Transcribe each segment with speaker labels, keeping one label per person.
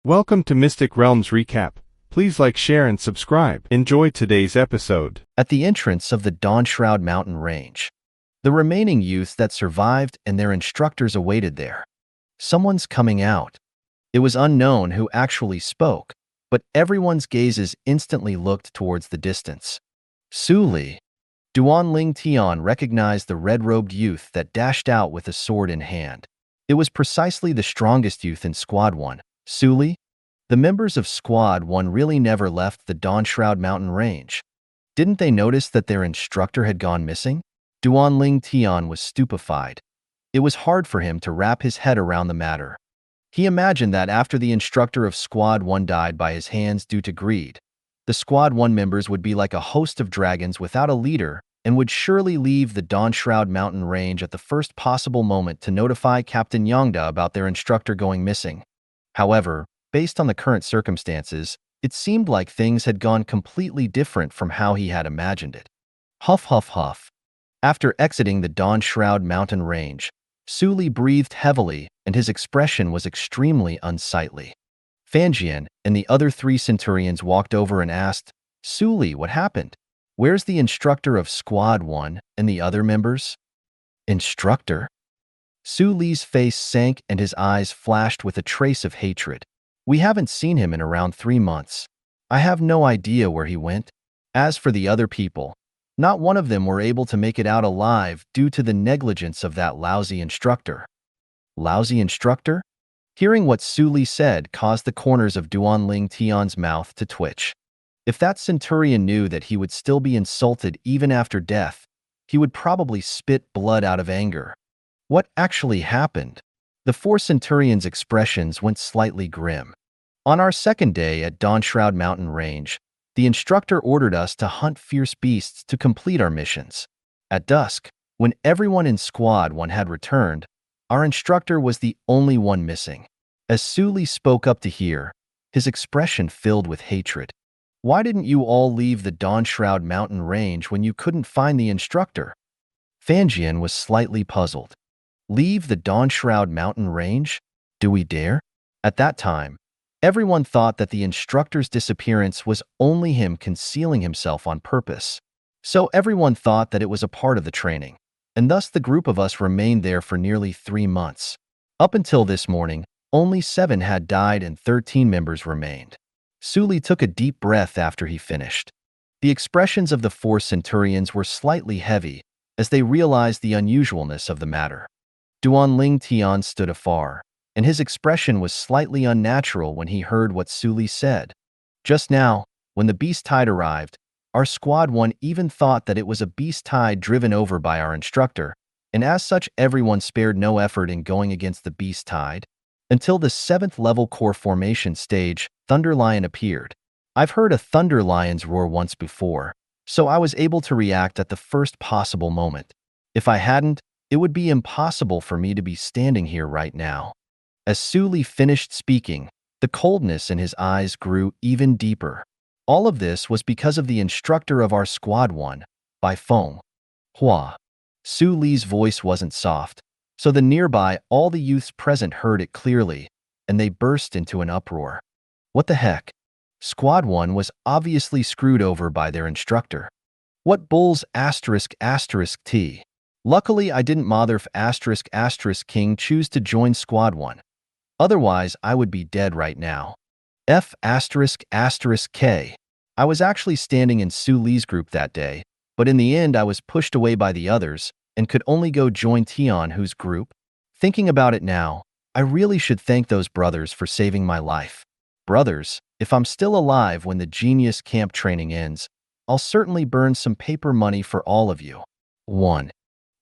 Speaker 1: Welcome to Mystic Realms Recap. Please like, share, and subscribe. Enjoy today's episode.
Speaker 2: At the entrance of the Dawnshroud mountain range, the remaining youths that survived and their instructors awaited there. Someone's coming out. It was unknown who actually spoke, but everyone's gazes instantly looked towards the distance. Su Li. Duan Tian recognized the red-robed youth that dashed out with a sword in hand. It was precisely the strongest youth in Squad 1, Su Li. The members of Squad 1 really never left the Dawnshroud mountain range. Didn't they notice that their instructor had gone missing? Duan Tian was stupefied. It was hard for him to wrap his head around the matter. He imagined that after the instructor of Squad 1 died by his hands due to greed, the Squad 1 members would be like a host of dragons without a leader and would surely leave the Dawnshroud mountain range at the first possible moment to notify Captain Yongda about their instructor going missing. However, based on the current circumstances, it seemed like things had gone completely different from how he had imagined it. Huff, huff, huff. After exiting the Dawnshroud mountain range, Su Li breathed heavily and his expression was extremely unsightly. Fanjian and the other 3 centurions walked over and asked, "Su Li, what happened? Where's the instructor of Squad 1 and the other members?" Instructor? Su Li's face sank and his eyes flashed with a trace of hatred. "We haven't seen him in around 3 months. I have no idea where he went. As for the other people, not one of them were able to make it out alive due to the negligence of that lousy instructor." Lousy instructor? Hearing what Su Li said caused the corners of Duan Tian's mouth to twitch. If that centurion knew that he would still be insulted even after death, he would probably spit blood out of anger. What actually happened? The 4 centurions' expressions went slightly grim. On our second day at Dawnshroud mountain range, the instructor ordered us to hunt fierce beasts to complete our missions. At dusk, when everyone in Squad 1 had returned, our instructor was the only one missing. As Su Li spoke up to hear, his expression filled with hatred. "Why didn't you all leave the Dawnshroud mountain range when you couldn't find the instructor?" Fanjian was slightly puzzled. Leave the Dawnshroud mountain range? Do we dare? At that time, everyone thought that the instructor's disappearance was only him concealing himself on purpose. So everyone thought that it was a part of the training, and thus the group of us remained there for nearly 3 months. Up until this morning, only 7 had died and 13 members remained. Su Li took a deep breath after he finished. The expressions of the 4 centurions were slightly heavy as they realized the unusualness of the matter. Duan Tian stood afar, and his expression was slightly unnatural when he heard what Su Li said. Just now, when the beast tide arrived, our Squad 1 even thought that it was a beast tide driven over by our instructor, and as such everyone spared no effort in going against the beast tide. Until the 7th level core formation stage, Thunder Lion appeared. I've heard a Thunder Lion's roar once before, so I was able to react at the first possible moment. If I hadn't, it would be impossible for me to be standing here right now. As Su Li finished speaking, the coldness in his eyes grew even deeper. All of this was because of the instructor of our Squad 1, by Feng Hua. Su Li's voice wasn't soft, so all the youths present heard it clearly, and they burst into an uproar. What the heck? Squad 1 was obviously screwed over by their instructor. What bulls **T? Luckily, I didn't bother if **King choose to join Squad 1. Otherwise, I would be dead right now. F***K. I was actually standing in Su Li's group that day, but in the end I was pushed away by the others and could only go join Tian whose group. Thinking about it now, I really should thank those brothers for saving my life. Brothers, if I'm still alive when the genius camp training ends, I'll certainly burn some paper money for all of you. 1.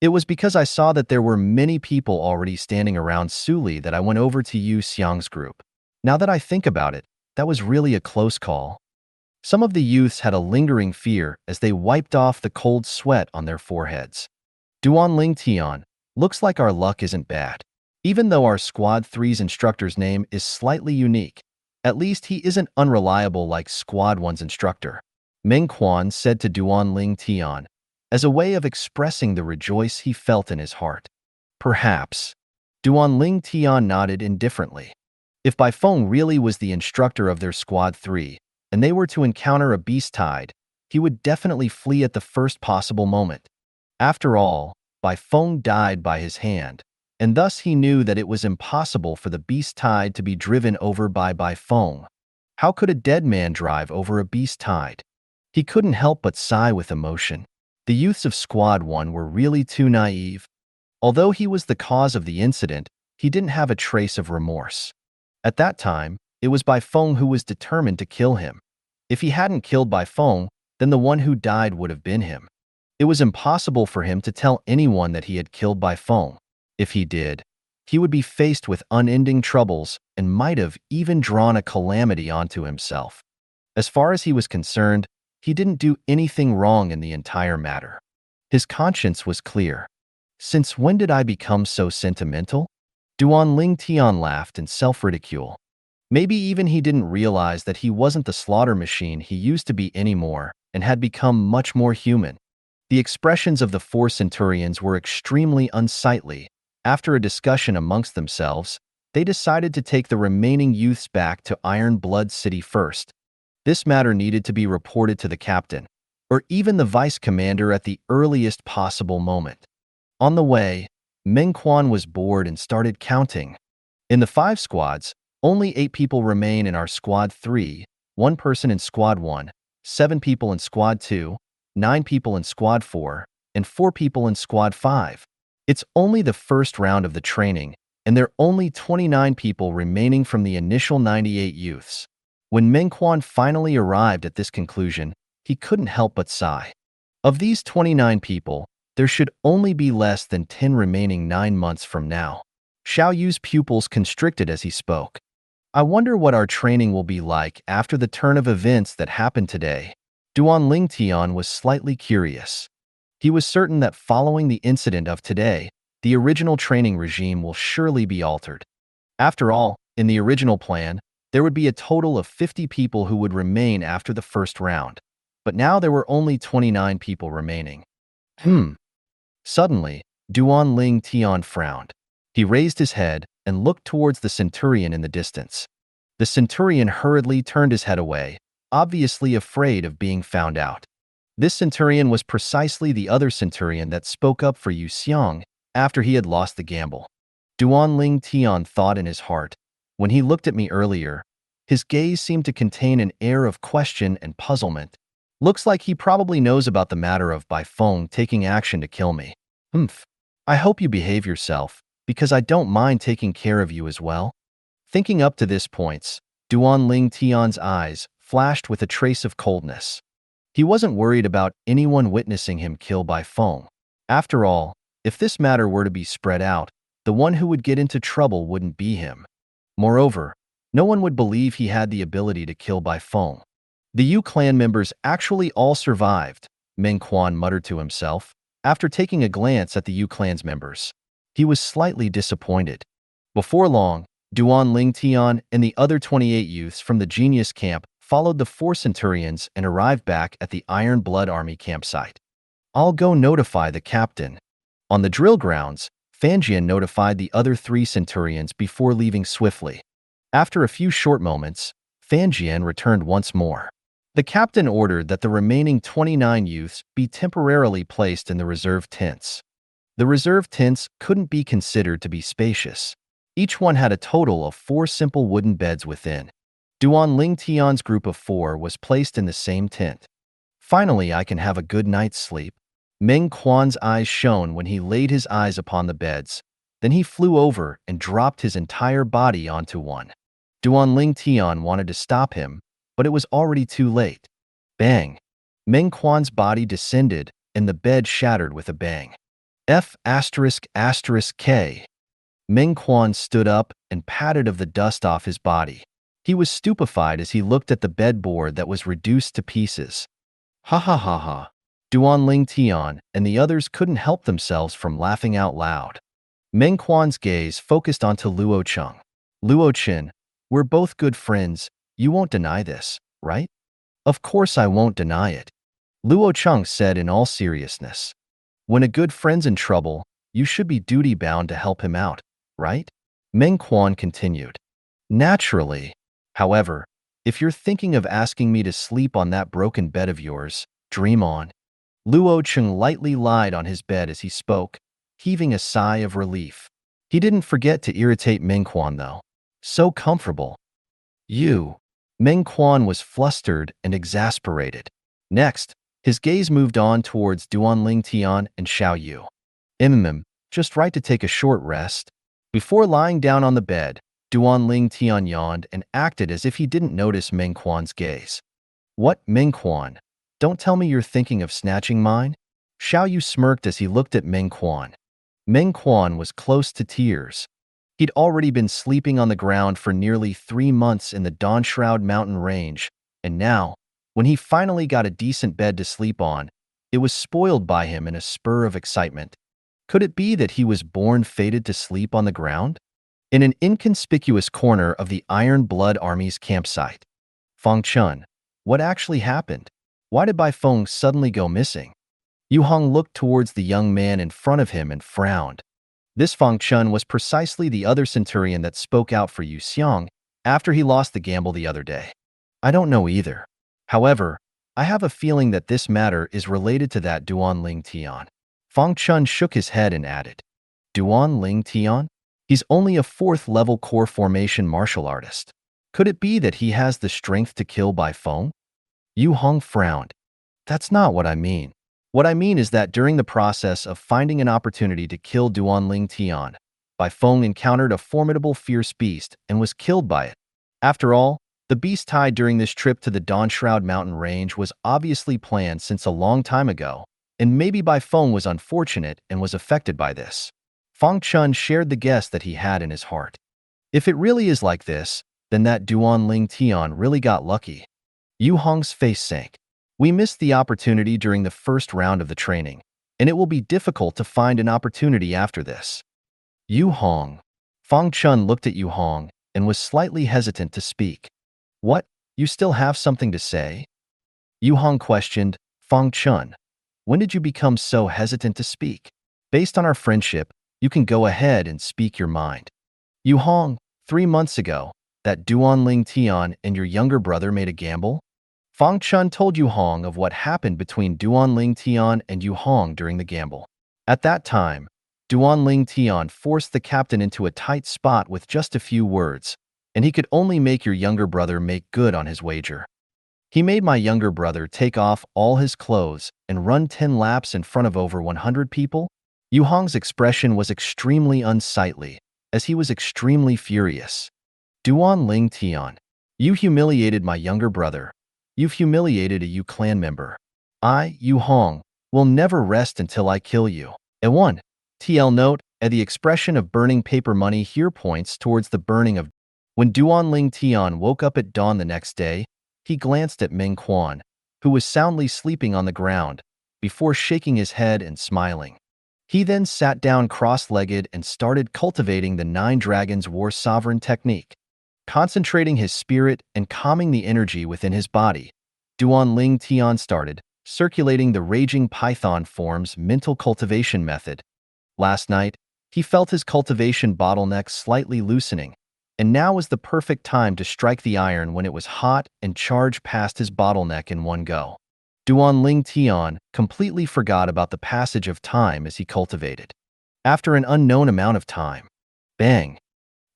Speaker 2: It was because I saw that there were many people already standing around Su Li that I went over to Yu Xiang's group. Now that I think about it, that was really a close call. Some of the youths had a lingering fear as they wiped off the cold sweat on their foreheads. Duan Tian, looks like our luck isn't bad. Even though our Squad 3's instructor's name is slightly unique, at least he isn't unreliable like Squad 1's instructor. Meng Quan said to Duan Tian, as a way of expressing the rejoice he felt in his heart. Perhaps. Duan Tian nodded indifferently. If Bai Feng really was the instructor of their Squad 3, and they were to encounter a beast tide, he would definitely flee at the first possible moment. After all, Bai Feng died by his hand, and thus he knew that it was impossible for the beast tide to be driven over by Bai Feng. How could a dead man drive over a beast tide? He couldn't help but sigh with emotion. The youths of Squad 1 were really too naive. Although he was the cause of the incident, he didn't have a trace of remorse. At that time, it was Bai Feng who was determined to kill him. If he hadn't killed Bai Feng, then the one who died would have been him. It was impossible for him to tell anyone that he had killed Bai Feng. If he did, he would be faced with unending troubles and might have even drawn a calamity onto himself. As far as he was concerned, he didn't do anything wrong in the entire matter. His conscience was clear. Since when did I become so sentimental? Duan Ling Tian laughed in self-ridicule. Maybe even he didn't realize that he wasn't the slaughter machine he used to be anymore and had become much more human. The expressions of the 4 centurions were extremely unsightly. After a discussion amongst themselves, they decided to take the remaining youths back to Iron Blood City first. This matter needed to be reported to the captain, or even the vice commander at the earliest possible moment. On the way, Meng Quan was bored and started counting. In the 5 squads, only 8 people remain in our Squad 3, 1 person in Squad 1, 7 people in Squad 2, 9 people in Squad 4, and 4 people in Squad 5. It's only the first round of the training, and there are only 29 people remaining from the initial 98 youths. When Meng Quan finally arrived at this conclusion, he couldn't help but sigh. Of these 29 people, there should only be less than 10 remaining 9 months from now. Xiao Yu's pupils constricted as he spoke. I wonder what our training will be like after the turn of events that happened today. Duan Ling Tian was slightly curious. He was certain that following the incident of today, the original training regime will surely be altered. After all, in the original plan, there would be a total of 50 people who would remain after the first round. But now there were only 29 people remaining. Suddenly, Duan Ling Tian frowned. He raised his head and looked towards the centurion in the distance. The centurion hurriedly turned his head away, obviously afraid of being found out. This centurion was precisely the other centurion that spoke up for Yu Xiang after he had lost the gamble. Duan Ling Tian thought in his heart. When he looked at me earlier, his gaze seemed to contain an air of question and puzzlement. Looks like he probably knows about the matter of Bai Feng taking action to kill me. I hope you behave yourself, because I don't mind taking care of you as well. Thinking up to this point, Duan Ling Tian's eyes flashed with a trace of coldness. He wasn't worried about anyone witnessing him kill Bai Feng. After all, if this matter were to be spread out, the one who would get into trouble wouldn't be him. Moreover, no one would believe he had the ability to kill Bai Feng. The Yu clan members actually all survived, Meng Quan muttered to himself, after taking a glance at the Yu clan's members. He was slightly disappointed. Before long, Duan Ling Tian and the other 28 youths from the Genius camp followed the 4 centurions and arrived back at the Iron Blood Army campsite. I'll go notify the captain. On the drill grounds, Fanjian notified the other 3 centurions before leaving swiftly. After a few short moments, Fanjian returned once more. The captain ordered that the remaining 29 youths be temporarily placed in the reserve tents. The reserve tents couldn't be considered to be spacious. Each one had a total of 4 simple wooden beds within. Duan Ling Tian's group of 4 was placed in the same tent. Finally, I can have a good night's sleep. Meng Quan's eyes shone when he laid his eyes upon the beds. Then he flew over and dropped his entire body onto one. Duan Ling Tian wanted to stop him, but it was already too late. Bang! Meng Quan's body descended, and the bed shattered with a bang. F***K. Meng Quan stood up and patted of the dust off his body. He was stupefied as he looked at the bedboard that was reduced to pieces. Ha ha ha ha. Duan Ling Tian and the others couldn't help themselves from laughing out loud. Meng Quan's gaze focused onto Luo Cheng. Luo Chen, we're both good friends. You won't deny this, right? Of course I won't deny it. Luo Cheng said in all seriousness. When a good friend's in trouble, you should be duty-bound to help him out, right? Meng Quan continued. Naturally. However, if you're thinking of asking me to sleep on that broken bed of yours, dream on. Luo Cheng lightly lied on his bed as he spoke, heaving a sigh of relief. He didn't forget to irritate Meng Quan, though. So comfortable. You. Meng Quan was flustered and exasperated. Next, his gaze moved on towards Duan Ling Tian and Xiao Yu. Just right to take a short rest. Before lying down on the bed, Duan Ling Tian yawned and acted as if he didn't notice Meng Quan's gaze. What, Meng Quan? Don't tell me you're thinking of snatching mine? Xiao Yu smirked as he looked at Meng Quan. Meng Quan was close to tears. He'd already been sleeping on the ground for nearly 3 months in the Dawnshroud mountain range, and now, when he finally got a decent bed to sleep on, it was spoiled by him in a spur of excitement. Could it be that he was born fated to sleep on the ground? In an inconspicuous corner of the Iron Blood Army's campsite. Feng Chun, what actually happened? Why did Bai Feng suddenly go missing? Yu Hong looked towards the young man in front of him and frowned. This Feng Chun was precisely the other centurion that spoke out for Yu Xiang after he lost the gamble the other day. I don't know either. However, I have a feeling that this matter is related to that Duan Ling Tian. Feng Chun shook his head and added, Duan Ling Tian? He's only a 4th-level core formation martial artist. Could it be that he has the strength to kill Bai Feng? Yu Hong frowned. That's not what I mean. What I mean is that during the process of finding an opportunity to kill Duan Ling Tian, Bai Feng encountered a formidable fierce beast and was killed by it. After all, the beast tied during this trip to the Dawnshroud mountain range was obviously planned since a long time ago, and maybe Bai Feng was unfortunate and was affected by this. Feng Chun shared the guess that he had in his heart. If it really is like this, then that Duan Ling Tian really got lucky. Yu Hong's face sank. We missed the opportunity during the first round of the training, and it will be difficult to find an opportunity after this. Yu Hong. Feng Chun looked at Yu Hong and was slightly hesitant to speak. What? You still have something to say? Yu Hong questioned, Feng Chun. When did you become so hesitant to speak? Based on our friendship, you can go ahead and speak your mind. Yu Hong, 3 months ago, that Duan Ling Tian and your younger brother made a gamble? Feng Chun told Yu Hong of what happened between Duan Ling Tian and Yu Hong during the gamble. At that time, Duan Ling Tian forced the captain into a tight spot with just a few words, and he could only make your younger brother make good on his wager. He made my younger brother take off all his clothes and run 10 laps in front of over 100 people? Yu Hong's expression was extremely unsightly, as he was extremely furious. Duan Ling Tian, you humiliated my younger brother. You've humiliated a Yu clan member. I, Yu Hong, will never rest until I kill you. At 1. TL note, at the expression of burning paper money here points towards the burning of. When Duan Ling Tian woke up at dawn the next day, he glanced at Meng Quan, who was soundly sleeping on the ground, before shaking his head and smiling. He then sat down cross-legged and started cultivating the 9 Dragons War Sovereign technique. Concentrating his spirit and calming the energy within his body, Duan Ling Tian started circulating the Raging Python form's mental cultivation method. Last night, he felt his cultivation bottleneck slightly loosening, and now was the perfect time to strike the iron when it was hot and charge past his bottleneck in one go. Duan Ling Tian completely forgot about the passage of time as he cultivated. After an unknown amount of time, bang!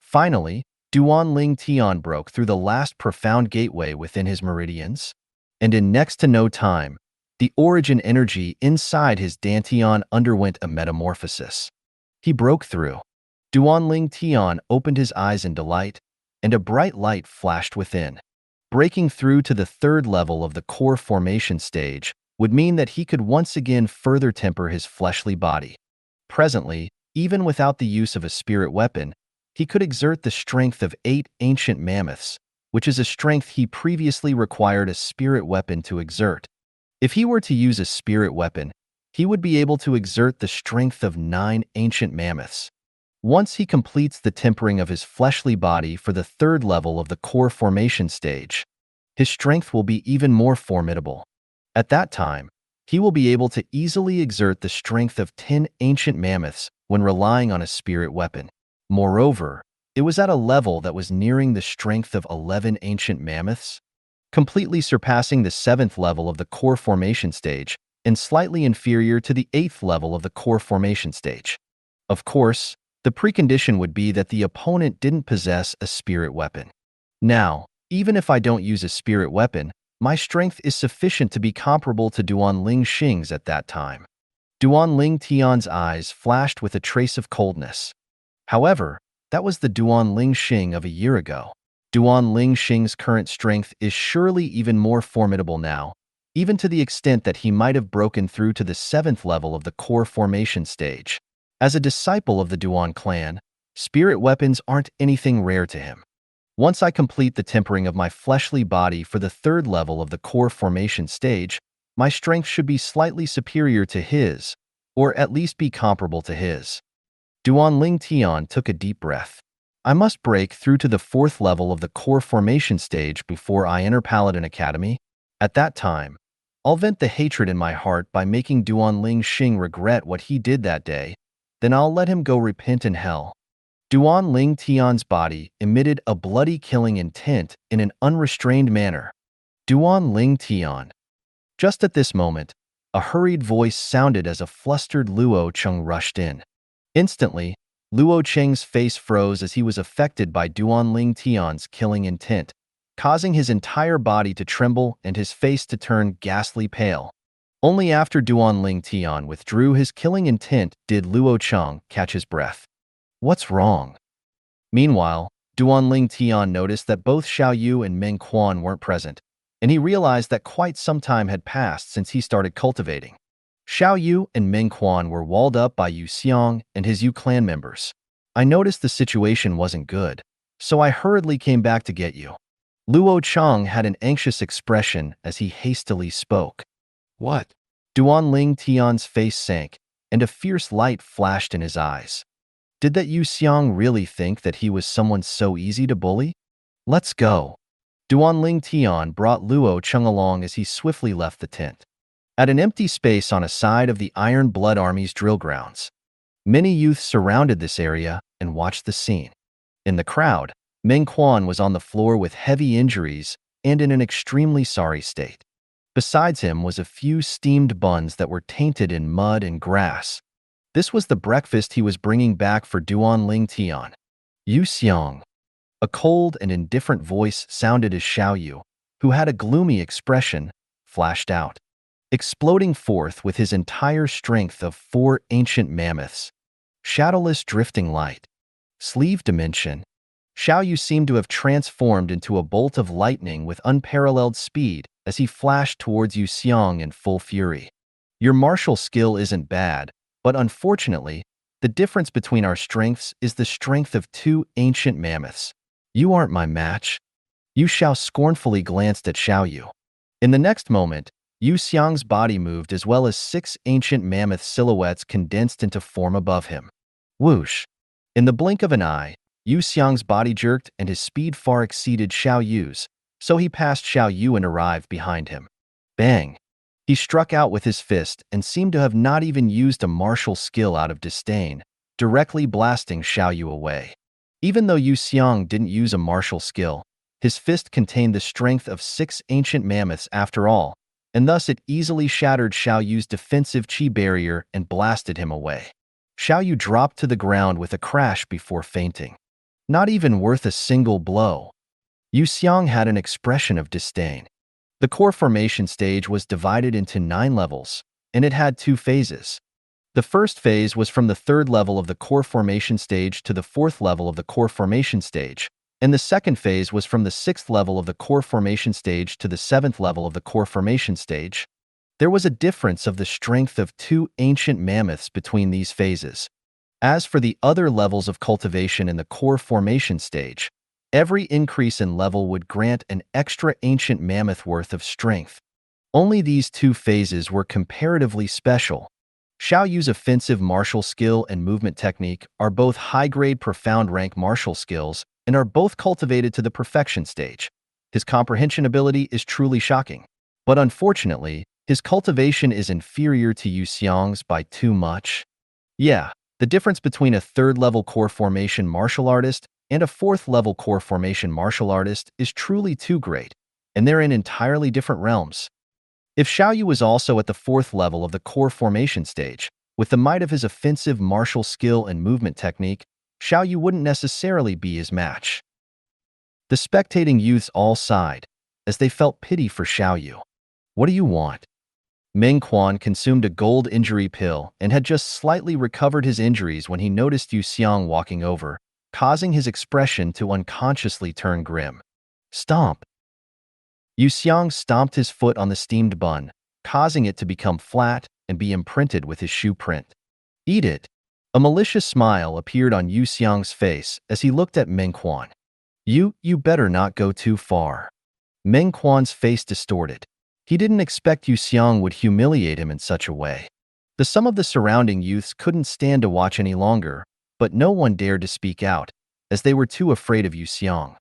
Speaker 2: Finally, Duan Ling Tian broke through the last profound gateway within his meridians, and in next to no time, the origin energy inside his Dantian underwent a metamorphosis. He broke through. Duan Ling Tian opened his eyes in delight, and a bright light flashed within. Breaking through to the 3rd level of the core formation stage would mean that he could once again further temper his fleshly body. Presently, even without the use of a spirit weapon, he could exert the strength of 8 ancient mammoths, which is a strength he previously required a spirit weapon to exert. If he were to use a spirit weapon, he would be able to exert the strength of 9 ancient mammoths. Once he completes the tempering of his fleshly body for the 3rd level of the core formation stage, his strength will be even more formidable. At that time, he will be able to easily exert the strength of 10 ancient mammoths when relying on a spirit weapon. Moreover, It was at a level that was nearing the strength of 11 ancient mammoths, completely surpassing the 7th level of the core formation stage and slightly inferior to the 8th level of the core formation stage. Of course, the precondition would be that the opponent didn't possess a spirit weapon. Now, even if I don't use a spirit weapon, my strength is sufficient to be comparable to Duan Ling Xing's at that time. Duan Ling Tian's eyes flashed with a trace of coldness. However, that was the Duan Ling Xing of a year ago. Duan Ling Xing's current strength is surely even more formidable now, even to the extent that he might have broken through to the 7th level of the core formation stage. As a disciple of the Duan clan, spirit weapons aren't anything rare to him. Once I complete the tempering of my fleshly body for the 3rd level of the core formation stage, my strength should be slightly superior to his, or at least be comparable to his. Duan Ling Tian took a deep breath. I must break through to the 4th level of the core formation stage before I enter Paladin Academy. At that time, I'll vent the hatred in my heart by making Duan Ling Xing regret what he did that day, then I'll let him go repent in hell. Duan Ling Tian's body emitted a bloody killing intent in an unrestrained manner. Duan Ling Tian. Just at this moment, a hurried voice sounded as a flustered Luo Cheng rushed in. Instantly, Luo Cheng's face froze as he was affected by Duan Ling Tian's killing intent, causing his entire body to tremble and his face to turn ghastly pale. Only after Duan Ling Tian withdrew his killing intent did Luo Cheng catch his breath. What's wrong? Meanwhile, Duan Ling Tian noticed that both Xiao Yu and Meng Quan weren't present, and he realized that quite some time had passed since he started cultivating. Xiao Yu and Meng Quan were walled up by Yu Xiang and his Yu clan members. I noticed the situation wasn't good, so I hurriedly came back to get you. Luo Cheng had an anxious expression as he hastily spoke.
Speaker 1: What?
Speaker 2: Duan Ling Tian's face sank, and a fierce light flashed in his eyes. Did that Yu Xiang really think that he was someone so easy to bully? Let's go. Duan Ling Tian brought Luo Cheng along as he swiftly left the tent. At an empty space on a side of the Iron Blood Army's drill grounds, many youths surrounded this area and watched the scene. In the crowd, Meng Quan was on the floor with heavy injuries and in an extremely sorry state. Besides him was a few steamed buns that were tainted in mud and grass. This was the breakfast he was bringing back for Duan Ling Tian. Yu Xiang. A cold and indifferent voice sounded as Xiao Yu, who had a gloomy expression, flashed out, exploding forth with his entire strength of 4 ancient mammoths. Shadowless drifting light. Sleeve dimension. Xiao Yu seemed to have transformed into a bolt of lightning with unparalleled speed as he flashed towards Yu Xiang in full fury. Your martial skill isn't bad, but unfortunately, the difference between our strengths is the strength of 2 ancient mammoths. You aren't my match. Yu Xiao scornfully glanced at Xiao Yu. In the next moment, Yu Xiang's body moved as well as 6 ancient mammoth silhouettes condensed into form above him. Whoosh! In the blink of an eye, Yu Xiang's body jerked and his speed far exceeded Xiao Yu's, so he passed Xiao Yu and arrived behind him. Bang! He struck out with his fist and seemed to have not even used a martial skill out of disdain, directly blasting Xiao Yu away. Even though Yu Xiang didn't use a martial skill, his fist contained the strength of 6 ancient mammoths after all, and thus it easily shattered Xiao Yu's defensive chi barrier and blasted him away. Xiao Yu dropped to the ground with a crash before fainting. Not even worth a single blow. Yu Xiang had an expression of disdain. The core formation stage was divided into 9 levels, and it had 2 phases. The first phase was from the 3rd level of the core formation stage to the 4th level of the core formation stage, and the second phase was from the 6th level of the core formation stage to the 7th level of the core formation stage. There was a difference of the strength of 2 ancient mammoths between these phases. As for the other levels of cultivation in the core formation stage, every increase in level would grant an extra ancient mammoth worth of strength. Only these 2 phases were comparatively special. Xiao Yu's offensive martial skill and movement technique are both high-grade profound rank martial skills and are both cultivated to the perfection stage. His comprehension ability is truly shocking. But unfortunately, his cultivation is inferior to Yu Xiang's by too much. Yeah, the difference between a 3rd level core formation martial artist and a 4th-level core formation martial artist is truly too great, and they're in entirely different realms. If Xiaoyu was also at the 4th level of the core formation stage, with the might of his offensive martial skill and movement technique, Xiaoyu wouldn't necessarily be his match. The spectating youths all sighed, as they felt pity for Xiaoyu. What do you want? Ming-Quan consumed a gold injury pill and had just slightly recovered his injuries when he noticed Yu Xiang walking over, causing his expression to unconsciously turn grim. Stomp! Yu Xiang stomped his foot on the steamed bun, causing it to become flat and be imprinted with his shoe print. Eat it! A malicious smile appeared on Yu Xiang's face as he looked at Ming-Quan. You better not go too far. Ming-Quan's face distorted. He didn't expect Yu Xiang would humiliate him in such a way. Some of the surrounding youths couldn't stand to watch any longer, but no one dared to speak out, as they were too afraid of Yu Xiang.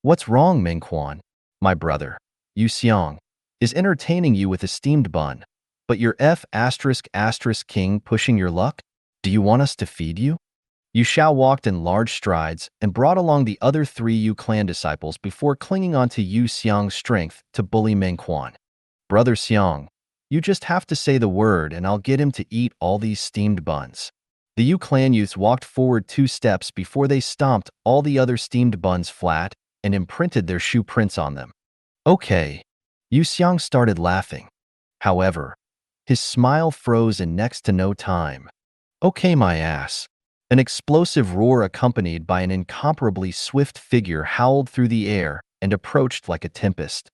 Speaker 2: What's wrong, Ming-Quan? My brother, Yu Xiang, is entertaining you with a steamed bun, but your king pushing your luck? Do you want us to feed you? Yu Xiao walked in large strides and brought along the other 3 Yu clan disciples before clinging onto Yu Xiang's strength to bully Ming-Quan. Brother Xiang, you just have to say the word and I'll get him to eat all these steamed buns. The Yu clan youths walked forward 2 steps before they stomped all the other steamed buns flat and imprinted their shoe prints on them. Okay. Yu Xiang started laughing. However, his smile froze in next to no time. Okay, my ass. An explosive roar accompanied by an incomparably swift figure howled through the air and approached like a tempest.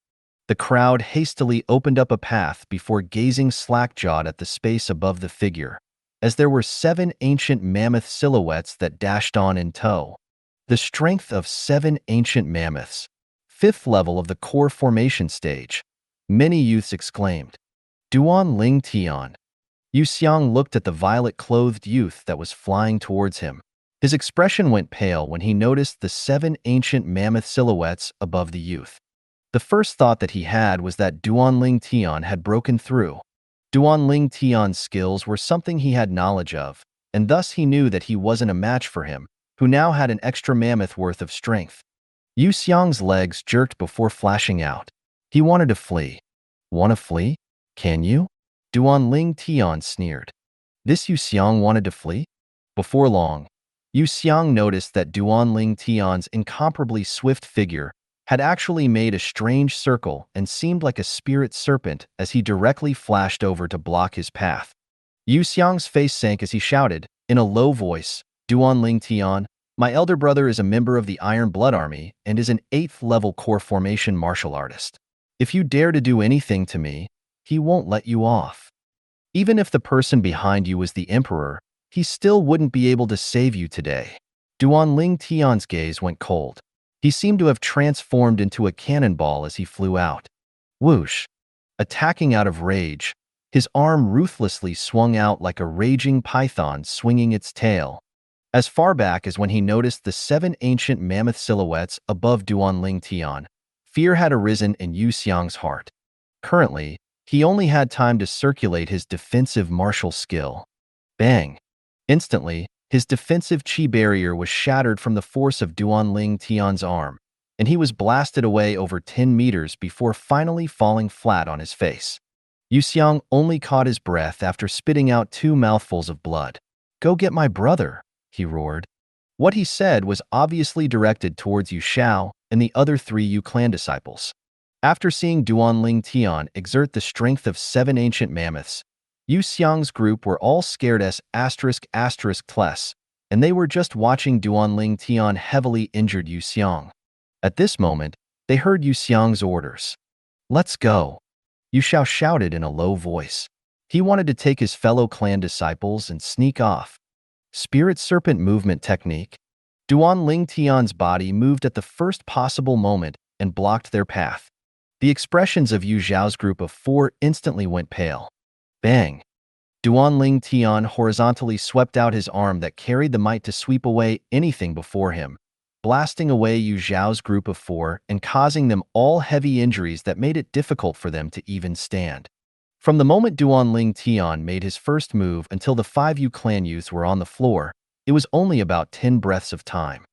Speaker 2: The crowd hastily opened up a path before gazing slack-jawed at the space above the figure, as there were 7 ancient mammoth silhouettes that dashed on in tow. The strength of 7 ancient mammoths. 5th level of the core formation stage. Many youths exclaimed. Duan Ling Tian. Yu Xiang looked at the violet-clothed youth that was flying towards him. His expression went pale when he noticed the 7 ancient mammoth silhouettes above the youth. The first thought that he had was that Duan Ling Tian had broken through. Duan Ling Tian's skills were something he had knowledge of, and thus he knew that he wasn't a match for him, who now had an extra mammoth worth of strength. Yu Xiang's legs jerked before flashing out. He wanted to flee. Want to flee? Can you? Duan Ling Tian sneered. This Yu Xiang wanted to flee? Before long, Yu Xiang noticed that Duan Ling Tian's incomparably swift figure had actually made a strange circle and seemed like a spirit serpent as he directly flashed over to block his path. Yu Xiang's face sank as he shouted, in a low voice, Duan Ling Tian, my elder brother is a member of the Iron Blood Army and is an 8th level core formation martial artist. If you dare to do anything to me, he won't let you off. Even if the person behind you was the Emperor, he still wouldn't be able to save you today. Duan Ling Tian's gaze went cold. He seemed to have transformed into a cannonball as he flew out. Whoosh! Attacking out of rage, his arm ruthlessly swung out like a raging python swinging its tail. As far back as when he noticed the 7 ancient mammoth silhouettes above Duan Ling Tian, fear had arisen in Yu Xiang's heart. Currently, he only had time to circulate his defensive martial skill. Bang! Instantly, his defensive chi barrier was shattered from the force of Duan Ling Tian's arm, and he was blasted away over 10 meters before finally falling flat on his face. Yu Xiang only caught his breath after spitting out 2 mouthfuls of blood. Go get my brother, he roared. What he said was obviously directed towards Yu Xiao and the other 3 Yu clan disciples. After seeing Duan Ling Tian exert the strength of 7 ancient mammoths, Yu Xiang's group were all scared as ****, and they were just watching Duan Ling Tian heavily injured Yu Xiang. At this moment, they heard Yu Xiang's orders. Let's go. Yu Xiao shouted in a low voice. He wanted to take his fellow clan disciples and sneak off. Spirit Serpent Movement Technique. Duan Ling Tian's body moved at the first possible moment and blocked their path. The expressions of Yu Xiao's group of 4 instantly went pale. Bang! Duan Ling Tian horizontally swept out his arm that carried the might to sweep away anything before him, blasting away Yu Xiao's group of 4 and causing them all heavy injuries that made it difficult for them to even stand. From the moment Duan Ling Tian made his first move until the 5 Yu clan youths were on the floor, it was only about 10 breaths of time.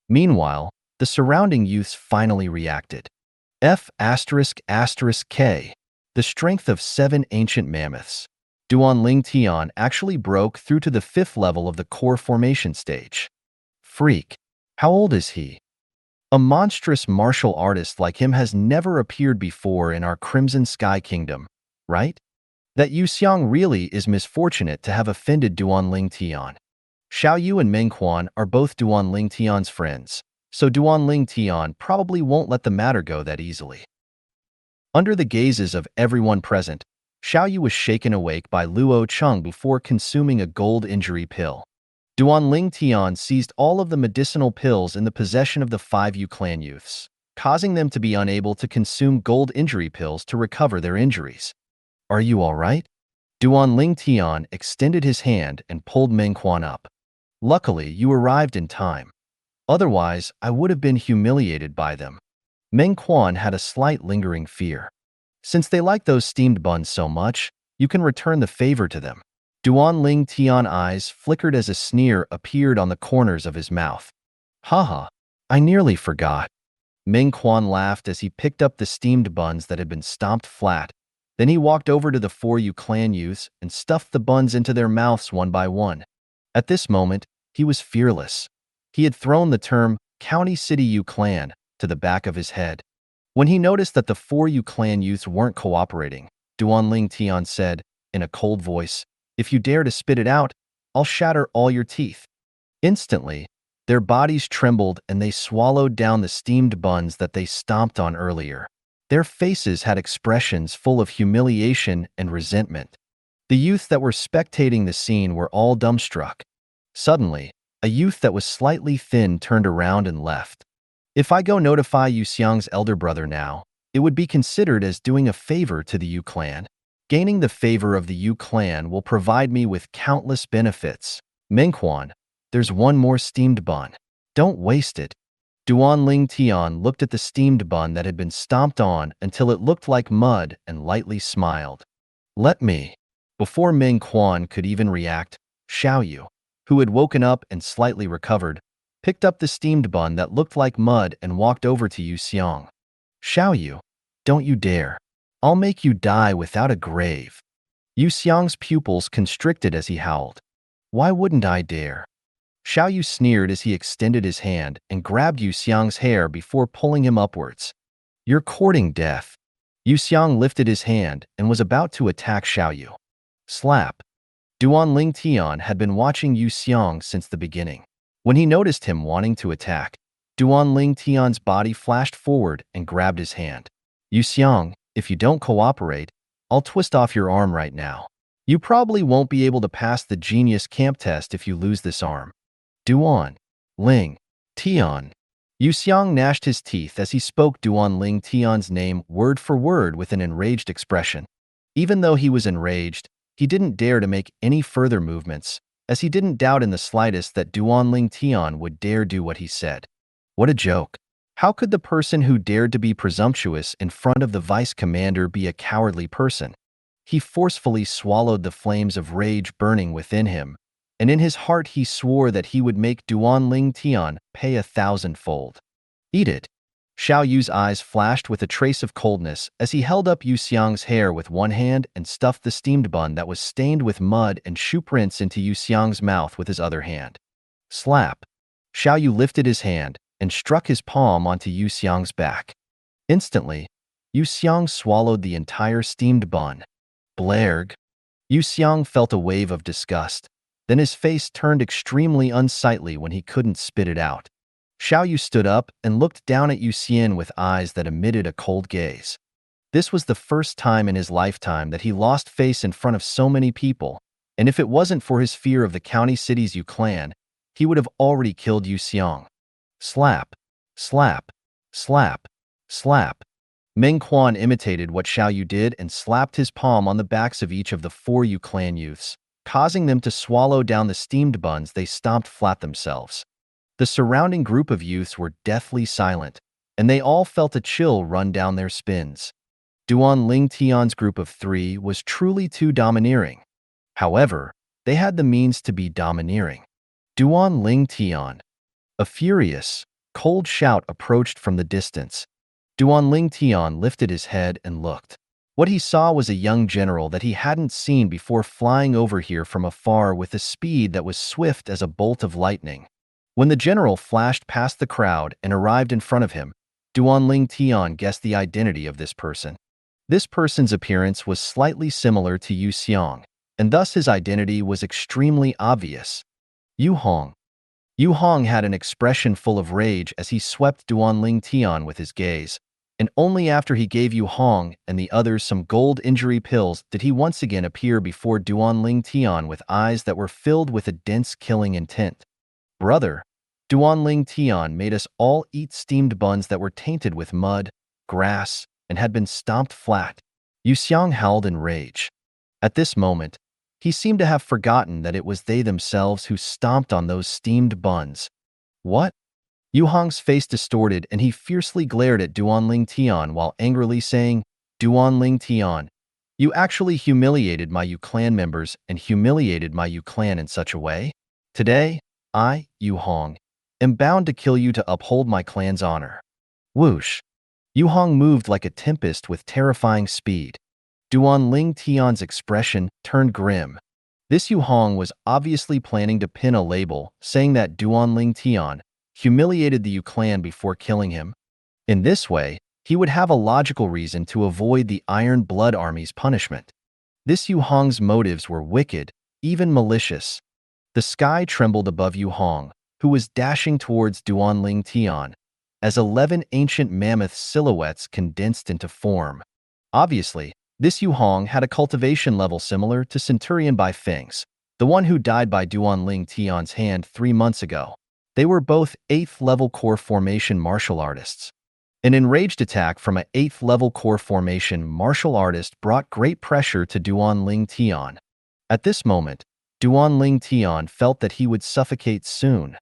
Speaker 2: Meanwhile, the surrounding youths finally reacted. F***K. The strength of 7 ancient mammoths. Duan Ling Tian actually broke through to the 5th level of the core formation stage. Freak. How old is he? A monstrous martial artist like him has never appeared before in our Crimson Sky Kingdom, right? That Yu Xiang really is misfortunate to have offended Duan Ling Tian. Xiao Yu and Meng Quan are both Duan Ling Tian's friends, so Duan Ling Tian probably won't let the matter go that easily. Under the gazes of everyone present, Xiao Yu was shaken awake by Luo Cheng before consuming a gold injury pill. Duan Ling Tian seized all of the medicinal pills in the possession of the 5 Yu clan youths, causing them to be unable to consume gold injury pills to recover their injuries. Are you all right? Duan Ling Tian extended his hand and pulled Meng Quan up. Luckily, you arrived in time. Otherwise, I would have been humiliated by them. Meng Quan had a slight lingering fear. Since they like those steamed buns so much, you can return the favor to them. Duan Ling Tian's eyes flickered as a sneer appeared on the corners of his mouth. Haha, I nearly forgot. Meng Quan laughed as he picked up the steamed buns that had been stomped flat. Then he walked over to the 4 Yu clan youths and stuffed the buns into their mouths one by one. At this moment, he was fearless. He had thrown the term County City Yu Clan to the back of his head. When he noticed that the 4 Yu clan youths weren't cooperating, Duan Ling Tian said, in a cold voice, "If you dare to spit it out, I'll shatter all your teeth." Instantly, their bodies trembled and they swallowed down the steamed buns that they stomped on earlier. Their faces had expressions full of humiliation and resentment. The youths that were spectating the scene were all dumbstruck. Suddenly, a youth that was slightly thin turned around and left. If I go notify Yu Xiang's elder brother now, it would be considered as doing a favor to the Yu clan. Gaining the favor of the Yu clan will provide me with countless benefits. Meng Quan, there's one more steamed bun. Don't waste it. Duan Ling Tian looked at the steamed bun that had been stomped on until it looked like mud and lightly smiled. Let me. Before Meng Quan could even react, Xiao Yu, who had woken up and slightly recovered, picked up the steamed bun that looked like mud and walked over to Yu Xiang. Xiao Yu, don't you dare. I'll make you die without a grave. Yu Xiang's pupils constricted as he howled. Why wouldn't I dare? Xiao Yu sneered as he extended his hand and grabbed Yu Xiang's hair before pulling him upwards. You're courting death. Yu Xiang lifted his hand and was about to attack Xiao Yu. Slap. Duan Ling Tian had been watching Yu Xiang since the beginning. When he noticed him wanting to attack, Duan Ling Tian's body flashed forward and grabbed his hand. Yu Xiang, if you don't cooperate, I'll twist off your arm right now. You probably won't be able to pass the genius camp test if you lose this arm. Duan Ling Tian. Yu Xiang gnashed his teeth as he spoke Duan Ling Tian's name word for word with an enraged expression. Even though he was enraged, he didn't dare to make any further movements, as he didn't doubt in the slightest that Duan Ling Tian would dare do what he said. What a joke. How could the person who dared to be presumptuous in front of the vice commander be a cowardly person? He forcefully swallowed the flames of rage burning within him, and in his heart he swore that he would make Duan Ling Tian pay 1,000-fold. Eat it. Xiao Yu's eyes flashed with a trace of coldness as he held up Yu Xiang's hair with one hand and stuffed the steamed bun that was stained with mud and shoe prints into Yu Xiang's mouth with his other hand. Slap. Xiao Yu lifted his hand and struck his palm onto Yu Xiang's back. Instantly, Yu Xiang swallowed the entire steamed bun. Blerg. Yu Xiang felt a wave of disgust. Then his face turned extremely unsightly when he couldn't spit it out. Xiao Yu stood up and looked down at Yu Xian with eyes that emitted a cold gaze. This was the first time in his lifetime that he lost face in front of so many people, and if it wasn't for his fear of the county city's Yu clan, he would have already killed Yu Xiang. Slap, slap, slap, slap. Meng Quan imitated what Xiao Yu did and slapped his palm on the backs of each of the 4 Yu clan youths, causing them to swallow down the steamed buns they stomped flat themselves. The surrounding group of youths were deathly silent, and they all felt a chill run down their spines. Duan Ling Tian's group of 3 was truly too domineering. However, they had the means to be domineering. Duan Ling Tian. A furious, Cold shout approached from the distance. Duan Tian lifted his head and looked. What he saw was a young general that he hadn't seen before flying over here from afar with a speed that was swift as a bolt of lightning. When the general flashed past the crowd and arrived in front of him, Duan Tian guessed the identity of this person. This person's appearance was slightly similar to Yu Xiong, and thus his identity was extremely obvious. Yu Hong. Yu Hong had an expression full of rage as he swept Duan Tian with his gaze, and only after he gave Yu Hong and the others some gold injury pills did he once again appear before Duan Tian with eyes that were filled with a dense killing intent. Brother, Duan Tian made us all eat steamed buns that were tainted with mud, grass, and had been stomped flat. Yu Xiong howled in rage. At this moment, he seemed to have forgotten that it was they themselves who stomped on those steamed buns. What? Yu Hong's face distorted and he fiercely glared at Duan Tian while angrily saying, Duan Tian, you actually humiliated my Yu clan members and humiliated my Yu clan in such a way? Today, I, Yu Hong, am bound to kill you to uphold my clan's honor. Whoosh! Yu Hong moved like a tempest with terrifying speed. Duan Tian's expression turned grim. This Yu Hong was obviously planning to pin a label saying that Duan Tian humiliated the Yu clan before killing him. In this way, he would have a logical reason to avoid the Iron Blood Army's punishment. This Yu Hong's motives were wicked, even malicious. The sky trembled above Yu Hong, who was dashing towards Duan Tian, as 11 ancient mammoth silhouettes condensed into form. Obviously, this Yu Hong had a cultivation level similar to Centurion Bai Feng's, the one who died by Duan Tian's hand 3 months ago. They were both 8th level core formation martial artists. An enraged attack from an 8th level core formation martial artist brought great pressure to Duan Tian. At this moment, Duan Tian felt that he would suffocate soon.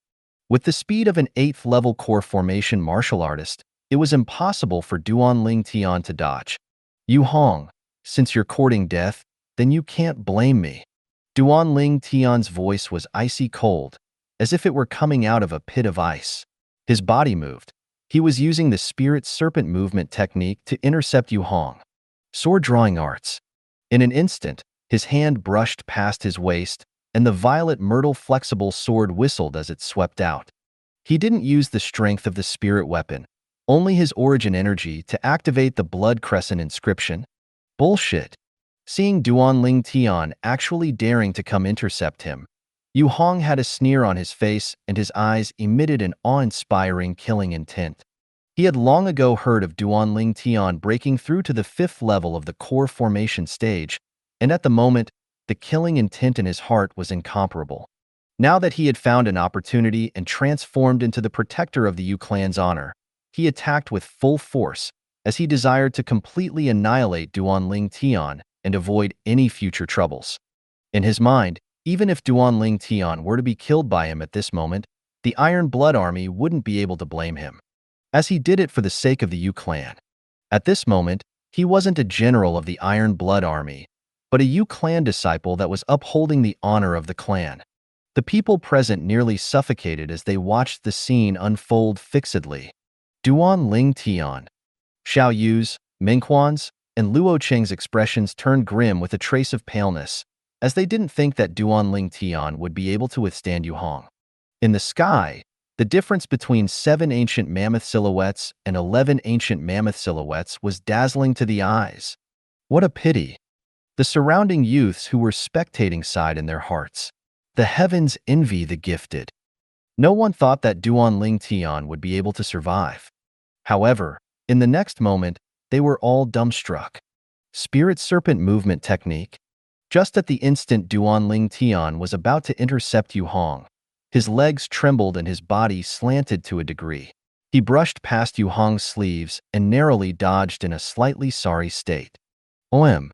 Speaker 2: With the speed of an 8th level core formation martial artist, it was impossible for Duan Tian to dodge. Yu Hong, since you're courting death, then you can't blame me. Duan Tian's voice was icy cold, as if it were coming out of a pit of ice. His body moved. He was using the spirit serpent movement technique to intercept Yu Hong. Sword drawing arts. In an instant, his hand brushed past his waist, and the violet myrtle flexible sword whistled as it swept out. He didn't use the strength of the spirit weapon, only his origin energy to activate the blood crescent inscription. Bullshit. Seeing Duan Tian actually daring to come intercept him, Yu Hong had a sneer on his face and his eyes emitted an awe-inspiring killing intent. He had long ago heard of Duan Tian breaking through to the 5th level of the core formation stage, and at the moment, the killing intent in his heart was incomparable. Now that he had found an opportunity and transformed into the protector of the Yu clan's honor, he attacked with full force, as he desired to completely annihilate Duan Tian and avoid any future troubles. In his mind, even if Duan Tian were to be killed by him at this moment, the Iron Blood Army wouldn't be able to blame him, as he did it for the sake of the Yu clan. At this moment, he wasn't a general of the Iron Blood Army, but a Yu clan disciple that was upholding the honor of the clan. The people present nearly suffocated as they watched the scene unfold fixedly. Duan Tian, Xiao Yu's, Minghuan's, and Luo Cheng's expressions turned grim with a trace of paleness, as they didn't think that Duan Tian would be able to withstand Yu Hong. In the sky, the difference between 7 ancient mammoth silhouettes and 11 ancient mammoth silhouettes was dazzling to the eyes. What a pity! The surrounding youths who were spectating sighed in their hearts. The heavens envy the gifted. No one thought that Duan Tian would be able to survive. However, in the next moment, they were all dumbstruck. Spirit serpent movement technique. Just at the instant Duan Tian was about to intercept Yu Hong, his legs trembled and his body slanted to a degree. He brushed past Yu Hong's sleeves and narrowly dodged in a slightly sorry state. OM.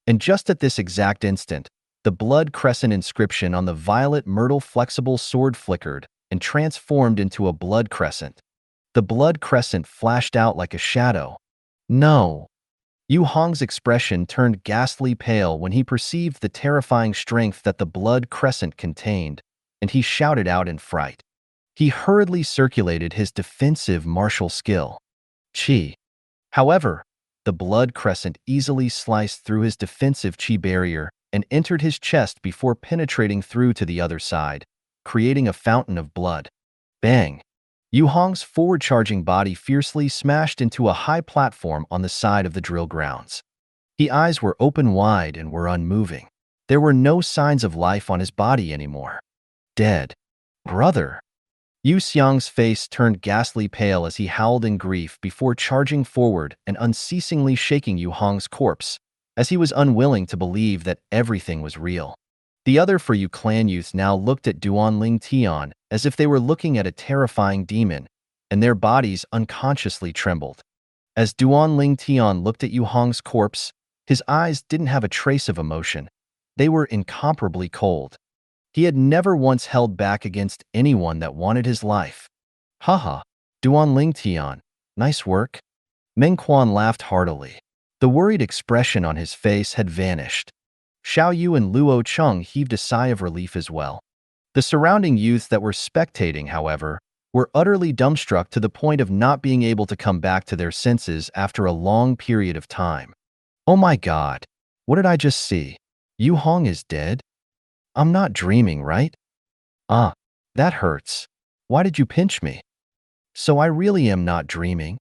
Speaker 2: And just at this exact instant, the blood crescent inscription on the violet myrtle flexible sword flickered and transformed into a blood crescent. The blood crescent flashed out like a shadow. No! Yu Hong's expression turned ghastly pale when he perceived the terrifying strength that the blood crescent contained, and he shouted out in fright. He hurriedly circulated his defensive martial skill, Qi. However, the blood crescent easily sliced through his defensive Qi barrier and entered his chest before penetrating through to the other side, creating a fountain of blood. Bang! Yu Hong's forward-charging body fiercely smashed into a high platform on the side of the drill grounds. His eyes were open wide and were unmoving. There were no signs of life on his body anymore. Dead. Brother. Yu Xiang's face turned ghastly pale as he howled in grief before charging forward and unceasingly shaking Yu Hong's corpse, as he was unwilling to believe that everything was real. The other For You clan youths now looked at Duanling Tian as if they were looking at a terrifying demon, and their bodies unconsciously trembled. As Duanling Tian looked at Yu Hong's corpse, his eyes didn't have a trace of emotion. They were incomparably cold. He had never once held back against anyone that wanted his life. Haha, Duanling Tian, nice work. Meng Quan laughed heartily. The worried expression on his face had vanished. Xiao Yu and Luo Cheng heaved a sigh of relief as well. The surrounding youths that were spectating, however, were utterly dumbstruck to the point of not being able to come back to their senses after a long period of time. Oh my God, what did I just see? Yu Hong is dead? I'm not dreaming, right? Ah, that hurts. Why did you pinch me? So I really am not dreaming?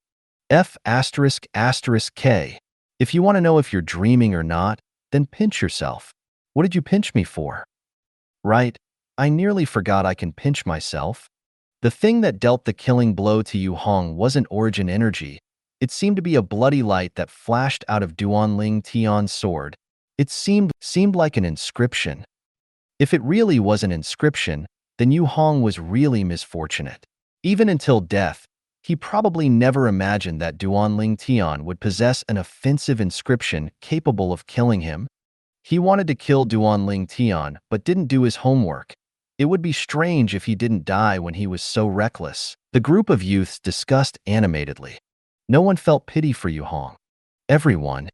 Speaker 2: F***K. If you want to know if you're dreaming or not, then pinch yourself. What did you pinch me for? Right, I nearly forgot I can pinch myself. The thing that dealt the killing blow to Yu Hong wasn't origin energy. It seemed to be a bloody light that flashed out of Duanling Tian's sword. It seemed like an inscription. If it really was an inscription, then Yu Hong was really misfortunate. Even until death, he probably never imagined that Duanling Tian would possess an offensive inscription capable of killing him. He wanted to kill Duanling Tian, but didn't do his homework. It would be strange if he didn't die when he was so reckless. The group of youths discussed animatedly. No one felt pity for Yu Hong. Everyone.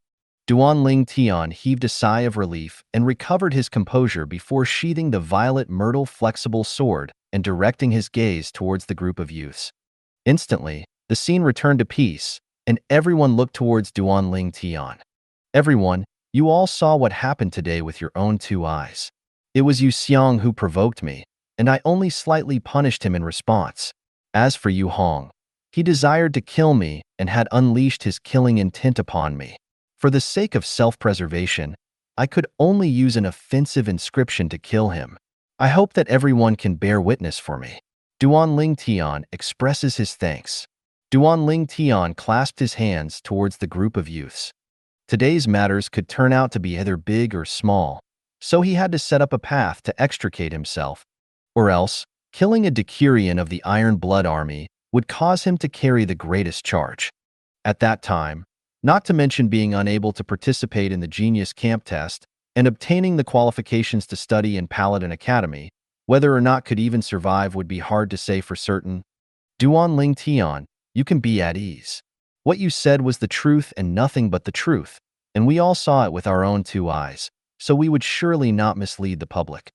Speaker 2: Duanling Tian heaved a sigh of relief and recovered his composure before sheathing the violet myrtle flexible sword and directing his gaze towards the group of youths. Instantly, the scene returned to peace, and everyone looked towards Duanling Tian. Everyone, you all saw what happened today with your own two eyes. It was Yu Xiang who provoked me, and I only slightly punished him in response. As for Yu Hong, he desired to kill me and had unleashed his killing intent upon me. For the sake of self-preservation, I could only use an offensive inscription to kill him. I hope that everyone can bear witness for me. Duanling Tian expresses his thanks. Duanling Tian clasped his hands towards the group of youths. Today's matters could turn out to be either big or small, so he had to set up a path to extricate himself. Or else, killing a Decurion of the Iron Blood Army would cause him to carry the greatest charge. At that time, not to mention being unable to participate in the Genius Camp test and obtaining the qualifications to study in Paladin Academy, whether or not could even survive would be hard to say for certain. Duanling Tian, you can be at ease. What you said was the truth and nothing but the truth, and we all saw it with our own two eyes, so we would surely not mislead the public.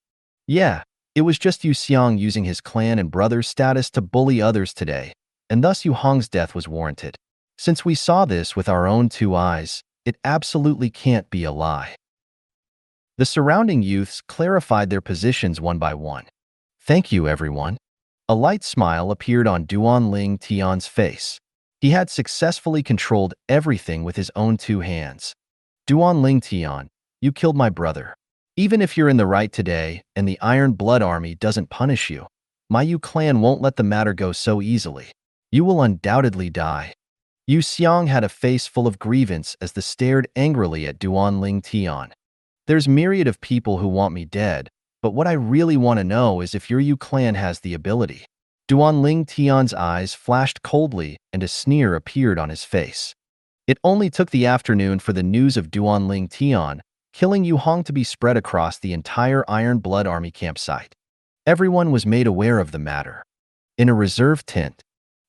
Speaker 2: Yeah, it was just Yu Xiang using his clan and brother's status to bully others today, and thus Yu Hong's death was warranted. Since we saw this with our own two eyes, it absolutely can't be a lie. The surrounding youths clarified their positions one by one. Thank you, everyone. A light smile appeared on Duanling Tian's face. He had successfully controlled everything with his own two hands. Duanling Tian, you killed my brother. Even if you're in the right today and the Iron Blood Army doesn't punish you, my Yu clan won't let the matter go so easily. You will undoubtedly die. Yu Xiang had a face full of grievance as they stared angrily at Duanling Tian. There's myriad of people who want me dead, but what I really want to know is if your Yu clan has the ability. Duanling Tian's eyes flashed coldly and a sneer appeared on his face. It only took the afternoon for the news of Duanling Tian killing Yu Hong to be spread across the entire Iron Blood Army campsite. Everyone was made aware of the matter. In a reserve tent,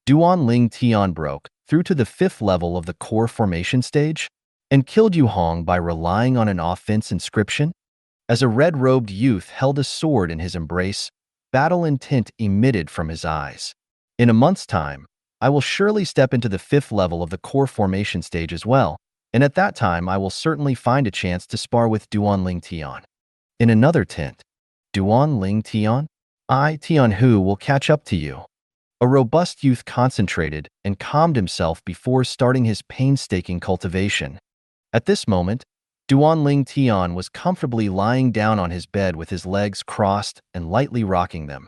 Speaker 2: Duanling Tian broke through to the 5th level of the core formation stage and killed Yu Hong by relying on an offense inscription. As a red-robed youth held a sword in his embrace, battle intent emitted from his eyes. In a month's time, I will surely step into the 5th level of the core formation stage as well, and at that time I will certainly find a chance to spar with Duanling Tian. In another tint, Duanling Tian? Tian Hu will catch up to you. A robust youth concentrated and calmed himself before starting his painstaking cultivation. At this moment, Duanling Tian was comfortably lying down on his bed with his legs crossed and lightly rocking them.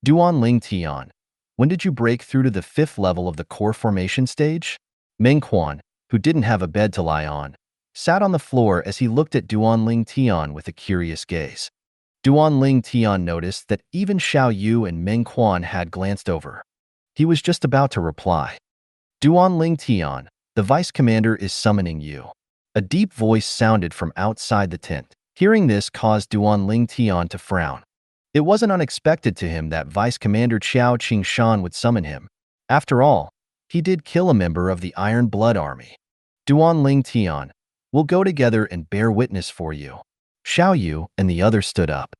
Speaker 2: Duanling Tian, when did you break through to the 5th level of the core formation stage? Mengquan, who didn't have a bed to lie on, sat on the floor as he looked at Duanling Tian with a curious gaze. Duanling Tian noticed that even Xiao Yu and Mengquan had glanced over. He was just about to reply. Duanling Tian, the vice commander is summoning you. A deep voice sounded from outside the tent. Hearing this caused Duanling Tian to frown. It wasn't unexpected to him that Vice Commander Qiao Qingshan would summon him. After all, he did kill a member of the Iron Blood Army. Duanling Tian, we'll go together and bear witness for you. Xiao Yu and the other stood up.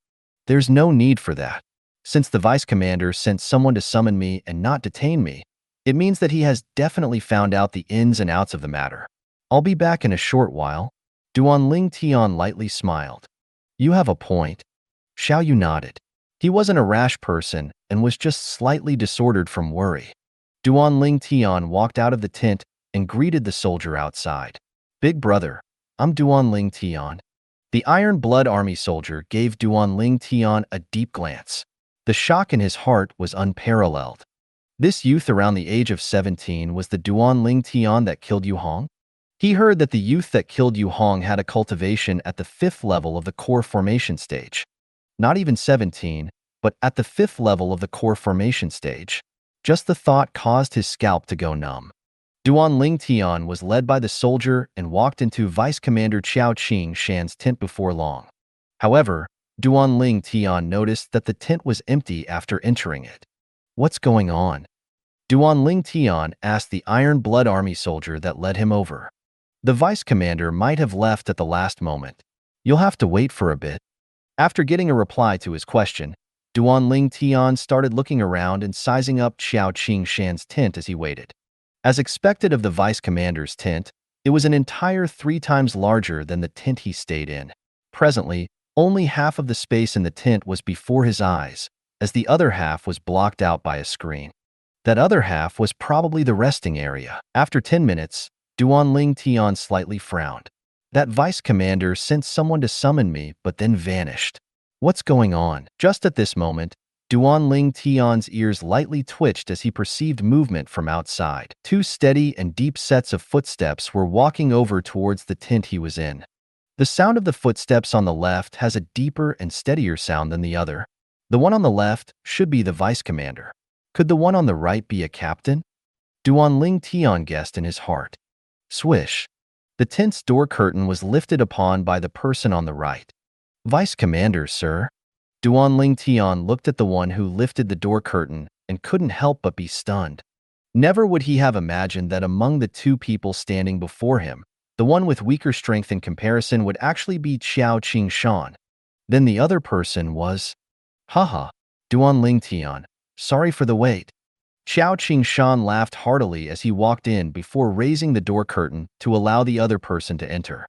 Speaker 2: There's no need for that. Since the Vice Commander sent someone to summon me and not detain me, it means that he has definitely found out the ins and outs of the matter. I'll be back in a short while. Duanling Tian lightly smiled. You have a point. Xiao Yu nodded. He wasn't a rash person and was just slightly disordered from worry. Duanling Tian walked out of the tent and greeted the soldier outside. Big brother, I'm Duanling Tian. The Iron Blood Army soldier gave Duanling Tian a deep glance. The shock in his heart was unparalleled. This youth around the age of 17 was the Duanling Tian that killed Yu Hong? He heard that the youth that killed Yu Hong had a cultivation at the 5th level of the core formation stage. Not even 17, but at the 5th level of the core formation stage. Just the thought caused his scalp to go numb. Duanling Tian was led by the soldier and walked into Vice Commander Qiao Qingshan's tent before long. However, Duanling Tian noticed that the tent was empty after entering it. What's going on? Duanling Tian asked the Iron Blood Army soldier that led him over. The Vice Commander might have left at the last moment. You'll have to wait for a bit. After getting a reply to his question, Duanling Tian started looking around and sizing up Qiao Qingshan's tent as he waited. As expected of the Vice Commander's tent, it was an entire 3 times larger than the tent he stayed in. Presently, only half of the space in the tent was before his eyes, as the other half was blocked out by a screen. That other half was probably the resting area. After 10 minutes, Duanling Tian slightly frowned. That Vice Commander sent someone to summon me, but then vanished. What's going on? Just at this moment, Duanling Tian's ears lightly twitched as he perceived movement from outside. 2 steady and deep sets of footsteps were walking over towards the tent he was in. The sound of the footsteps on the left has a deeper and steadier sound than the other. The one on the left should be the Vice Commander. Could the one on the right be a captain? Duanling Tian guessed in his heart. Swish. The tent's door curtain was lifted upon by the person on the right. Vice Commander, sir. Duanling Tian looked at the one who lifted the door curtain and couldn't help but be stunned. Never would he have imagined that among the 2 people standing before him, the one with weaker strength in comparison would actually be Qiao Qingshan. Then the other person was... Haha, Duanling Tian, sorry for the wait. Qiao Qingshan laughed heartily as he walked in before raising the door curtain to allow the other person to enter.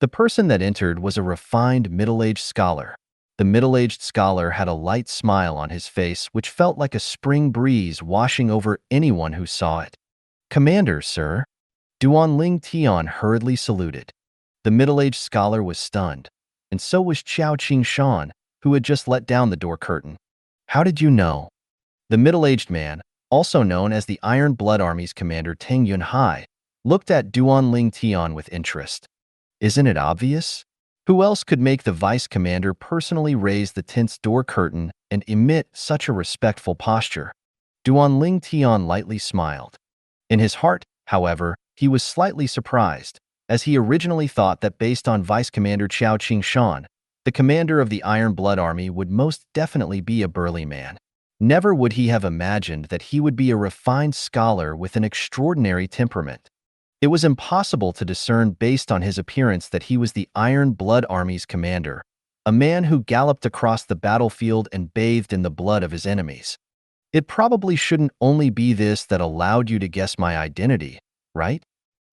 Speaker 2: The person that entered was a refined middle-aged scholar. The middle-aged scholar had a light smile on his face which felt like a spring breeze washing over anyone who saw it. Commander, sir. Duanling Tian hurriedly saluted. The middle-aged scholar was stunned, and so was Qiao Qingshan, who had just let down the door curtain. How did you know? The middle-aged man, also known as the Iron Blood Army's commander Teng Yunhai, looked at Duanling Tian with interest. Isn't it obvious? Who else could make the vice commander personally raise the tent's door curtain and emit such a respectful posture? Duanling Tian lightly smiled. In his heart, however, he was slightly surprised, as he originally thought that based on Vice Commander Qiao Qingshan, the commander of the Iron Blood Army would most definitely be a burly man. Never would he have imagined that he would be a refined scholar with an extraordinary temperament. It was impossible to discern based on his appearance that he was the Iron Blood Army's commander, a man who galloped across the battlefield and bathed in the blood of his enemies. It probably shouldn't only be this that allowed you to guess my identity, right?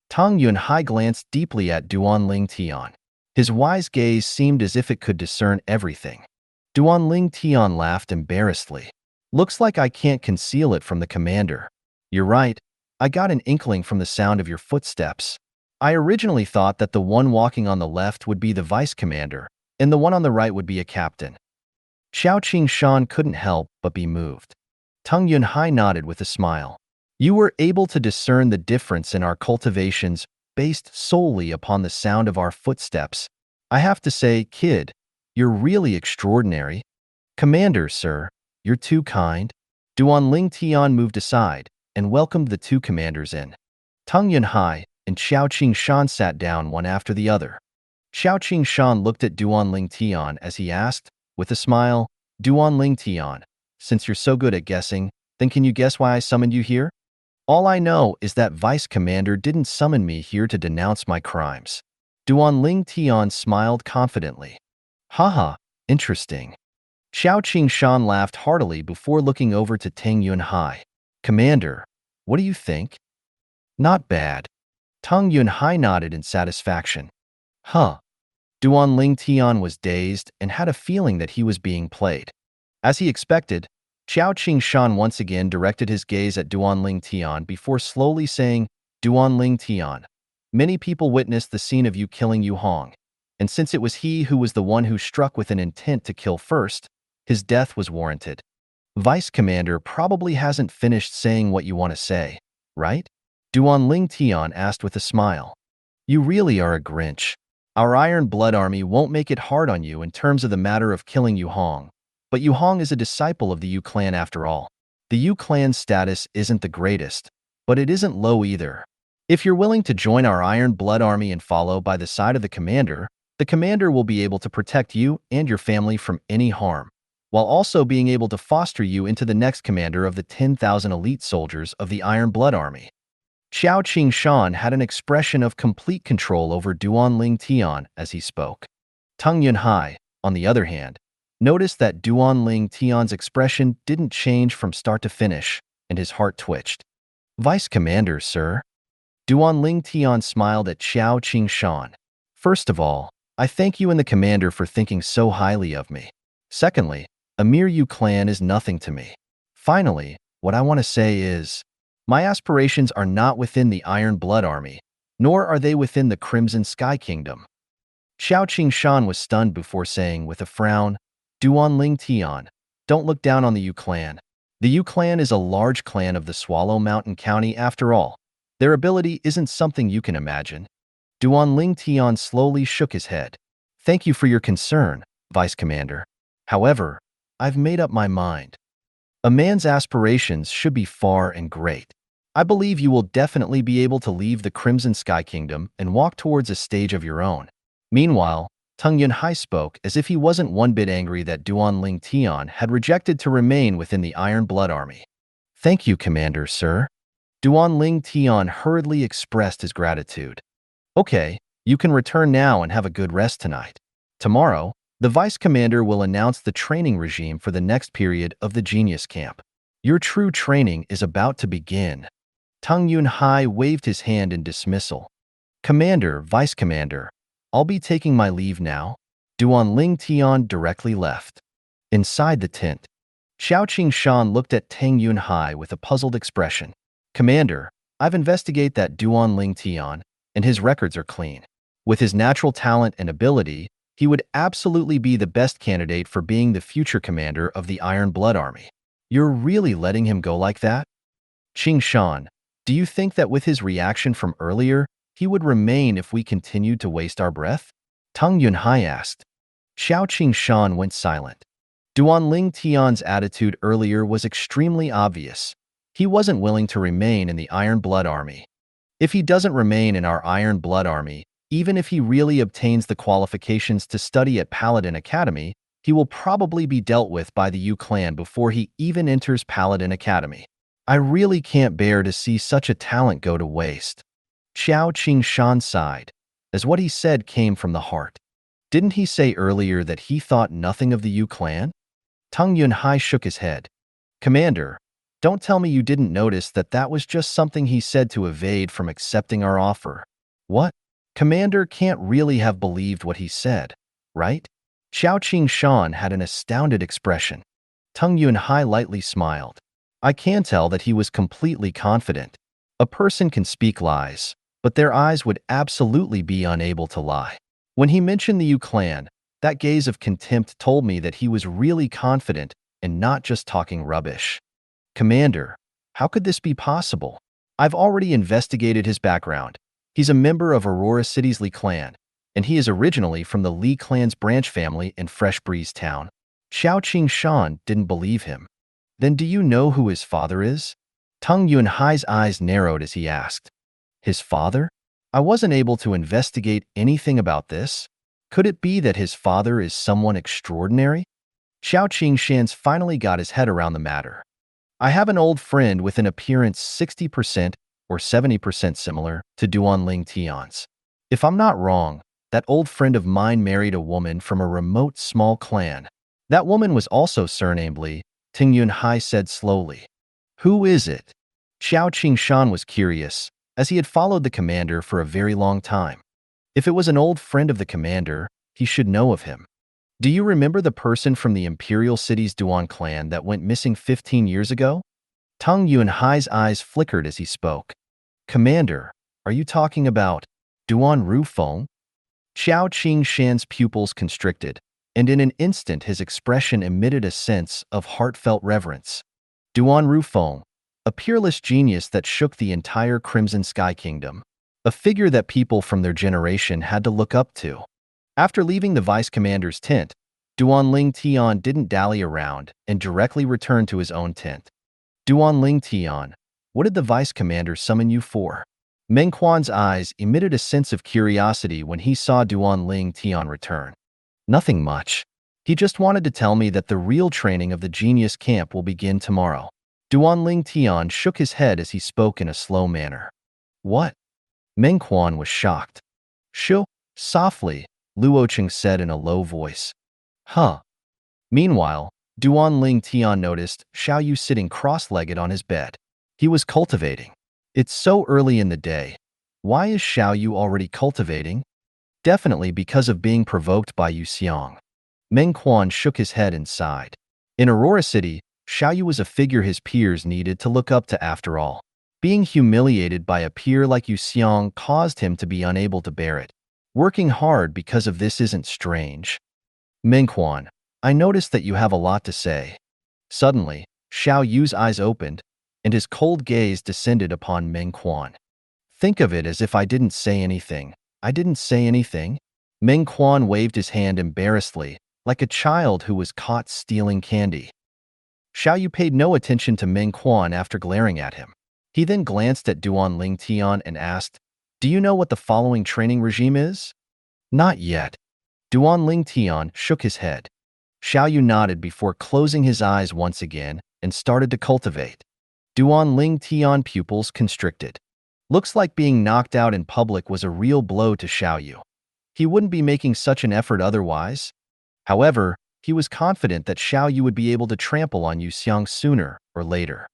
Speaker 2: Tang Yunhai glanced deeply at Duanling Tian. His wise gaze seemed as if it could discern everything. Duanling Tian laughed embarrassedly. Looks like I can't conceal it from the commander. You're right. I got an inkling from the sound of your footsteps. I originally thought that the one walking on the left would be the vice commander, and the one on the right would be a captain. Xiao Qingshan couldn't help but be moved. Tang Yunhai nodded with a smile. You were able to discern the difference in our cultivations based solely upon the sound of our footsteps. I have to say, kid, you're really extraordinary. Commander, sir, you're too kind. Duanling Tian moved aside and welcomed the two commanders in. Tang Yunhai and Xiao Qingshan sat down one after the other. Xiao Qingshan looked at Duanling Tian as he asked, with a smile, Duanling Tian, since you're so good at guessing, then can you guess why I summoned you here? All I know is that Vice Commander didn't summon me here to denounce my crimes. Duanling Tian smiled confidently. Haha, interesting. Xiao Qingshan laughed heartily before looking over to Tang Yunhai. Commander, what do you think? Not bad. Tang Yunhai nodded in satisfaction. Huh. Duanling Tian was dazed and had a feeling that he was being played. As he expected, Xiao Qingshan once again directed his gaze at Duanling Tian before slowly saying, Duanling Tian, many people witnessed the scene of you killing Yu Hong, and since it was he who was the one who struck with an intent to kill first, his death was warranted. Vice Commander probably hasn't finished saying what you want to say, right? Duanling Tian asked with a smile. You really are a Grinch. Our Iron Blood Army won't make it hard on you in terms of the matter of killing Yu Hong. But Yu Hong is a disciple of the Yu clan after all. The Yu clan's status isn't the greatest, but it isn't low either. If you're willing to join our Iron Blood Army and follow by the side of the commander will be able to protect you and your family from any harm, while also being able to foster you into the next commander of the 10,000 elite soldiers of the Iron Blood Army. Xiao Qingshan had an expression of complete control over Duanling Tian as he spoke. Tang Yunhai, on the other hand, noticed that Duanling Tian's expression didn't change from start to finish, and his heart twitched. Vice Commander, sir. Duanling Tian smiled at Xiao Qingshan. First of all, I thank you and the commander for thinking so highly of me. Secondly, a mere Yu clan is nothing to me. Finally, what I want to say is, my aspirations are not within the Iron Blood Army, nor are they within the Crimson Sky Kingdom. Xiao Qingshan was stunned before saying with a frown, Duanling Tian, don't look down on the Yu clan. The Yu clan is a large clan of the Swallow Mountain County after all. Their ability isn't something you can imagine. Duanling Tian slowly shook his head. Thank you for your concern, Vice Commander. However, I've made up my mind. A man's aspirations should be far and great. I believe you will definitely be able to leave the Crimson Sky Kingdom and walk towards a stage of your own. Meanwhile, Tang Yunhai spoke as if he wasn't one bit angry that Duanling Tian had rejected to remain within the Iron Blood Army. Thank you, Commander, sir. Duanling Tian hurriedly expressed his gratitude. Okay, you can return now and have a good rest tonight. Tomorrow, the Vice Commander will announce the training regime for the next period of the Genius Camp. Your true training is about to begin. Tang Yunhai waved his hand in dismissal. Commander, Vice Commander, I'll be taking my leave now. Duanling Tian directly left. Inside the tent, Xiao Qingshan looked at Tang Yunhai with a puzzled expression. Commander, I've investigated that Duanling Tian, and his records are clean. With his natural talent and ability, he would absolutely be the best candidate for being the future commander of the Iron Blood Army. You're really letting him go like that? Qingshan, do you think that with his reaction from earlier, he would remain if we continued to waste our breath? Tang Yunhai asked. Xiao Qingshan went silent. Duanling Tian's attitude earlier was extremely obvious. He wasn't willing to remain in the Iron Blood Army. If he doesn't remain in our Iron Blood Army, even if he really obtains the qualifications to study at Paladin Academy, he will probably be dealt with by the Yu clan before he even enters Paladin Academy. I really can't bear to see such a talent go to waste. Xiao Qingshan sighed, as what he said came from the heart. Didn't he say earlier that he thought nothing of the Yu clan? Tung Yunhai shook his head. Commander, don't tell me you didn't notice that that was just something he said to evade from accepting our offer. What? Commander can't really have believed what he said, right? Xiao Qing-shan had an astounded expression. Tung Yunhai lightly smiled. I can tell that he was completely confident. A person can speak lies, but their eyes would absolutely be unable to lie. When he mentioned the Yu clan, that gaze of contempt told me that he was really confident and not just talking rubbish. Commander, how could this be possible? I've already investigated his background. He's a member of Aurora City's Li clan, and he is originally from the Li clan's branch family in Fresh Breeze Town. Xiao Qing-shan didn't believe him. Then do you know who his father is? Tung Yunhai's eyes narrowed as he asked. His father? I wasn't able to investigate anything about this. Could it be that his father is someone extraordinary? Xiao Qing-shan's finally got his head around the matter. I have an old friend with an appearance 60% or 70% similar to Duanling Tian's. If I'm not wrong, that old friend of mine married a woman from a remote small clan. That woman was also surnamed Li, Ting Yunhai said slowly. Who is it? Xiao Qing-shan was curious, as he had followed the commander for a very long time. If it was an old friend of the commander, he should know of him. Do you remember the person from the Imperial City's Duan clan that went missing 15 years ago? Tung Yunhai's eyes flickered as he spoke. Commander, are you talking about Duan Rufeng? Xiao Qing-shan's pupils constricted, and in an instant his expression emitted a sense of heartfelt reverence. Duan Rufeng, a peerless genius that shook the entire Crimson Sky Kingdom, a figure that people from their generation had to look up to. After leaving the vice commander's tent, Duanling Tian didn't dally around and directly returned to his own tent. Duanling Tian, what did the vice commander summon you for? Mengquan's eyes emitted a sense of curiosity when he saw Duanling Tian return. Nothing much. He just wanted to tell me that the real training of the genius camp will begin tomorrow. Duanling Tian shook his head as he spoke in a slow manner. What? Mengquan was shocked. Shoo, softly, Luocheng said in a low voice. Huh. Meanwhile, Duanling Tian noticed Xiao Yu sitting cross-legged on his bed. He was cultivating. It's so early in the day. Why is Xiao Yu already cultivating? Definitely because of being provoked by Yu Xiang. Mengquan shook his head and sighed. In Aurora City, Xiao Yu was a figure his peers needed to look up to after all. Being humiliated by a peer like Yu Xiang caused him to be unable to bear it. Working hard because of this isn't strange. Mengquan, I noticed that you have a lot to say. Suddenly, Xiao Yu's eyes opened, and his cold gaze descended upon Mengquan. Think of it as if I didn't say anything. I didn't say anything? Mengquan waved his hand embarrassedly, like a child who was caught stealing candy. Xiao Yu paid no attention to Mengquan after glaring at him. He then glanced at Duanling Tian and asked, Do you know what the following training regime is? Not yet. Duanling Tian shook his head. Xiao Yu nodded before closing his eyes once again and started to cultivate. Duanling Tian pupils constricted. Looks like being knocked out in public was a real blow to Xiao Yu. He wouldn't be making such an effort otherwise. However, he was confident that Xiao Yu would be able to trample on Yu Xiang sooner or later.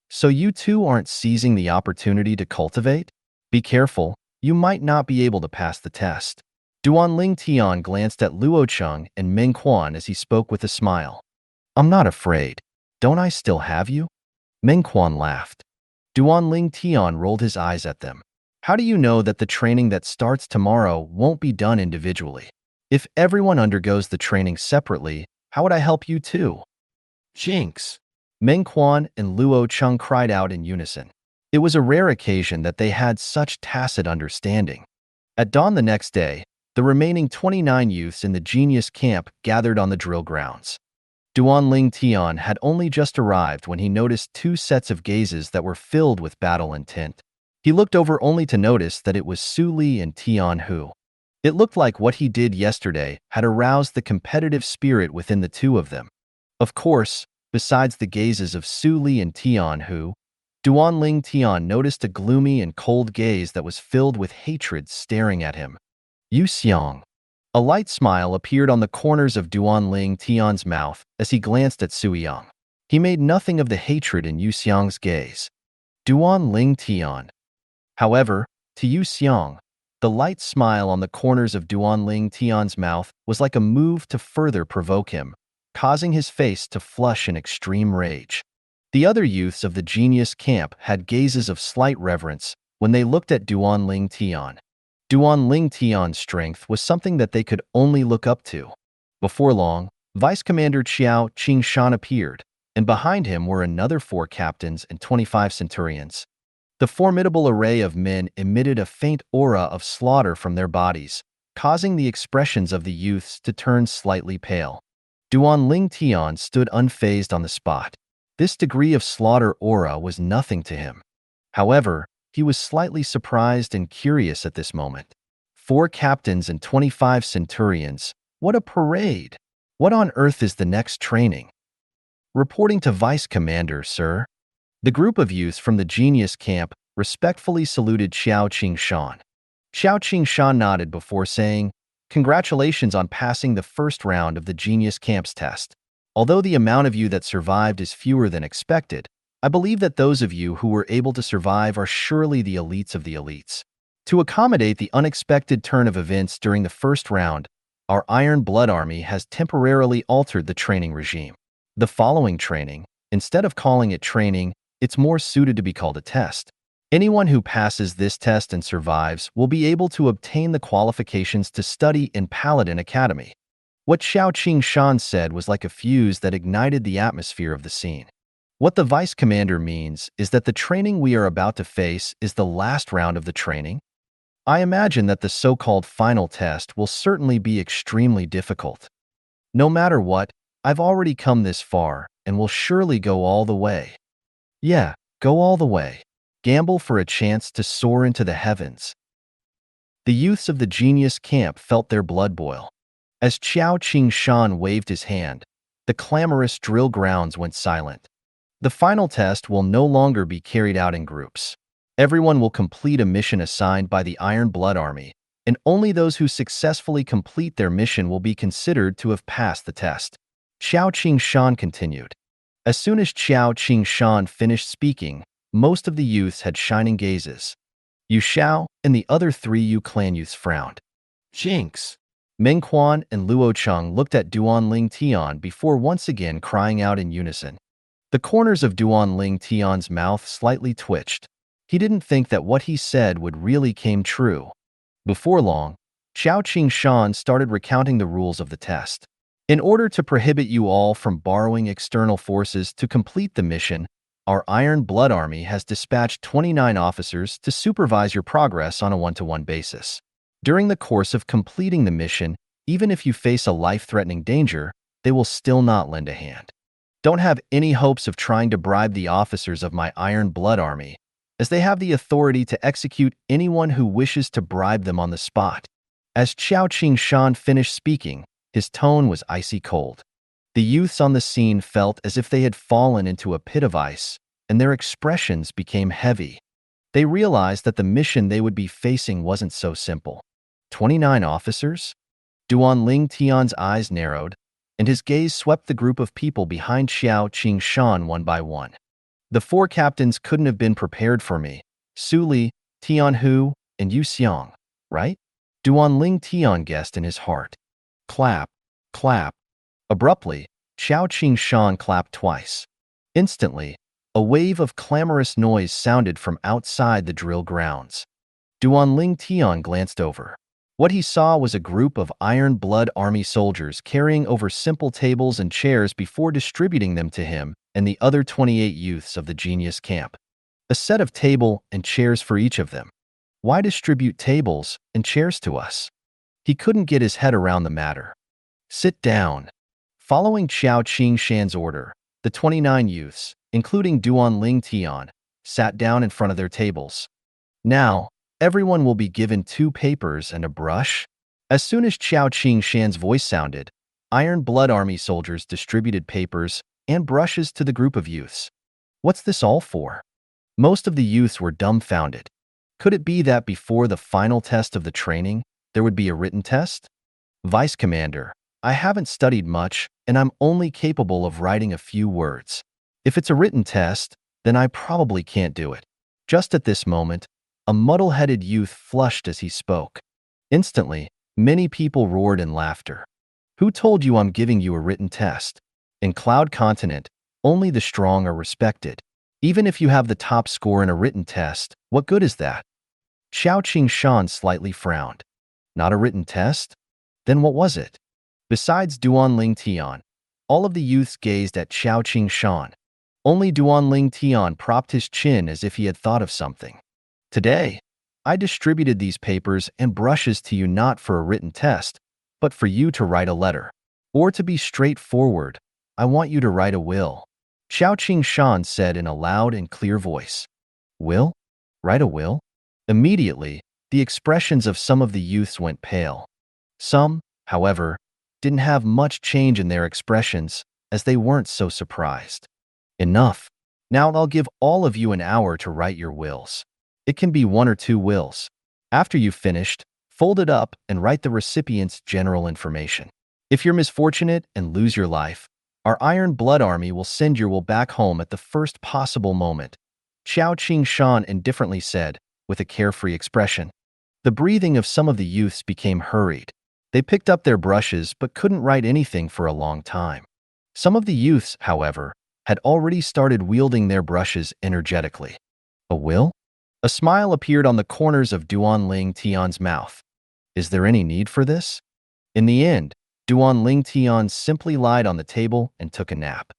Speaker 2: So you two aren't seizing the opportunity to cultivate? Be careful, you might not be able to pass the test. Duanling Tian glanced at Luocheng and Mengquan as he spoke with a smile. I'm not afraid. Don't I still have you? Mengquan laughed. Duanling Tian rolled his eyes at them. How do you know that the training that starts tomorrow won't be done individually? If everyone undergoes the training separately, how would I help you too? Jinx! Mengquan and Luocheng cried out in unison. It was a rare occasion that they had such tacit understanding. At dawn the next day, the remaining 29 youths in the genius camp gathered on the drill grounds. Duanling Tian had only just arrived when he noticed two sets of gazes that were filled with battle intent. He looked over only to notice that it was Su Li and Tian Hu. It looked like what he did yesterday had aroused the competitive spirit within the two of them. Of course, besides the gazes of Su Li and Tian Hu, Duanling Tian noticed a gloomy and cold gaze that was filled with hatred staring at him. Yu Xiang. A light smile appeared on the corners of Duanling Tian's mouth as he glanced at Su Yang. He made nothing of the hatred in Yu Xiang's gaze. Duanling Tian. However, to Yu Xiang, the light smile on the corners of Duanling Tian's mouth was like a move to further provoke him, causing his face to flush in extreme rage. The other youths of the genius camp had gazes of slight reverence when they looked at Duanling Tian. Duanling Tian's strength was something that they could only look up to. Before long, Vice Commander Qiao Qingshan appeared, and behind him were another 4 captains and 25 centurions. The formidable array of men emitted a faint aura of slaughter from their bodies, causing the expressions of the youths to turn slightly pale. Duanling Tian stood unfazed on the spot. This degree of slaughter aura was nothing to him. However, he was slightly surprised and curious at this moment. 4 captains and 25 centurions. What a parade! What on earth is the next training? Reporting to Vice Commander, sir. The group of youths from the genius camp respectfully saluted Qiao Qingshan. Qiao Qingshan nodded before saying, "Congratulations on passing the first round of the genius camp's test. Although the amount of you that survived is fewer than expected, I believe that those of you who were able to survive are surely the elites of the elites. To accommodate the unexpected turn of events during the first round, our Iron Blood Army has temporarily altered the training regime. The following training, instead of calling it training, it's more suited to be called a test. Anyone who passes this test and survives will be able to obtain the qualifications to study in Paladin Academy." What Xiao Qingshan said was like a fuse that ignited the atmosphere of the scene. What the Vice Commander means is that the training we are about to face is the last round of the training. I imagine that the so-called final test will certainly be extremely difficult. No matter what, I've already come this far and will surely go all the way. Yeah, go all the way. Gamble for a chance to soar into the heavens. The youths of the genius camp felt their blood boil. As Qiao Qingshan waved his hand, the clamorous drill grounds went silent. The final test will no longer be carried out in groups. Everyone will complete a mission assigned by the Iron Blood Army, and only those who successfully complete their mission will be considered to have passed the test. Qiao Qingshan continued. As soon as Qiao Qingshan finished speaking, most of the youths had shining gazes. Yu Xiao and the other 3 Yu clan youths frowned. Jinx! Meng Quan and Luo Cheng looked at Duanling Tian before once again crying out in unison. The corners of Duanling Tian's mouth slightly twitched. He didn't think that what he said would really came true. Before long, Qiao Qingshan started recounting the rules of the test. In order to prohibit you all from borrowing external forces to complete the mission, our Iron Blood Army has dispatched 29 officers to supervise your progress on a one-to-one basis. During the course of completing the mission, even if you face a life-threatening danger, they will still not lend a hand. Don't have any hopes of trying to bribe the officers of my Iron Blood Army, as they have the authority to execute anyone who wishes to bribe them on the spot. As Qiao Qingshan finished speaking, his tone was icy cold. The youths on the scene felt as if they had fallen into a pit of ice, and their expressions became heavy. They realized that the mission they would be facing wasn't so simple. 29 officers? Duanling Tian's eyes narrowed, and his gaze swept the group of people behind Qiao Qingshan one by one. The 4 captains couldn't have been prepared for me. Su Li, Tian Hu, and Yu Xiang, right? Duanling Tian guessed in his heart. Clap, clap. Abruptly, Qiao Qingshan clapped twice. Instantly, a wave of clamorous noise sounded from outside the drill grounds. Duanling Tian glanced over. What he saw was a group of Iron Blood Army soldiers carrying over simple tables and chairs before distributing them to him and the other 28 youths of the genius camp. A set of table and chairs for each of them. Why distribute tables and chairs to us? He couldn't get his head around the matter. Sit down. Following Qiao Qingshan's order, the 29 youths, including Duanling Tian, sat down in front of their tables. Now, everyone will be given 2 papers and a brush. As soon as Qiao Qingshan's voice sounded, Iron Blood Army soldiers distributed papers and brushes to the group of youths. What's this all for? Most of the youths were dumbfounded. Could it be that before the final test of the training, there would be a written test? Vice Commander, I haven't studied much, and I'm only capable of writing a few words. If it's a written test, then I probably can't do it. Just at this moment, a muddle-headed youth flushed as he spoke. Instantly, many people roared in laughter. Who told you I'm giving you a written test? In Cloud Continent, only the strong are respected. Even if you have the top score in a written test, what good is that? Xiao Qing slightly frowned. Not a written test? Then what was it? Besides Duanling Tian, all of the youths gazed at Xiao Qing. Only Duanling Tian propped his chin as if he had thought of something. Today, I distributed these papers and brushes to you not for a written test, but for you to write a letter. Or to be straightforward, I want you to write a will. Xiao Qing said in a loud and clear voice. Will? Write a will? Immediately, the expressions of some of the youths went pale. Some, however, didn't have much change in their expressions, as they weren't so surprised. Enough. Now I'll give all of you an hour to write your wills. It can be 1 or 2 wills. After you've finished, fold it up and write the recipient's general information. If you're misfortunate and lose your life, our Iron Blood Army will send your will back home at the first possible moment, Xiao Qing indifferently said, with a carefree expression. The breathing of some of the youths became hurried. They picked up their brushes but couldn't write anything for a long time. Some of the youths, however, had already started wielding their brushes energetically. A will? A smile appeared on the corners of Duanling Tian's mouth. Is there any need for this? In the end, Duanling Tian simply lied on the table and took a nap.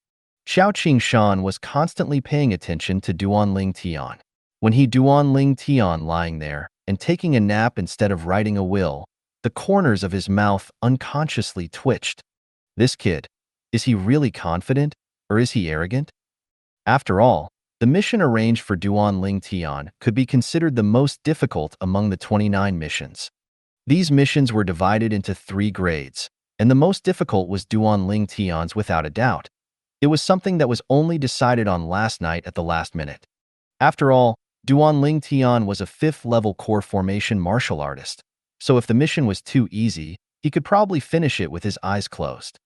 Speaker 2: Xiao Qing was constantly paying attention to Duanling Tian. When he Duanling Tian lying there and taking a nap instead of writing a will, the corners of his mouth unconsciously twitched. This kid, is he really confident, or is he arrogant? After all, the mission arranged for Duanling Tian could be considered the most difficult among the 29 missions. These missions were divided into 3 grades, and the most difficult was Duanling Tian's without a doubt. It was something that was only decided on last night at the last minute. After all, Duanling Tian was a 5th-level core formation martial artist, so if the mission was too easy, he could probably finish it with his eyes closed.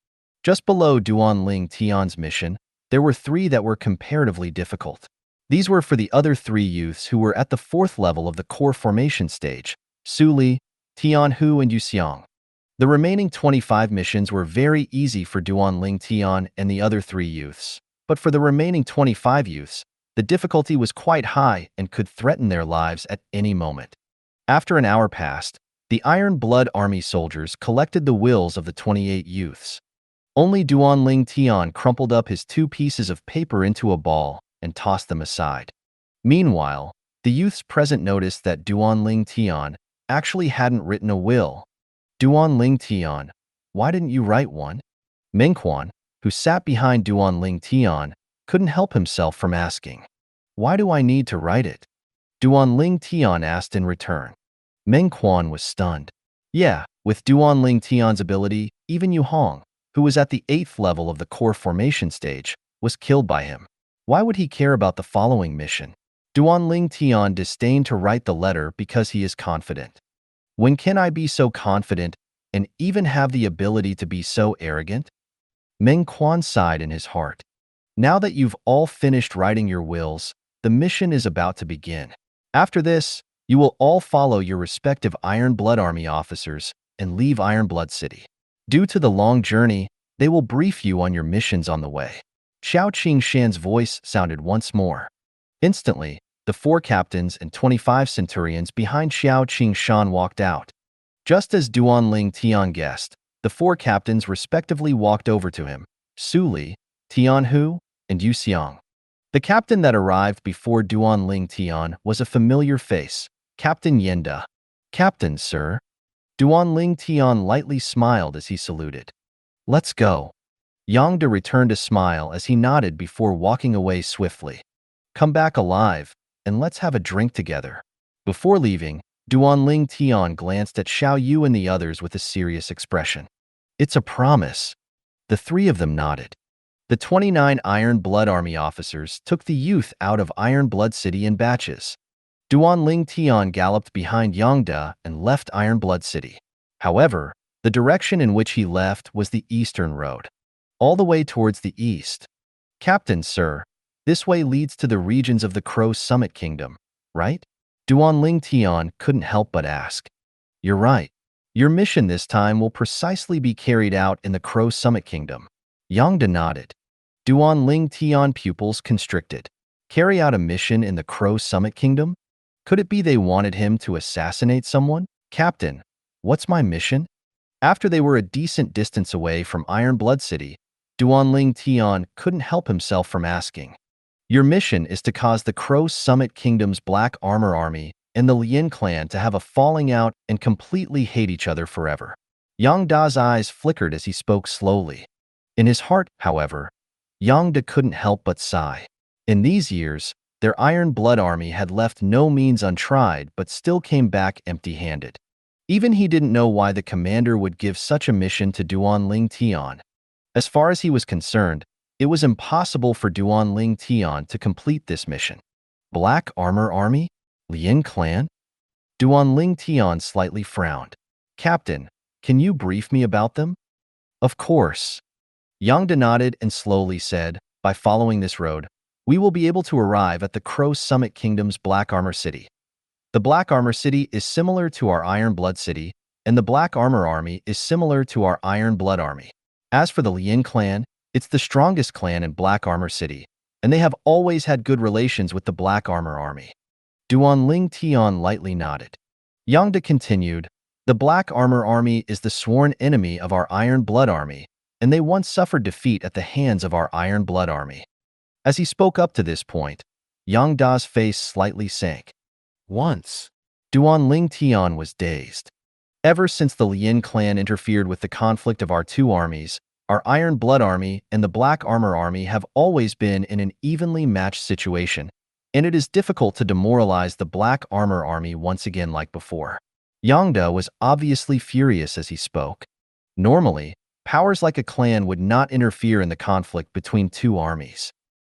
Speaker 2: Just below Duanling Tian's mission, there were 3 that were comparatively difficult. These were for the other 3 youths who were at the 4th level of the core formation stage, Su Li, Tian Hu, and Yu Xiang. The remaining 25 missions were very easy for Duanling Tian and the other 3 youths, but for the remaining 25 youths, the difficulty was quite high and could threaten their lives at any moment. After an hour passed, the Iron Blood Army soldiers collected the wills of the 28 youths. Only Duanling Tian crumpled up his 2 pieces of paper into a ball and tossed them aside. Meanwhile, the youths present noticed that Duanling Tian actually hadn't written a will. Duanling Tian, why didn't you write one? Mengquan, who sat behind Duanling Tian, couldn't help himself from asking. Why do I need to write it? Duanling Tian asked in return. Mengquan was stunned. Yeah, with Duanling Tian's ability, even Yu Hong, who was at the 8th level of the core formation stage, was killed by him. Why would he care about the following mission? Duanling Tian disdained to write the letter because he is confident. When can I be so confident and even have the ability to be so arrogant? Mengquan sighed in his heart. Now that you've all finished writing your wills, the mission is about to begin. After this, you will all follow your respective Iron Blood Army officers and leave Iron Blood City. Due to the long journey, they will brief you on your missions on the way. Xiao Qingshan's voice sounded once more. Instantly, the 4 captains and 25 centurions behind Xiao Qingshan walked out. Just as Duanling Tian guessed, the 4 captains respectively walked over to him, Su Li, Tian Hu, and Yu Xiang. The captain that arrived before Duanling Tian was a familiar face, Captain Yenda. Captain, sir. Duanling Tian lightly smiled as he saluted. Let's go. Yangda returned a smile as he nodded before walking away swiftly. Come back alive, and let's have a drink together. Before leaving, Duanling Tian glanced at Xiao Yu and the others with a serious expression. It's a promise. The 3 of them nodded. The 29 Iron Blood Army officers took the youth out of Iron Blood City in batches. Duanling Tian galloped behind Yangda and left Iron Blood City. However, The direction in which he left was the eastern road, all the way towards the east. Captain, sir, this way leads to the regions of the Crow Summit Kingdom, right? Duan Ling Tian couldn't help but ask. You're right. Your mission this time will precisely be carried out in the Crow Summit Kingdom. Yang Da nodded. Duan Ling Tian pupils constricted. Carry out a mission in the Crow Summit Kingdom? Could it be they wanted him to assassinate someone? Captain, what's my mission? After they were a decent distance away from Iron Blood City, Duan Ling Tian couldn't help himself from asking. Your mission is to cause the Crow Summit Kingdom's Black Armor Army and the Lin clan to have a falling out and completely hate each other forever. Yang Da's eyes flickered as he spoke slowly. In his heart, however, Yang Da couldn't help but sigh. In these years, their Iron Blood Army had left no means untried but still came back empty-handed. Even he didn't know why the commander would give such a mission to Duan Ling Tian. As far as he was concerned, it was impossible for Duan Ling Tian to complete this mission. Black Armor Army? Lin clan? Duan Ling Tian slightly frowned. Captain, can you brief me about them? Of course. Yang Da nodded and slowly said, by following this road, we will be able to arrive at the Crow Summit Kingdom's Black Armor City. The Black Armor City is similar to our Iron Blood City, and the Black Armor Army is similar to our Iron Blood Army. As for the Lin clan, it's the strongest clan in Black Armor City, and they have always had good relations with the Black Armor Army. Duan Ling Tian lightly nodded. Yang Da continued, the Black Armor Army is the sworn enemy of our Iron Blood Army, and they once suffered defeat at the hands of our Iron Blood Army. As he spoke up to this point, Yang Da's face slightly sank. Once, Duan Ling Tian was dazed. Ever since the Lin clan interfered with the conflict of our two armies, our Iron Blood Army and the Black Armor Army have always been in an evenly matched situation, and it is difficult to demoralize the Black Armor Army once again like before. Yang Da was obviously furious as he spoke. Normally, powers like a clan would not interfere in the conflict between two armies.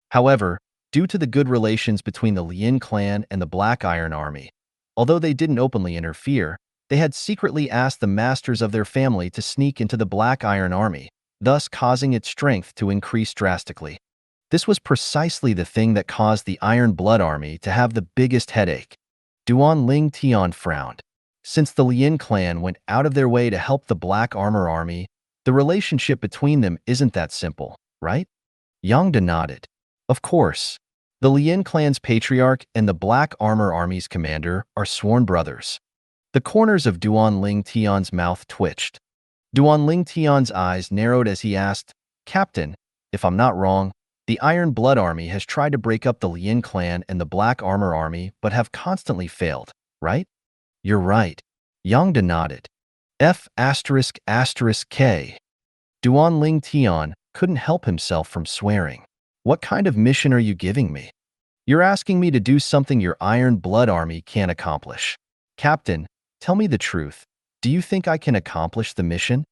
Speaker 2: However, due to the good relations between the Lin clan and the Black Iron Army, although they didn't openly interfere, they had secretly asked the masters of their family to sneak into the Black Iron Army, thus causing its strength to increase drastically. This was precisely the thing that caused the Iron Blood Army to have the biggest headache. Duan Ling Tian frowned. Since the Lin clan went out of their way to help the Black Armor Army, the relationship between them isn't that simple, right? Yang Da nodded. Of course. The Lin clan's patriarch and the Black Armor Army's commander are sworn brothers. The corners of Duan Ling Tian's mouth twitched. Duan Ling Tian's eyes narrowed as he asked, Captain, if I'm not wrong, the Iron Blood Army has tried to break up the Lin clan and the Black Armor Army but have constantly failed, right? You're right. Yang Da nodded. F***K. Duan Ling Tian couldn't help himself from swearing. What kind of mission are you giving me? You're asking me to do something your Iron Blood Army can't accomplish. Captain, tell me the truth. Do you think I can accomplish the mission?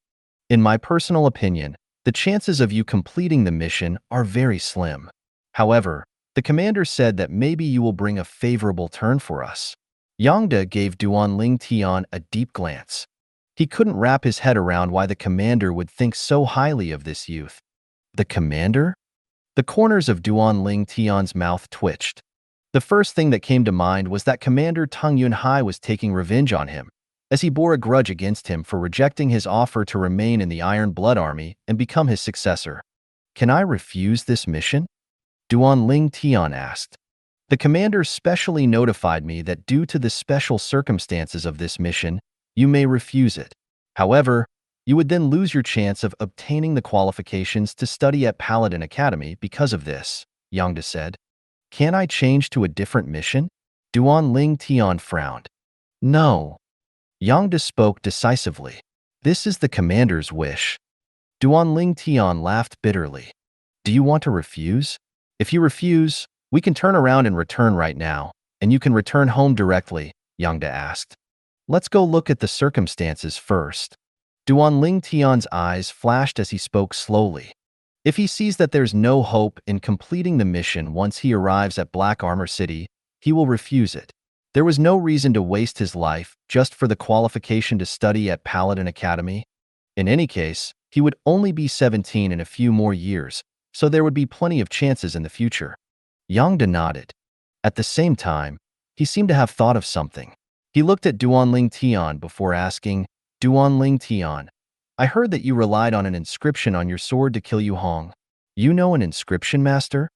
Speaker 2: In my personal opinion, the chances of you completing the mission are very slim. However, the commander said that maybe you will bring a favorable turn for us. Yang Da gave Duan Ling Tian a deep glance. He couldn't wrap his head around why the commander would think so highly of this youth. The commander? The corners of Duan Ling Tian's mouth twitched. The first thing that came to mind was that Commander Tung Yunhai was taking revenge on him, as he bore a grudge against him for rejecting his offer to remain in the Iron Blood Army and become his successor. Can I refuse this mission? Duan Ling Tian asked. The commander specially notified me that due to the special circumstances of this mission, you may refuse it. However, you would then lose your chance of obtaining the qualifications to study at Paladin Academy because of this, Yang Da said. Can I change to a different mission? Duan Ling Tian frowned. No. Yang Da spoke decisively. This is the commander's wish. Duan Ling Tian laughed bitterly. Do you want to refuse? If you refuse, we can turn around and return right now, and you can return home directly, Yang Da asked. Let's go look at the circumstances first. Duan Ling Tian's eyes flashed as he spoke slowly. If he sees that there's no hope in completing the mission once he arrives at Black Armor City, he will refuse it. There was no reason to waste his life just for the qualification to study at Paladin Academy. In any case, he would only be 17 in a few more years, so there would be plenty of chances in the future. Yangda nodded. At the same time, he seemed to have thought of something. He looked at Duanling Tian before asking, Duanling Tian, I heard that you relied on an inscription on your sword to kill Yu Hong. You know an inscription, master?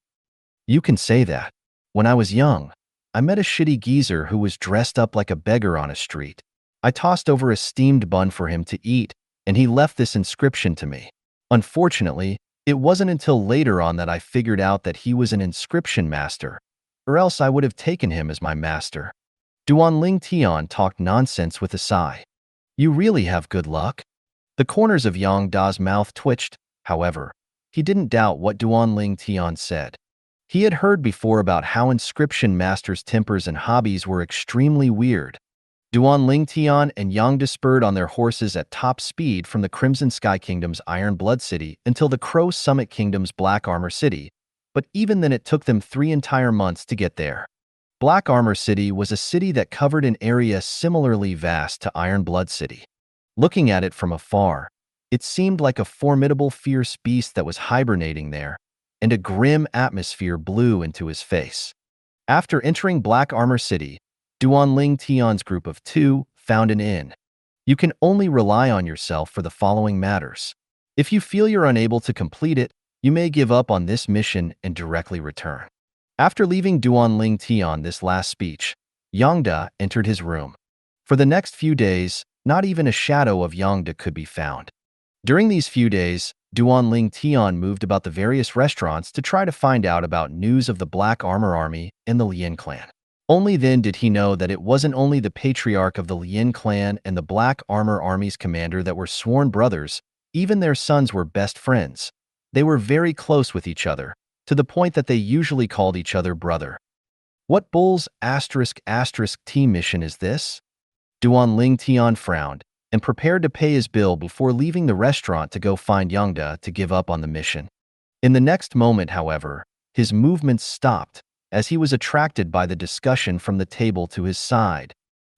Speaker 2: You can say that. When I was young, I met a shitty geezer who was dressed up like a beggar on a street. I tossed over a steamed bun for him to eat, and he left this inscription to me. Unfortunately, it wasn't until later on that I figured out that he was an inscription master, or else I would have taken him as my master. Duanling Tian talked nonsense with a sigh. You really have good luck? The corners of Yang Da's mouth twitched. However, he didn't doubt what Duanling Tian said. He had heard before about how inscription masters' tempers and hobbies were extremely weird. Duanling Tian and Yang Da spurred on their horses at top speed from the Crimson Sky Kingdom's Iron Blood City until the Crow Summit Kingdom's Black Armor City, but even then it took them 3 entire months to get there. Black Armor City was a city that covered an area similarly vast to Iron Blood City. Looking at it from afar, it seemed like a formidable, fierce beast that was hibernating there, and a grim atmosphere blew into his face. After entering Black Armor City, Duanling Tian's group of 2 found an inn. You can only rely on yourself for the following matters. If you feel you're unable to complete it, you may give up on this mission and directly return. After leaving Duanling Tian this last speech, Yangda entered his room. For the next few days, not even a shadow of Yangda could be found. During these few days, Duanling Tian moved about the various restaurants to try to find out about news of the Black Armor Army and the Lien clan. Only then did he know that it wasn't only the patriarch of the Lien clan and the Black Armor Army's commander that were sworn brothers, even their sons were best friends. They were very close with each other, to the point that they usually called each other brother. What bull's **T mission is this? Duanling Tian frowned and prepared to pay his bill before leaving the restaurant to go find Yangda to give up on the mission. In the next moment, however, his movements stopped as he was attracted by the discussion from the table to his side.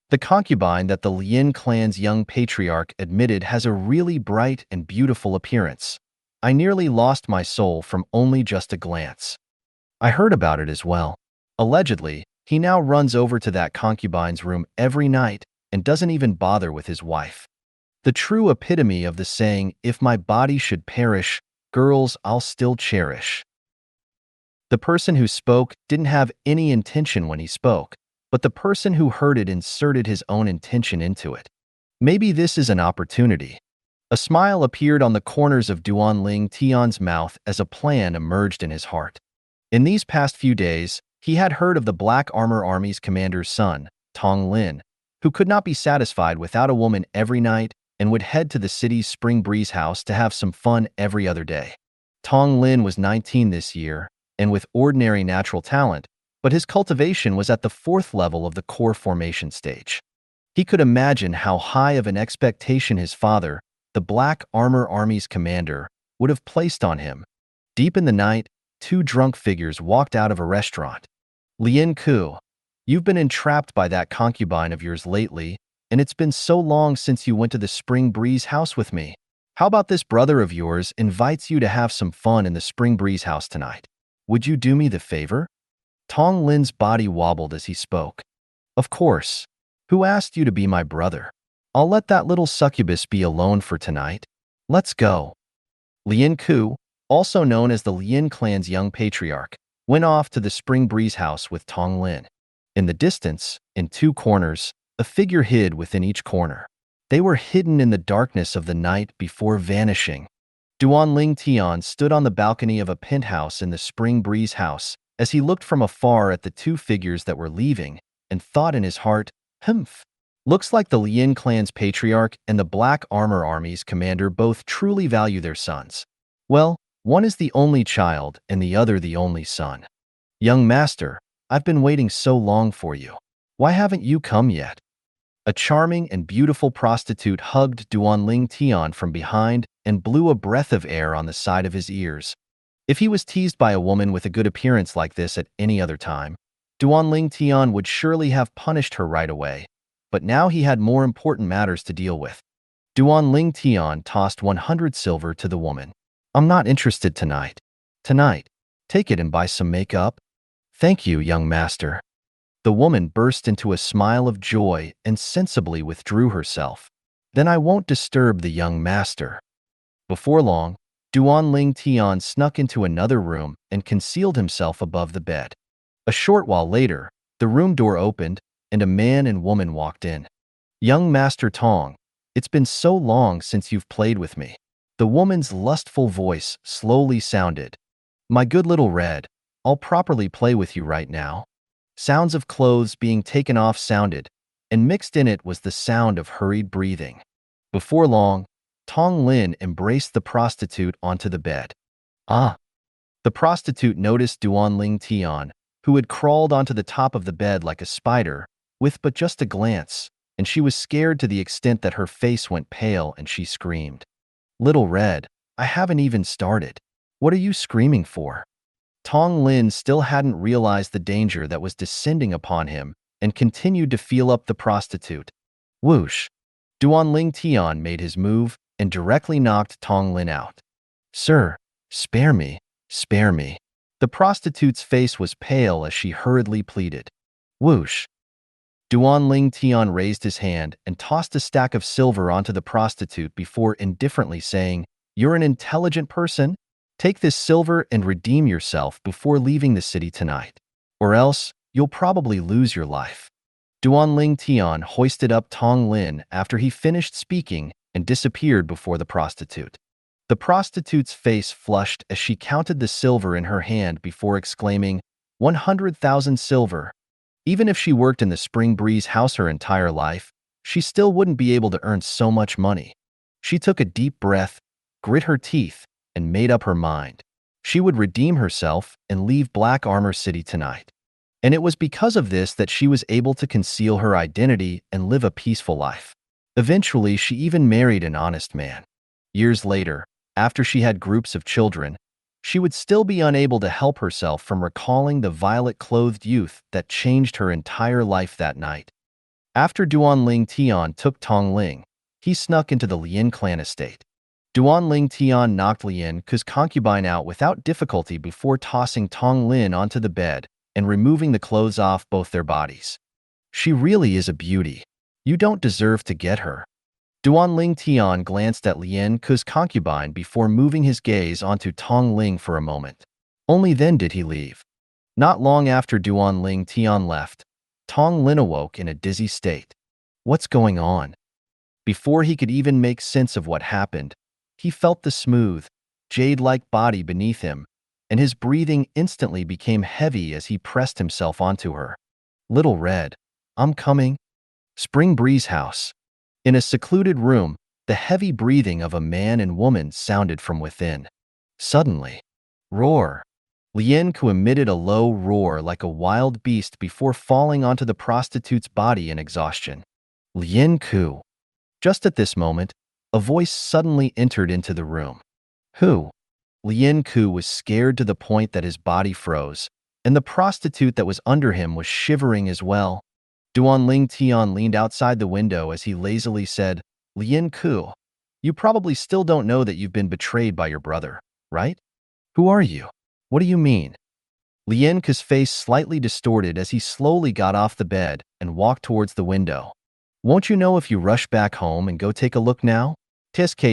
Speaker 2: The concubine that the Lien clan's young patriarch admitted has a really bright and beautiful appearance. I nearly lost my soul from only just a glance. I heard about it as well. Allegedly, he now runs over to that concubine's room every night and doesn't even bother with his wife. The true epitome of the saying, if my body should perish, girls I'll still cherish. The person who spoke didn't have any intention when he spoke, but the person who heard it inserted his own intention into it. Maybe this is an opportunity. A smile appeared on the corners of Duanling Tian's mouth as a plan emerged in his heart. In these past few days, he had heard of the Black Armor Army's commander's son, Tong Lin, who could not be satisfied without a woman every night and would head to the city's Spring Breeze house to have some fun every other day. Tong Lin was 19 this year, and with ordinary natural talent, but his cultivation was at the 4th level of the core formation stage. He could imagine how high of an expectation his father, the Black Armor Army's commander, would have placed on him. Deep in the night, 2 drunk figures walked out of a restaurant. Lien Ku, you've been entrapped by that concubine of yours lately, and it's been so long since you went to the Spring Breeze house with me. How about this brother of yours invites you to have some fun in the Spring Breeze house tonight? Would you do me the favor? Tong Lin's body wobbled as he spoke. Of course. Who asked you to be my brother? I'll let that little succubus be alone for tonight. Let's go. Lien Ku, also known as the Lien clan's young patriarch, went off to the Spring Breeze house with Tong Lin. In the distance, in 2 corners, a figure hid within each corner. They were hidden in the darkness of the night before vanishing. Duanling Tian stood on the balcony of a penthouse in the Spring Breeze house as he looked from afar at the 2 figures that were leaving and thought in his heart, humph. Looks like the Lien clan's patriarch and the Black Armor Army's commander both truly value their sons. Well, one is the only child and the other the only son. Young master, I've been waiting so long for you. Why haven't you come yet? A charming and beautiful prostitute hugged Duanling Tian from behind and blew a breath of air on the side of his ears. If he was teased by a woman with a good appearance like this at any other time, Duanling Tian would surely have punished her right away, but now he had more important matters to deal with. Duan Ling Tian tossed 100 silver to the woman. I'm not interested tonight. Tonight, take it and buy some makeup. Thank you, young master. The woman burst into a smile of joy and sensibly withdrew herself. Then I won't disturb the young master. Before long, Duan Ling Tian snuck into another room and concealed himself above the bed. A short while later, the room door opened and a man and woman walked in. Young Master Tong, it's been so long since you've played with me. The woman's lustful voice slowly sounded. My good little Red, I'll properly play with you right now. Sounds of clothes being taken off sounded, and mixed in it was the sound of hurried breathing. Before long, Tong Lin embraced the prostitute onto the bed. Ah! The prostitute noticed Duan Ling Tian, who had crawled onto the top of the bed like a spider, with but just a glance, and she was scared to the extent that her face went pale and she screamed. Little Red, I haven't even started. What are you screaming for? Tong Lin still hadn't realized the danger that was descending upon him and continued to feel up the prostitute. Whoosh! Duan Ling Tian made his move and directly knocked Tong Lin out. Sir, spare me, spare me. The prostitute's face was pale as she hurriedly pleaded. Whoosh! Duan Ling Tian raised his hand and tossed a stack of silver onto the prostitute before indifferently saying, You're an intelligent person? Take this silver and redeem yourself before leaving the city tonight. Or else, you'll probably lose your life. Duan Ling Tian hoisted up Tong Lin after he finished speaking and disappeared before the prostitute. The prostitute's face flushed as she counted the silver in her hand before exclaiming, 100,000 silver. Even if she worked in the Spring Breeze house her entire life, she still wouldn't be able to earn so much money. She took a deep breath, grit her teeth, and made up her mind. She would redeem herself and leave Black Armor City tonight. And it was because of this that she was able to conceal her identity and live a peaceful life. Eventually, she even married an honest man. Years later, after she had groups of children, she would still be unable to help herself from recalling the violet-clothed youth that changed her entire life that night. After Duan Ling Tian took Tong Ling, he snuck into the Lin clan estate. Duan Ling Tian knocked Lin Ku's concubine out without difficulty before tossing Tong Lin onto the bed and removing the clothes off both their bodies. She really is a beauty. You don't deserve to get her. Duan Ling Tian glanced at Lin Ku's concubine before moving his gaze onto Tong Ling for a moment. Only then did he leave. Not long after Duan Ling Tian left, Tong Lin awoke in a dizzy state. What's going on? Before he could even make sense of what happened, he felt the smooth, jade-like body beneath him, and his breathing instantly became heavy as he pressed himself onto her. Little Red, I'm coming. Spring Breeze House. In a secluded room, the heavy breathing of a man and woman sounded from within. Suddenly, roar! Lin Ku emitted a low roar like a wild beast before falling onto the prostitute's body in exhaustion. Lin Ku. Just at this moment, a voice suddenly entered into the room. Who? Lin Ku was scared to the point that his body froze, and the prostitute that was under him was shivering as well. Duan Ling Tian leaned outside the window as he lazily said, Lin Ku, you probably still don't know that you've been betrayed by your brother, right? Who are you? What do you mean? Lin Ku's face slightly distorted as he slowly got off the bed and walked towards the window. Won't you know if you rush back home and go take a look now? Tsk.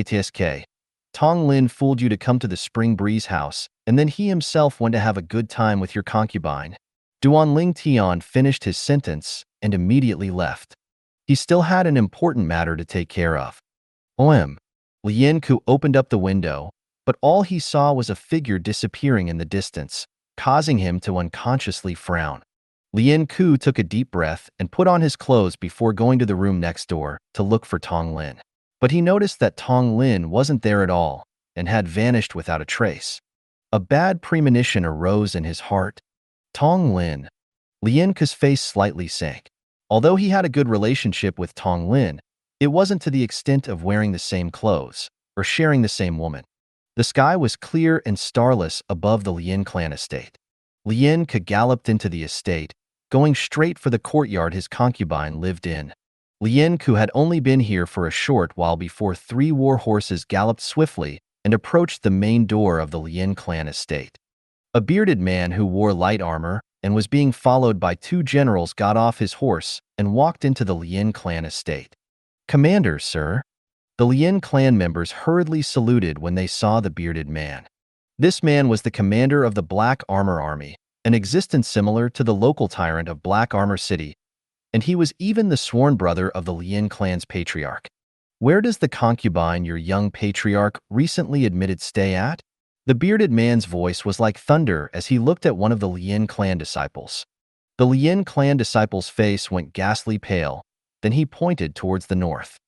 Speaker 2: Tong Lin fooled you to come to the Spring Breeze house, and then he himself went to have a good time with your concubine. Duan Ling Tian finished his sentence and immediately left. He still had an important matter to take care of. Lin Ku opened up the window, but all he saw was a figure disappearing in the distance, causing him to unconsciously frown. Lin Ku took a deep breath and put on his clothes before going to the room next door to look for Tong Lin. But he noticed that Tong Lin wasn't there at all and had vanished without a trace. A bad premonition arose in his heart. Tong Lin. Lin Ku's face slightly sank. Although he had a good relationship with Tong Lin, it wasn't to the extent of wearing the same clothes or sharing the same woman. The sky was clear and starless above the Lin clan estate. Lin Ku galloped into the estate, going straight for the courtyard his concubine lived in. Lien Ku had only been here for a short while before 3 war horses galloped swiftly and approached the main door of the Lien clan estate. A bearded man who wore light armor and was being followed by 2 generals got off his horse and walked into the Lien clan estate. "Commander, sir." The Lien clan members hurriedly saluted when they saw the bearded man. This man was the commander of the Black Armor Army, an existence similar to the local tyrant of Black Armor City, and he was even the sworn brother of the Lien clan's patriarch. "Where does the concubine your young patriarch recently admitted stay at?" The bearded man's voice was like thunder as he looked at one of the Lien clan disciples. The Lien clan disciple's face went ghastly pale, then he pointed towards the north.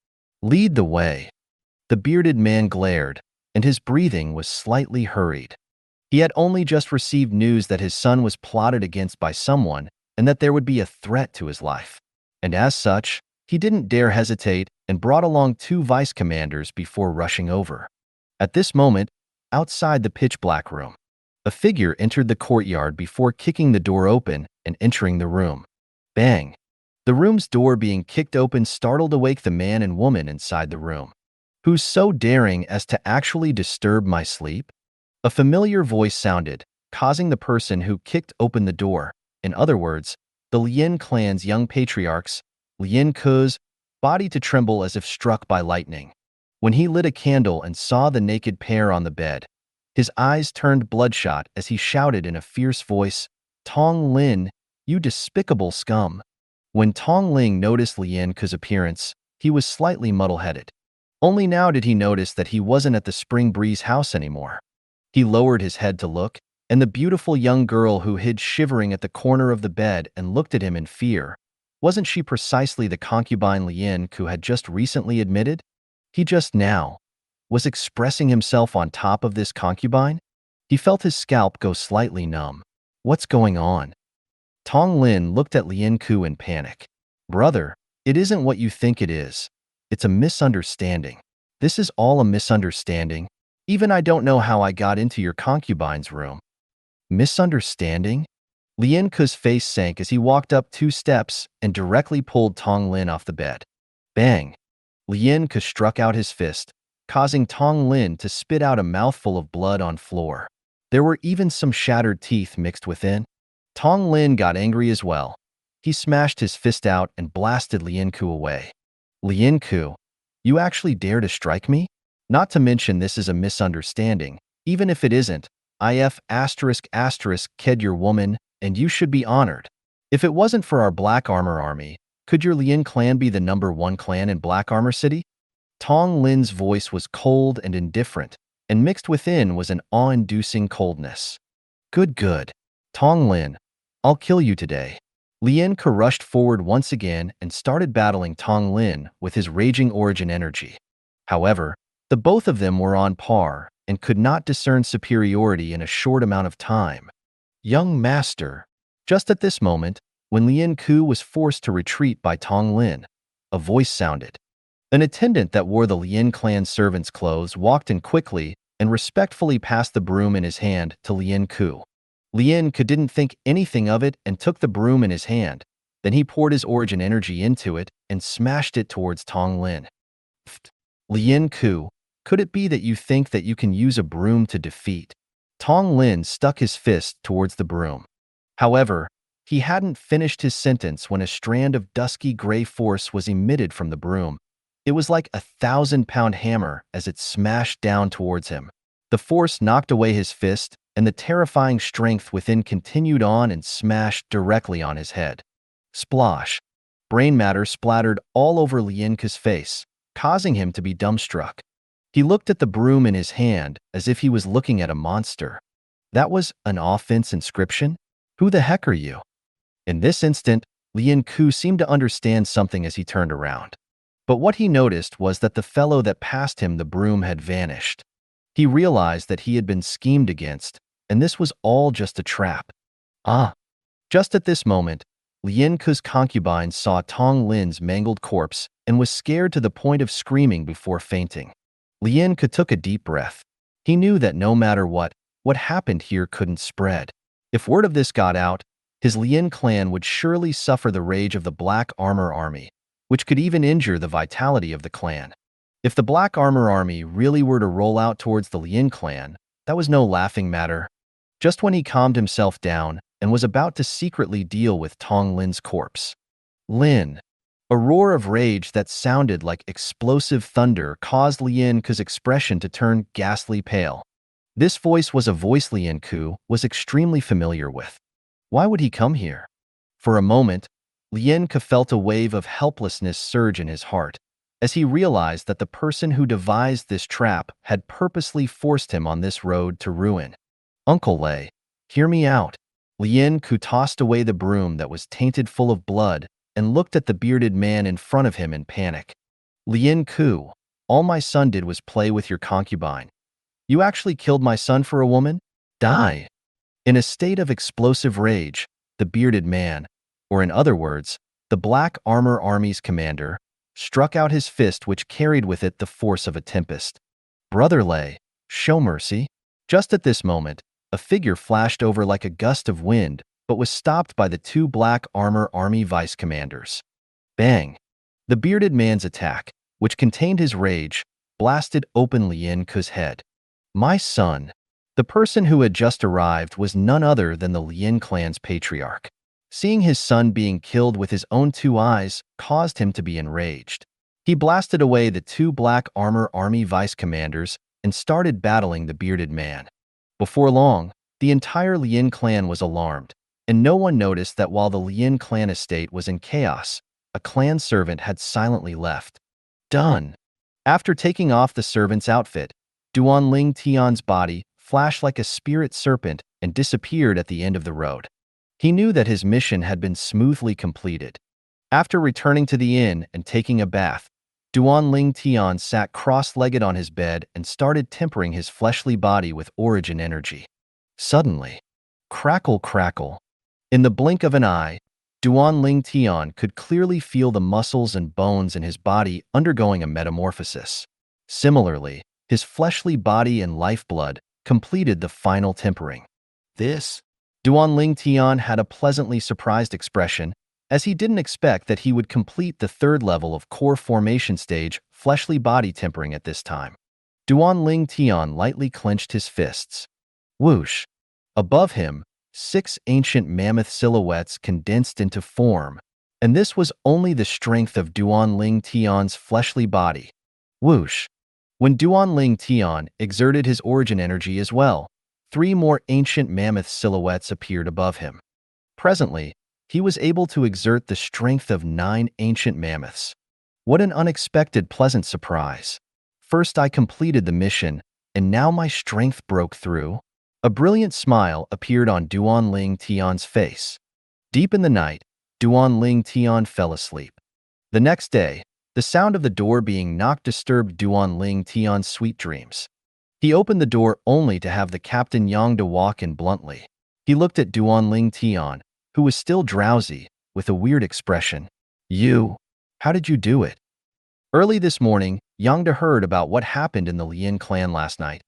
Speaker 2: "Lead the way." The bearded man glared, and his breathing was slightly hurried. He had only just received news that his son was plotted against by someone and that there would be a threat to his life. And as such, he didn't dare hesitate and brought along 2 vice commanders before rushing over. At this moment, outside the pitch-black room, a figure entered the courtyard before kicking the door open and entering the room. Bang! The room's door being kicked open startled awake the man and woman inside the room. "Who's so daring as to actually disturb my sleep?" A familiar voice sounded, causing the person who kicked open the door, in other words, the Lien clan's young patriarch's, Lien Ku's, body to tremble as if struck by lightning. When he lit a candle and saw the naked pair on the bed, his eyes turned bloodshot as he shouted in a fierce voice, "Tong Lin, you despicable scum!" When Tong Ling noticed Lien Ku's appearance, he was slightly muddle-headed. Only now did he notice that he wasn't at the Spring Breeze house anymore. He lowered his head to look, and the beautiful young girl who hid shivering at the corner of the bed and looked at him in fear, wasn't she precisely the concubine Lien Ku had just recently admitted? He just now was expressing himself on top of this concubine? He felt his scalp go slightly numb. What's going on? Tong Lin looked at Lien Ku in panic. "Brother, it isn't what you think it is. It's a misunderstanding. This is all a misunderstanding. Even I don't know how I got into your concubine's room." Misunderstanding? Lien Ku's face sank as he walked up 2 steps and directly pulled Tong Lin off the bed. Bang! Lien Ku struck out his fist, causing Tong Lin to spit out a mouthful of blood on floor. There were even some shattered teeth mixed within. Tong Lin got angry as well. He smashed his fist out and blasted Lien Ku away. "Lien Ku, you actually dare to strike me? Not to mention this is a misunderstanding. Even if it isn't, if ked your woman, and you should be honored. If it wasn't for our Black Armor Army, could your Lien clan be the #1 clan in Black Armor City?" Tong Lin's voice was cold and indifferent, and mixed within was an awe-inducing coldness. Good. Tong Lin, I'll kill you today." Lien Ku rushed forward once again and started battling Tong Lin with his raging origin energy. However, the both of them were on par and could not discern superiority in a short amount of time. "Young master." Just at this moment, when Lien Ku was forced to retreat by Tong Lin, a voice sounded. An attendant that wore the Lien clan servant's clothes walked in quickly and respectfully passed the broom in his hand to Lien Ku. Lien Ku didn't think anything of it and took the broom in his hand. Then he poured his origin energy into it and smashed it towards Tong Lin. "Lien Ku, could it be that you think that you can use a broom to defeat?" Tong Lin stuck his fist towards the broom. However, he hadn't finished his sentence when a strand of dusky gray force was emitted from the broom. It was like a 1,000-pound hammer as it smashed down towards him. The force knocked away his fist, and the terrifying strength within continued on and smashed directly on his head. Splosh! Brain matter splattered all over Lien Ku's face, causing him to be dumbstruck. He looked at the broom in his hand as if he was looking at a monster. That was an offense inscription? Who the heck are you? In this instant, Lien Ku seemed to understand something as he turned around. But what he noticed was that the fellow that passed him the broom had vanished. He realized that he had been schemed against, and this was all just a trap. Just at this moment, Lien Ku's concubine saw Tong Lin's mangled corpse and was scared to the point of screaming before fainting. Lien Ku took a deep breath. He knew that no matter what happened here couldn't spread. If word of this got out, his Lien clan would surely suffer the rage of the Black Armor Army, which could even injure the vitality of the clan. If the Black Armor Army really were to roll out towards the Lin clan, that was no laughing matter. Just when he calmed himself down and was about to secretly deal with Tong Lin's corpse. Lin. A roar of rage that sounded like explosive thunder caused Lin Ku's expression to turn ghastly pale. This voice was a voice Lin Ku was extremely familiar with. Why would he come here? For a moment, Lin Ku felt a wave of helplessness surge in his heart, as he realized that the person who devised this trap had purposely forced him on this road to ruin. Uncle Lei, hear me out. Lin Ku tossed away the broom that was tainted full of blood and looked at the bearded man in front of him in panic. Lin Ku, all my son did was play with your concubine. You actually killed my son for a woman? Die! In a state of explosive rage, the bearded man, or in other words, the Black Armor Army's commander, struck out his fist which carried with it the force of a tempest. Brother Lei, show mercy. Just at this moment, a figure flashed over like a gust of wind, but was stopped by the two Black Armor Army vice commanders. Bang! The bearded man's attack, which contained his rage, blasted open Lin Ku's head. My son. The person who had just arrived was none other than the Lin clan's patriarch. Seeing his son being killed with his own two eyes caused him to be enraged. He blasted away the two Black Armor Army vice commanders and started battling the bearded man. Before long, the entire Lin clan was alarmed, and no one noticed that while the Lin clan estate was in chaos, a clan servant had silently left. Done. After taking off the servant's outfit, Duan Ling Tian's body flashed like a spirit serpent and disappeared at the end of the road. He knew that his mission had been smoothly completed. After returning to the inn and taking a bath, Duan Ling Tian sat cross-legged on his bed and started tempering his fleshly body with origin energy. Suddenly, crackle crackle. In the blink of an eye, Duan Ling Tian could clearly feel the muscles and bones in his body undergoing a metamorphosis. Similarly, his fleshly body and lifeblood completed the final tempering. Duan Ling Tian had a pleasantly surprised expression, as he didn't expect that he would complete the third level of core formation stage fleshly body tempering at this time. Duan Ling Tian lightly clenched his fists. Whoosh! Above him, 6 ancient mammoth silhouettes condensed into form, and this was only the strength of Duan Ling Tian's fleshly body. Whoosh! When Duan Ling Tian exerted his origin energy as well, 3 more ancient mammoth silhouettes appeared above him. Presently, he was able to exert the strength of 9 ancient mammoths. What an unexpected pleasant surprise. First I completed the mission, and now my strength broke through. A brilliant smile appeared on Duan Ling Tian's face. Deep in the night, Duan Ling Tian fell asleep. The next day, the sound of the door being knocked disturbed Duan Ling Tian's sweet dreams. He opened the door only to have the Captain Yang walk in bluntly. He looked at Duan Ling Tian, who was still drowsy, with a weird expression. How did you do it? Early this morning, Yang heard about what happened in the Lin clan last night,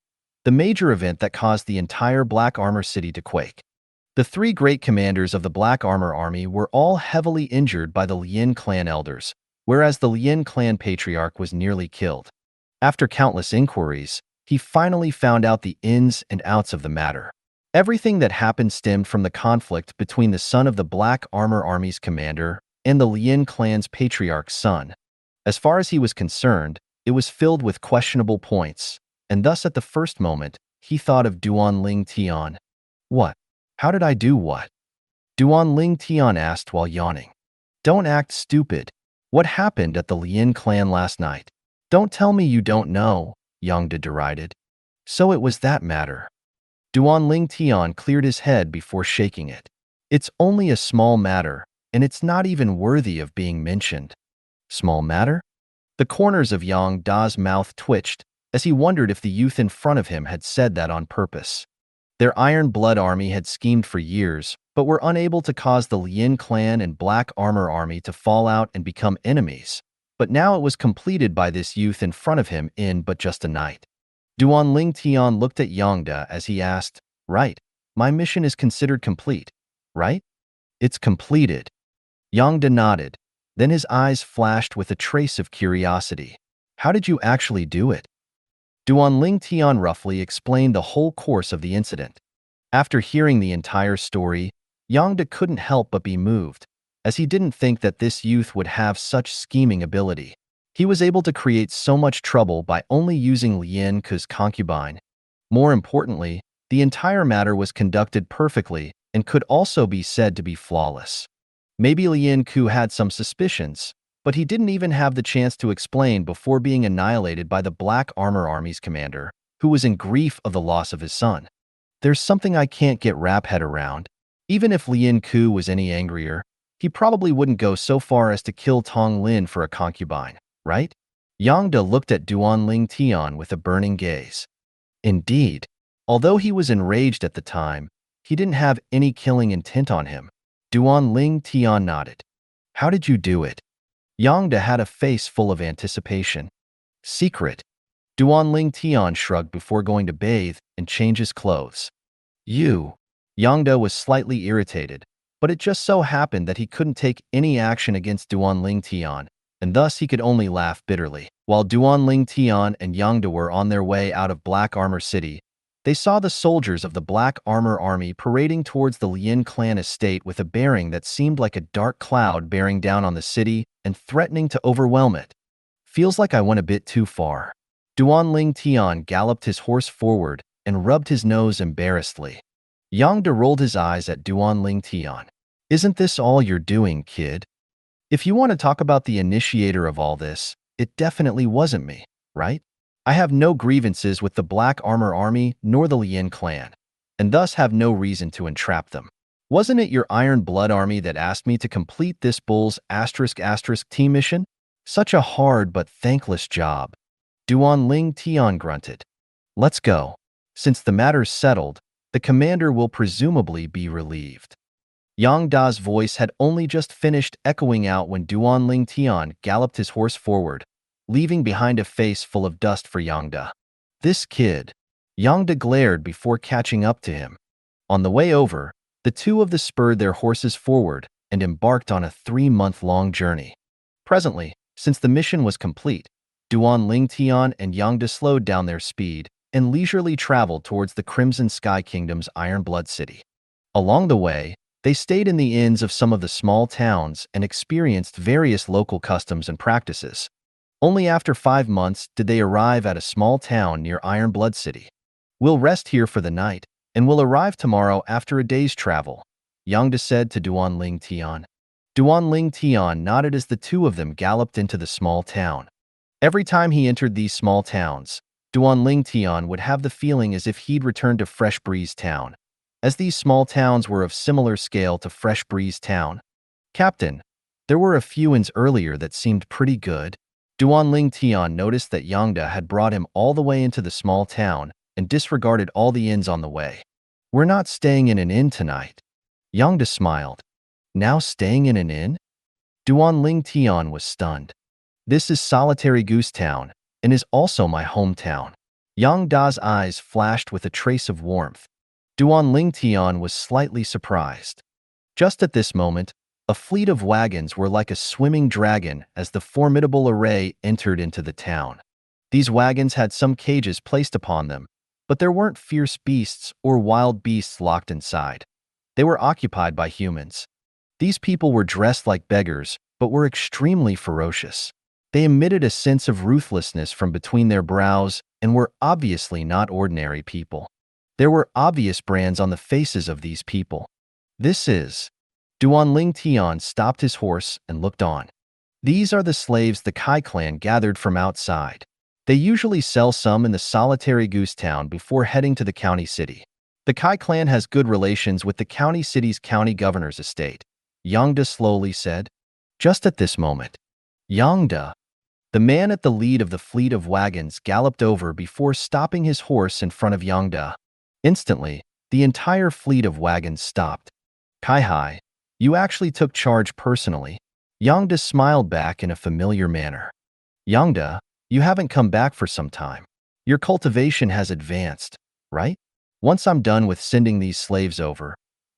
Speaker 2: the major event that caused the entire Black Armor City to quake. The 3 great commanders of the Black Armor Army were all heavily injured by the Lin clan elders, whereas the Lin clan patriarch was nearly killed. After countless inquiries, he finally found out the ins and outs of the matter. Everything that happened stemmed from the conflict between the son of the Black Armor Army's commander and the Lin clan's patriarch's son. As far as he was concerned, it was filled with questionable points, and thus at the first moment, he thought of Duan Ling Tian. What? How did I do what? Duan Ling Tian asked while yawning. Don't act stupid. What happened at the Lin clan last night? Don't tell me you don't know, Yang derided. So it was that matter. Duan Ling Tian cleared his head before shaking it. It's only a small matter, and it's not even worthy of being mentioned. Small matter? The corners of Yang Da's mouth twitched, as he wondered if the youth in front of him had said that on purpose. Their Iron Blood Army had schemed for years, but were unable to cause the Lin clan and Black Armor Army to fall out and become enemies. But now it was completed by this youth in front of him in but just a night. Duan Ling Tian looked at Yang Da as he asked, Right, my mission is considered complete, right? It's completed. Yang Da nodded. Then his eyes flashed with a trace of curiosity. How did you actually do it? Duan Ling Tian roughly explained the whole course of the incident. After hearing the entire story, Yangda couldn't help but be moved, as he didn't think that this youth would have such scheming ability. He was able to create so much trouble by only using Lien Ke's concubine. More importantly, the entire matter was conducted perfectly and could also be said to be flawless. Maybe Lien Ke had some suspicions, but he didn't even have the chance to explain before being annihilated by the Black Armor Army's commander, who was in grief of the loss of his son. There's something I can't get wrap head around. Even if Lien Ke was any angrier, he probably wouldn't go so far as to kill Tong Lin for a concubine, right? Yangda looked at Duan Ling Tian with a burning gaze. Indeed, although he was enraged at the time, he didn't have any killing intent on him. Duan Ling Tian nodded. How did you do it? Yangda had a face full of anticipation. Secret. Duan Ling Tian shrugged before going to bathe and change his clothes. Yangda was slightly irritated, but it just so happened that he couldn't take any action against Duan Ling Tian, and thus he could only laugh bitterly. While Duan Ling Tian and Yangda were on their way out of Black Armor City, they saw the soldiers of the Black Armor Army parading towards the Lien clan estate with a bearing that seemed like a dark cloud bearing down on the city and threatening to overwhelm it. Feels like I went a bit too far. Duan Ling Tian galloped his horse forward and rubbed his nose embarrassedly. Yangda rolled his eyes at Duan Ling Tian. Isn't this all you're doing, kid? If you want to talk about the initiator of all this, it definitely wasn't me, right? I have no grievances with the Black Armor Army nor the Lien clan, and thus have no reason to entrap them. Wasn't it your Iron Blood Army that asked me to complete this bull's *** team mission? Such a hard but thankless job. Duan Ling Tian grunted. Let's go. Since the matter's settled, the commander will presumably be relieved. Yang Da's voice had only just finished echoing out when Duan Ling Tian galloped his horse forward, leaving behind a face full of dust for Yang Da. This kid. Yang Da glared before catching up to him. On the way over, the two of them spurred their horses forward and embarked on a 3-month-long journey. Presently, since the mission was complete, Duan Ling Tian and Yang Da slowed down their speed and leisurely traveled towards the Crimson Sky Kingdom's Iron Blood City. Along the way, they stayed in the inns of some of the small towns and experienced various local customs and practices. Only after 5 months did they arrive at a small town near Iron Blood City. We'll rest here for the night, and we'll arrive tomorrow after a day's travel, Yang Da said to Duan Ling Tian. Duan Ling Tian nodded as the two of them galloped into the small town. Every time he entered these small towns, Duan Ling Tian would have the feeling as if he'd returned to Fresh Breeze Town, as these small towns were of similar scale to Fresh Breeze Town. Captain, there were a few inns earlier that seemed pretty good. Duan Ling Tian noticed that Yang Da had brought him all the way into the small town and disregarded all the inns on the way. We're not staying in an inn tonight. Yang Da smiled. Now staying in an inn? Duan Ling Tian was stunned. This is Solitary Goose Town, and is also my hometown. Yang Da's eyes flashed with a trace of warmth. Duan Ling Tian was slightly surprised. Just at this moment, a fleet of wagons were like a swimming dragon as the formidable array entered into the town. These wagons had some cages placed upon them, but there weren't fierce beasts or wild beasts locked inside. They were occupied by humans. These people were dressed like beggars, but were extremely ferocious. They emitted a sense of ruthlessness from between their brows and were obviously not ordinary people. There were obvious brands on the faces of these people. This is... Duan Ling Tian stopped his horse and looked on. These are the slaves the Kai clan gathered from outside. They usually sell some in the Solitary Goose Town before heading to the county city. The Kai clan has good relations with the county city's county governor's estate, Yang Da slowly said. Just at this moment, Yang Da, the man at the lead of the fleet of wagons, galloped over before stopping his horse in front of Yang Da. Instantly, the entire fleet of wagons stopped. Kai Hai, you actually took charge personally. Yang Da smiled back in a familiar manner. Yang Da, you haven't come back for some time. Your cultivation has advanced, right? Once I'm done with sending these slaves over,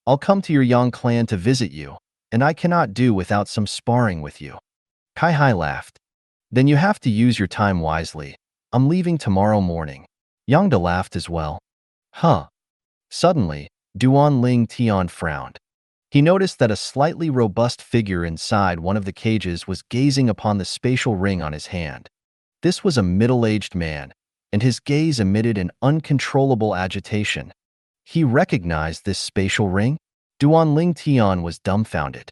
Speaker 2: I'll come to your Yang clan to visit you, and I cannot do without some sparring with you. Kai Hai laughed. Then you have to use your time wisely. I'm leaving tomorrow morning. Yangda laughed as well. Huh. Suddenly, Duan Ling Tian frowned. He noticed that a slightly robust figure inside one of the cages was gazing upon the spatial ring on his hand. This was a middle-aged man, and his gaze emitted an uncontrollable agitation. He recognized this spatial ring? Duan Ling Tian was dumbfounded.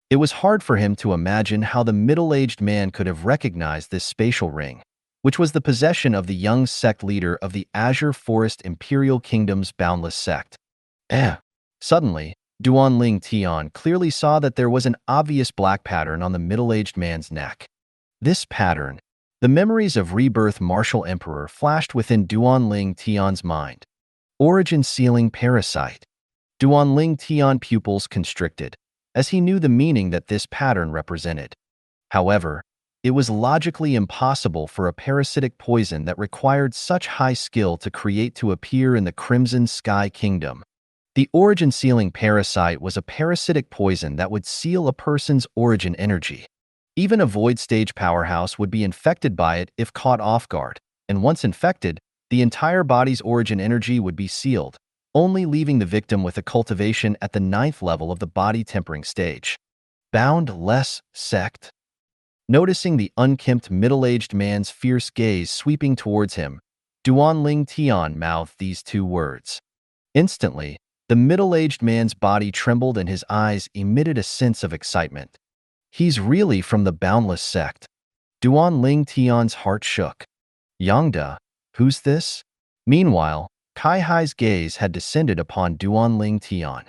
Speaker 2: It was hard for him to imagine how the middle-aged man could have recognized this spatial ring, which was the possession of the young sect leader of the Azure Forest Imperial Kingdom's boundless sect. Suddenly, Duan Ling Tian clearly saw that there was an obvious black pattern on the middle-aged man's neck. This pattern, the memories of Rebirth Martial Emperor flashed within Duan Ling Tian's mind. Origin sealing parasite. Duan Ling Tian pupils constricted, as he knew the meaning that this pattern represented. However, it was logically impossible for a parasitic poison that required such high skill to create to appear in the Crimson Sky Kingdom. The origin-sealing parasite was a parasitic poison that would seal a person's origin energy. Even a void-stage powerhouse would be infected by it if caught off guard, and once infected, the entire body's origin energy would be sealed, only leaving the victim with a cultivation at the 9th level of the body tempering stage. Boundless sect. Noticing the unkempt middle-aged man's fierce gaze sweeping towards him, Duan Ling Tian mouthed these two words. Instantly, the middle-aged man's body trembled and his eyes emitted a sense of excitement. He's really from the boundless sect. Duan Ling Tian's heart shook. Yangda, who's this? Meanwhile, Kai Hai's gaze had descended upon Duan Ling Tian.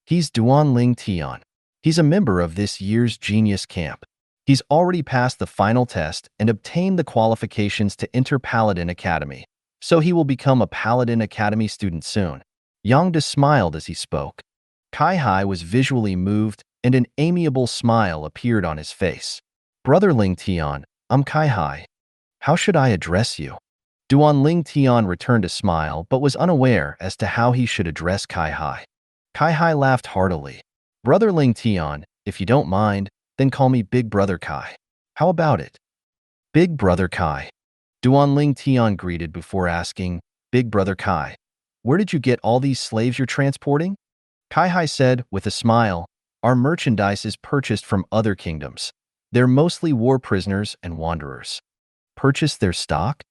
Speaker 2: He's Duan Ling Tian. He's a member of this year's Genius Camp. He's already passed the final test and obtained the qualifications to enter Paladin Academy, so he will become a Paladin Academy student soon. Yangda smiled as he spoke. Kai Hai was visually moved, and an amiable smile appeared on his face. Brother Ling Tian, I'm Kai Hai. How should I address you? Duan Ling Tian returned a smile but was unaware as to how he should address Kai Hai. Kai Hai laughed heartily. Brother Ling Tian, if you don't mind, then call me Big Brother Kai. How about it? Big Brother Kai. Duan Ling Tian greeted before asking, Big Brother Kai, where did you get all these slaves you're transporting? Kai Hai said, with a smile, our merchandise is purchased from other kingdoms. They're mostly war prisoners and wanderers. Purchased their stock?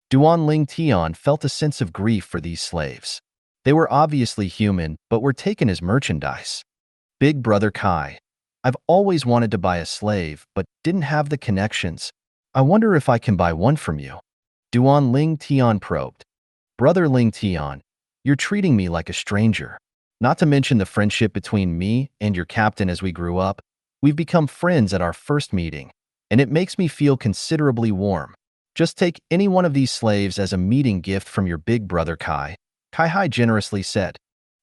Speaker 2: Duan Ling Tian felt a sense of grief for these slaves. They were obviously human, but were taken as merchandise. Big Brother Kai, I've always wanted to buy a slave, but didn't have the connections. I wonder if I can buy one from you. Duan Ling Tian probed. Brother Ling Tian, you're treating me like a stranger. Not to mention the friendship between me and your captain as we grew up. We've become friends at our first meeting, and it makes me feel considerably warm. Just take any one of these slaves as a meeting gift from your big brother Kai, Kai Hai generously said.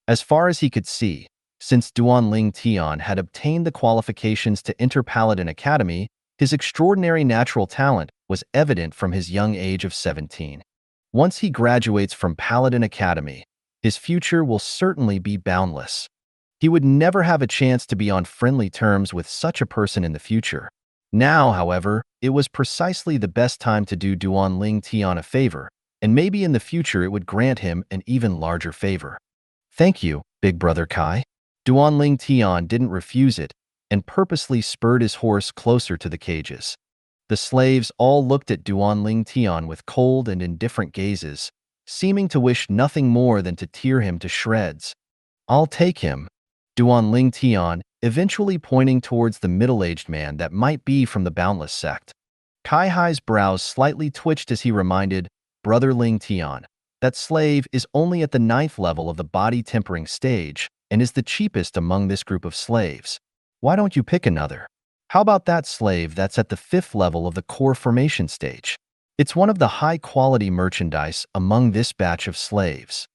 Speaker 2: As far as he could see, since Duan Ling Tian had obtained the qualifications to enter Paladin Academy, his extraordinary natural talent was evident from his young age of 17. Once he graduates from Paladin Academy, his future will certainly be boundless. He would never have a chance to be on friendly terms with such a person in the future. Now, however, it was precisely the best time to do Duan Ling Tian a favor, and maybe in the future it would grant him an even larger favor. Thank you, Big Brother Kai. Duan Ling Tian didn't refuse it, and purposely spurred his horse closer to the cages. The slaves all looked at Duan Ling Tian with cold and indifferent gazes, seeming to wish nothing more than to tear him to shreds. I'll take him. Duan Ling Tian, eventually pointing towards the middle-aged man that might be from the Boundless sect. Kai Hai's brows slightly twitched as he reminded Brother Ling Tian that slave is only at the 9th level of the body tempering stage and is the cheapest among this group of slaves. Why don't you pick another? How about that slave that's at the 5th level of the core formation stage? It's one of the high-quality merchandise among this batch of slaves.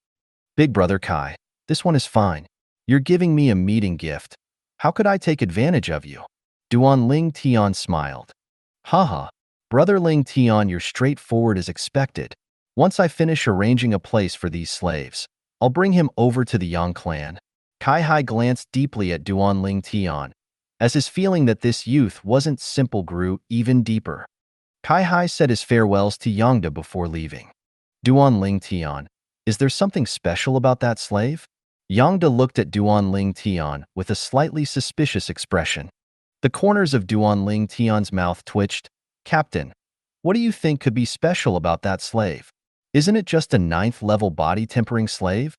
Speaker 2: Big Brother Kai, this one is fine. You're giving me a meeting gift. How could I take advantage of you? Duan Ling Tian smiled. Haha, Brother Ling Tian, you're straightforward as expected. Once I finish arranging a place for these slaves, I'll bring him over to the Yang clan. Kai Hai glanced deeply at Duan Ling Tian, as his feeling that this youth wasn't simple grew even deeper. Kai-hai said his farewells to Yangda before leaving. Duan Ling Tian, is there something special about that slave? Yangda looked at Duan Ling Tian with a slightly suspicious expression. The corners of Duan Ling Tian's mouth twitched. Captain, what do you think could be special about that slave? Isn't it just a 9th-level body-tempering slave?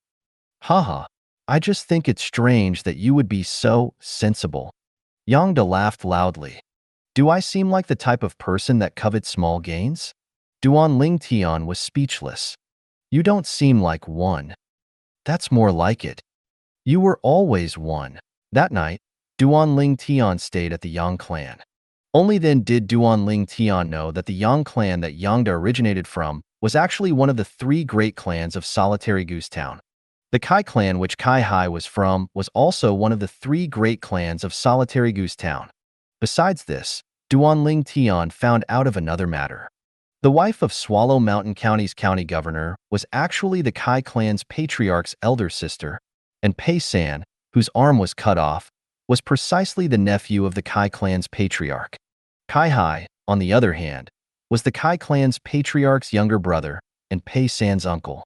Speaker 2: Haha, I just think it's strange that you would be so sensible. Yangda laughed loudly. Do I seem like the type of person that covets small gains? Duan Ling Tian was speechless. You don't seem like one. That's more like it. You were always one. That night, Duan Ling Tian stayed at the Yang clan. Only then did Duan Ling Tian know that the Yang clan that Yangda originated from was actually one of the 3 great clans of Solitary Goose Town. The Kai clan, which Kai-hai was from, was also one of the 3 great clans of Solitary Goose Town. Besides this, Duan Ling Tian found out of another matter. The wife of Swallow Mountain County's county governor was actually the Kai clan's patriarch's elder sister, and Pei San, whose arm was cut off, was precisely the nephew of the Kai clan's patriarch. Kai-hai, on the other hand, was the Kai clan's patriarch's younger brother and Pei San's uncle.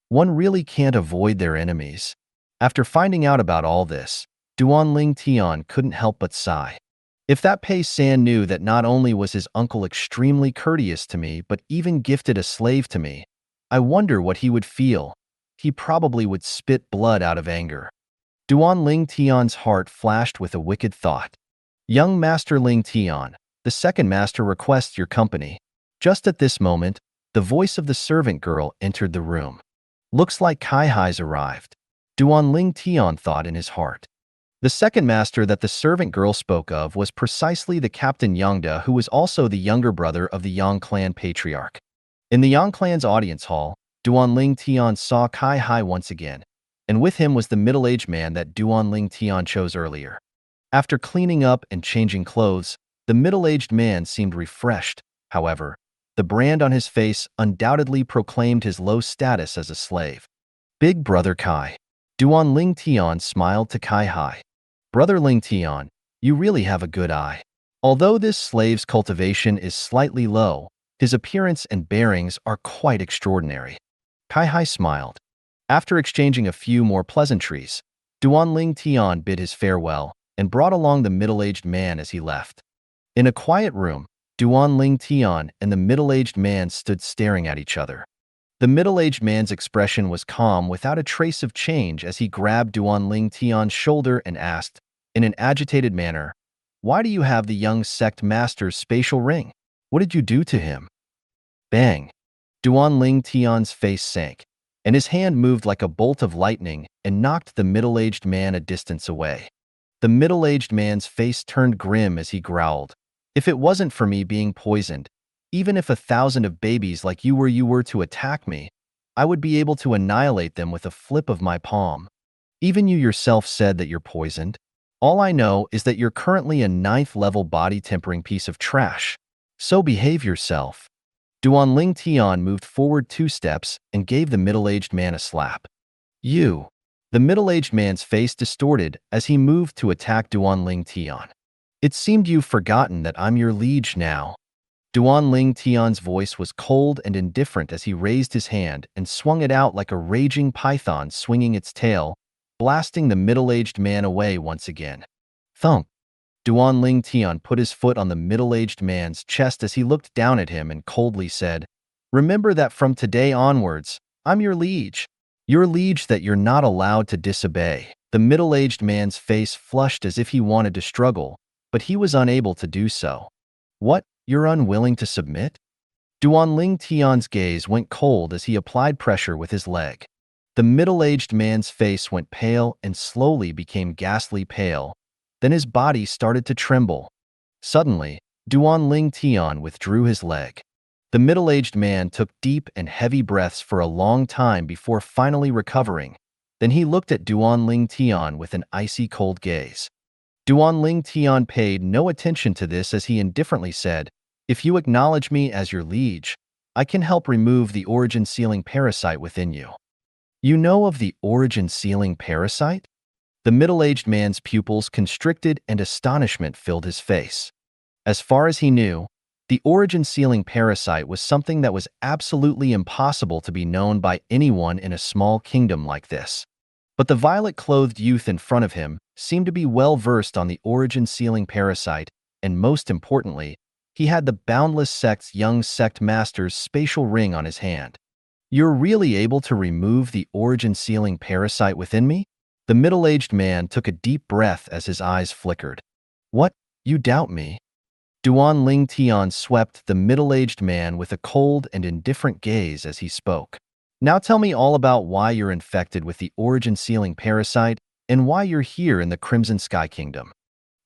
Speaker 2: One really can't avoid their enemies. After finding out about all this, Duan Ling Tian couldn't help but sigh. If that Pei San knew that not only was his uncle extremely courteous to me, but even gifted a slave to me, I wonder what he would feel. He probably would spit blood out of anger. Duan Ling Tian's heart flashed with a wicked thought. Young Master Ling Tian, the second master requests your company. Just at this moment, the voice of the servant girl entered the room. Looks like Kai-hai's arrived. Duan Ling Tian thought in his heart. The second master that the servant girl spoke of was precisely the Captain Yangda, who was also the younger brother of the Yang clan patriarch. In the Yang clan's audience hall, Duan Ling Tian saw Kai-hai once again, and with him was the middle-aged man that Duan Ling Tian chose earlier. After cleaning up and changing clothes, the middle-aged man seemed refreshed. However, the brand on his face undoubtedly proclaimed his low status as a slave. Big Brother Kai. Duan Ling Tian smiled to Kai-hai. Brother Ling Tian, you really have a good eye. Although this slave's cultivation is slightly low, his appearance and bearings are quite extraordinary. Kai-hai smiled. After exchanging a few more pleasantries, Duan Ling Tian bid his farewell and brought along the middle-aged man as he left. In a quiet room, Duan Ling Tian and the middle-aged man stood staring at each other. The middle-aged man's expression was calm without a trace of change as he grabbed Duan Ling Tian's shoulder and asked, in an agitated manner, "Why do you have the young sect master's spatial ring? What did you do to him?" Bang! Duan Ling Tian's face sank, and his hand moved like a bolt of lightning and knocked the middle-aged man a distance away. The middle-aged man's face turned grim as he growled, "If it wasn't for me being poisoned, even if 1,000 of babies like you were to attack me, I would be able to annihilate them with a flip of my palm. Even you yourself said that you're poisoned. All I know is that you're currently a 9th-level body-tempering piece of trash. So behave yourself." Duan Ling Tian moved forward 2 steps and gave the middle-aged man a slap. "You." The middle-aged man's face distorted as he moved to attack Duan Ling Tian. "It seemed you've forgotten that I'm your liege now." Duan Ling Tian's voice was cold and indifferent as he raised his hand and swung it out like a raging python swinging its tail, blasting the middle-aged man away once again. Thump! Duan Ling Tian put his foot on the middle-aged man's chest as he looked down at him and coldly said, "Remember that from today onwards, I'm your liege. Your liege that you're not allowed to disobey." The middle-aged man's face flushed as if he wanted to struggle, but he was unable to do so. "What? You're unwilling to submit?" Duan Ling Tian's gaze went cold as he applied pressure with his leg. The middle-aged man's face went pale and slowly became ghastly pale. Then his body started to tremble. Suddenly, Duan Ling Tian withdrew his leg. The middle-aged man took deep and heavy breaths for a long time before finally recovering. Then he looked at Duan Ling Tian with an icy cold gaze. Duan Ling Tian paid no attention to this as he indifferently said, "If you acknowledge me as your liege, I can help remove the origin-sealing parasite within you." "You know of the origin-sealing parasite?" The middle-aged man's pupils constricted and astonishment filled his face. As far as he knew, the origin-sealing parasite was something that was absolutely impossible to be known by anyone in a small kingdom like this. But the violet-clothed youth in front of him seemed to be well-versed on the origin-sealing parasite, and most importantly, he had the Boundless Sect's young sect master's spatial ring on his hand. "You're really able to remove the origin-sealing parasite within me?" The middle-aged man took a deep breath as his eyes flickered. "What? You doubt me?" Duan Ling Tian swept the middle-aged man with a cold and indifferent gaze as he spoke. "Now tell me all about why you're infected with the origin-sealing parasite and why you're here in the Crimson Sky Kingdom."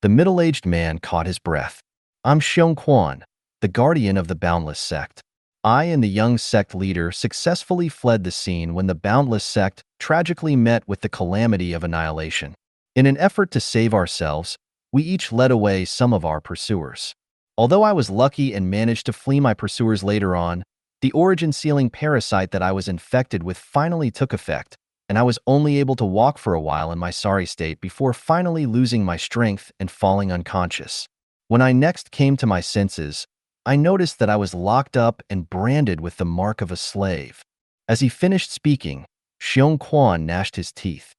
Speaker 2: The middle-aged man caught his breath. "I'm Xiong Quan, the guardian of the Boundless Sect. I and the young sect leader successfully fled the scene when the Boundless Sect tragically met with the calamity of annihilation. In an effort to save ourselves, we each led away some of our pursuers. Although I was lucky and managed to flee my pursuers later on, the origin-sealing parasite that I was infected with finally took effect, and I was only able to walk for a while in my sorry state before finally losing my strength and falling unconscious. When I next came to my senses, I noticed that I was locked up and branded with the mark of a slave." As he finished speaking, Xiong Quan gnashed his teeth.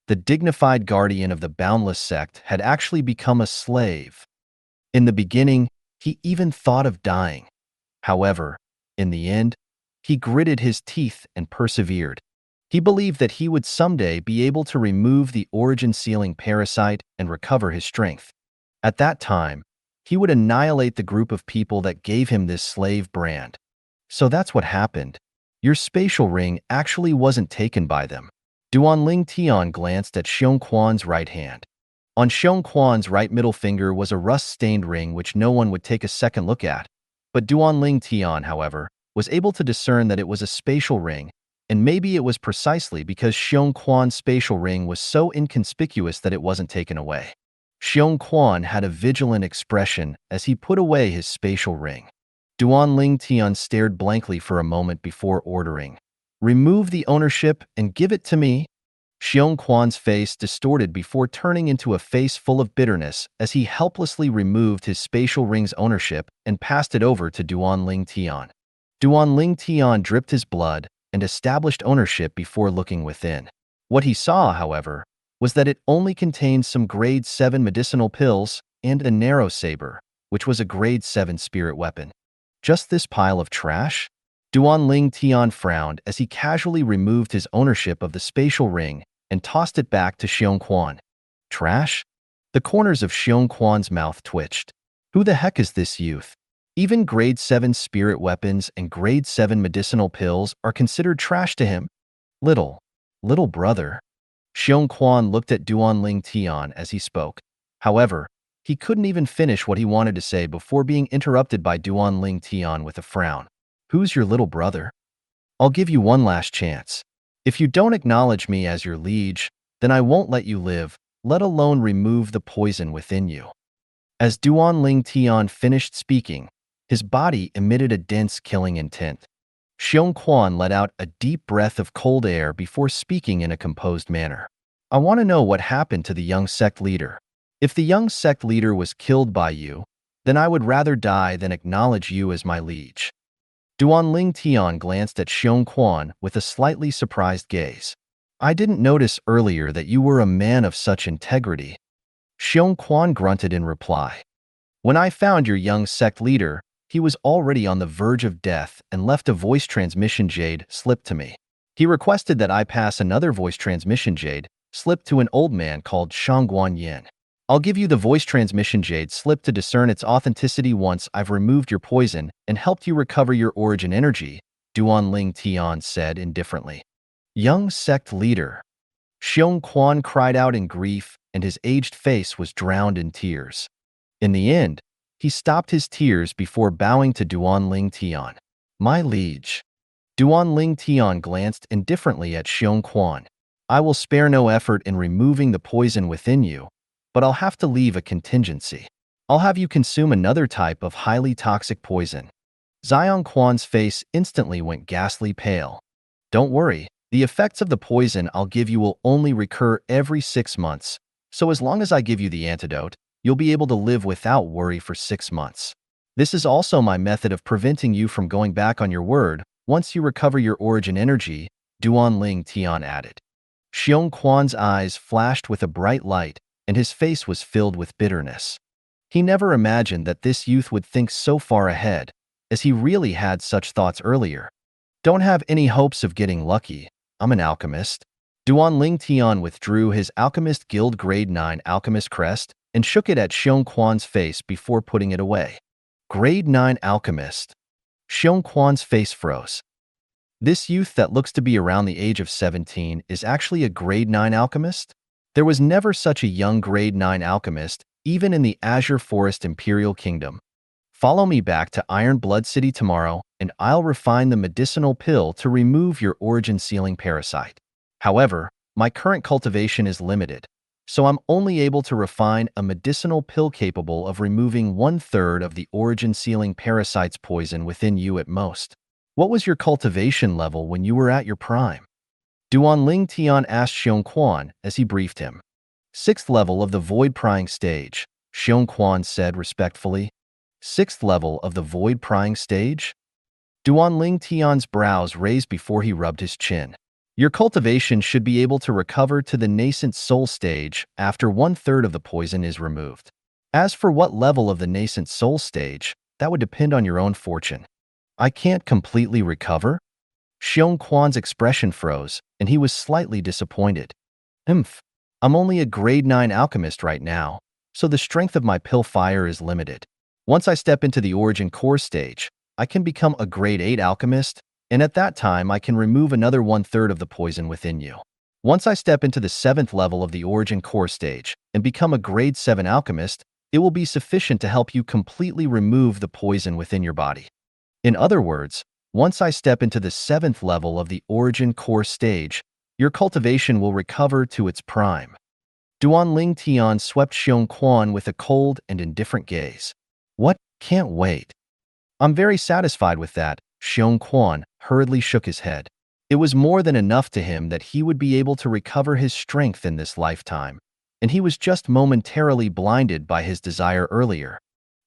Speaker 2: The dignified guardian of the Boundless Sect had actually become a slave. In the beginning, he even thought of dying. However, in the end, he gritted his teeth and persevered. He believed that he would someday be able to remove the origin-sealing parasite and recover his strength. At that time, he would annihilate the group of people that gave him this slave brand. So that's what happened. Your spatial ring actually wasn't taken by them. Duan Ling Tian glanced at Xiong Quan's right hand. On Xiong Quan's right middle finger was a rust-stained ring which no one would take a second look at. But Duan Ling Tian, however, was able to discern that it was a spatial ring, and maybe it was precisely because Xiong Quan's spatial ring was so inconspicuous that it wasn't taken away. Xiong Quan had a vigilant expression as he put away his spatial ring. Duan Ling Tian stared blankly for a moment before ordering, "Remove the ownership and give it to me." Xiong Quan's face distorted before turning into a face full of bitterness as he helplessly removed his spatial ring's ownership and passed it over to Duan Ling Tian. Duan Ling Tian dripped his blood and established ownership before looking within. What he saw, however, was that it only contained some grade 7 medicinal pills and a narrow saber, which was a grade 7 spirit weapon. Just this pile of trash? Duan Ling Tian frowned as he casually removed his ownership of the spatial ring and tossed it back to Xiong Quan. Trash? The corners of Xiong Quan's mouth twitched. Who the heck is this youth? Even grade 7 spirit weapons and grade 7 medicinal pills are considered trash to him? Little brother. Xiong Quan looked at Duan Ling Tian as he spoke. However, he couldn't even finish what he wanted to say before being interrupted by Duan Ling Tian with a frown. Who's your little brother? I'll give you one last chance. If you don't acknowledge me as your liege, then I won't let you live, let alone remove the poison within you. As Duan Ling Tian finished speaking, his body emitted a dense killing intent. Xiong Quan let out a deep breath of cold air before speaking in a composed manner. I want to know what happened to the young sect leader. If the young sect leader was killed by you, then I would rather die than acknowledge you as my liege. Duan Ling Tian glanced at Xiong Quan with a slightly surprised gaze. I didn't notice earlier that you were a man of such integrity. Xiong Quan grunted in reply. When I found your young sect leader, he was already on the verge of death and left a voice transmission jade slipped to me. He requested that I pass another voice transmission jade slipped to an old man called Shangguan Yin. I'll give you the voice transmission jade slip to discern its authenticity once I've removed your poison and helped you recover your origin energy, Duan Ling Tian said indifferently. Young sect leader. Xiong Quan cried out in grief and his aged face was drowned in tears. In the end, he stopped his tears before bowing to Duan Ling Tian. My liege. Duan Ling Tian glanced indifferently at Xiong Quan. I will spare no effort in removing the poison within you, but I'll have to leave a contingency. I'll have you consume another type of highly toxic poison. Xiong Quan's face instantly went ghastly pale. Don't worry, The effects of the poison I'll give you will only recur every 6 months, so as long as I give you the antidote, you'll be able to live without worry for 6 months. This is also my method of preventing you from going back on your word once you recover your origin energy, Duan Ling Tian added. Xiong Quan's eyes flashed with a bright light, and his face was filled with bitterness. He never imagined that this youth would think so far ahead, as he really had such thoughts earlier. Don't have any hopes of getting lucky. I'm an alchemist. Duan Ling Tian withdrew his Alchemist Guild Grade 9 alchemist crest and shook it at Xiong Quan's face before putting it away. Grade 9 alchemist. Xiong Quan's face froze. This youth that looks to be around the age of 17 is actually a Grade 9 alchemist? There was never such a young Grade 9 alchemist, even in the Azure Forest Imperial Kingdom. Follow me back to Iron Blood City tomorrow, and I'll refine the medicinal pill to remove your origin-sealing parasite. However, my current cultivation is limited, so I'm only able to refine a medicinal pill capable of removing 1/3 of the origin-sealing parasite's poison within you at most. What was your cultivation level when you were at your prime? Duan Ling Tian asked Xiong Quan as he briefed him. 6th level of the void prying stage, Xiong Quan said respectfully. 6th level of the void prying stage? Duan Ling Tian's brows raised before he rubbed his chin. Your cultivation should be able to recover to the nascent soul stage after 1/3 of the poison is removed. As for what level of the nascent soul stage, that would depend on your own fortune. I can't completely recover? Xiong Quan's expression froze, and he was slightly disappointed. I'm only a Grade 9 alchemist right now, so the strength of my pill fire is limited. Once I step into the origin core stage, I can become a Grade 8 alchemist, and at that time I can remove another 1/3 of the poison within you. Once I step into the 7th level of the origin core stage and become a Grade 7 alchemist, it will be sufficient to help you completely remove the poison within your body. In other words, once I step into the 7th level of the origin core stage, your cultivation will recover to its prime. Duan Ling Tian swept Xiong Quan with a cold and indifferent gaze. What? Can't wait. I'm very satisfied with that, Xiong Quan hurriedly shook his head. It was more than enough to him that he would be able to recover his strength in this lifetime, and he was just momentarily blinded by his desire earlier.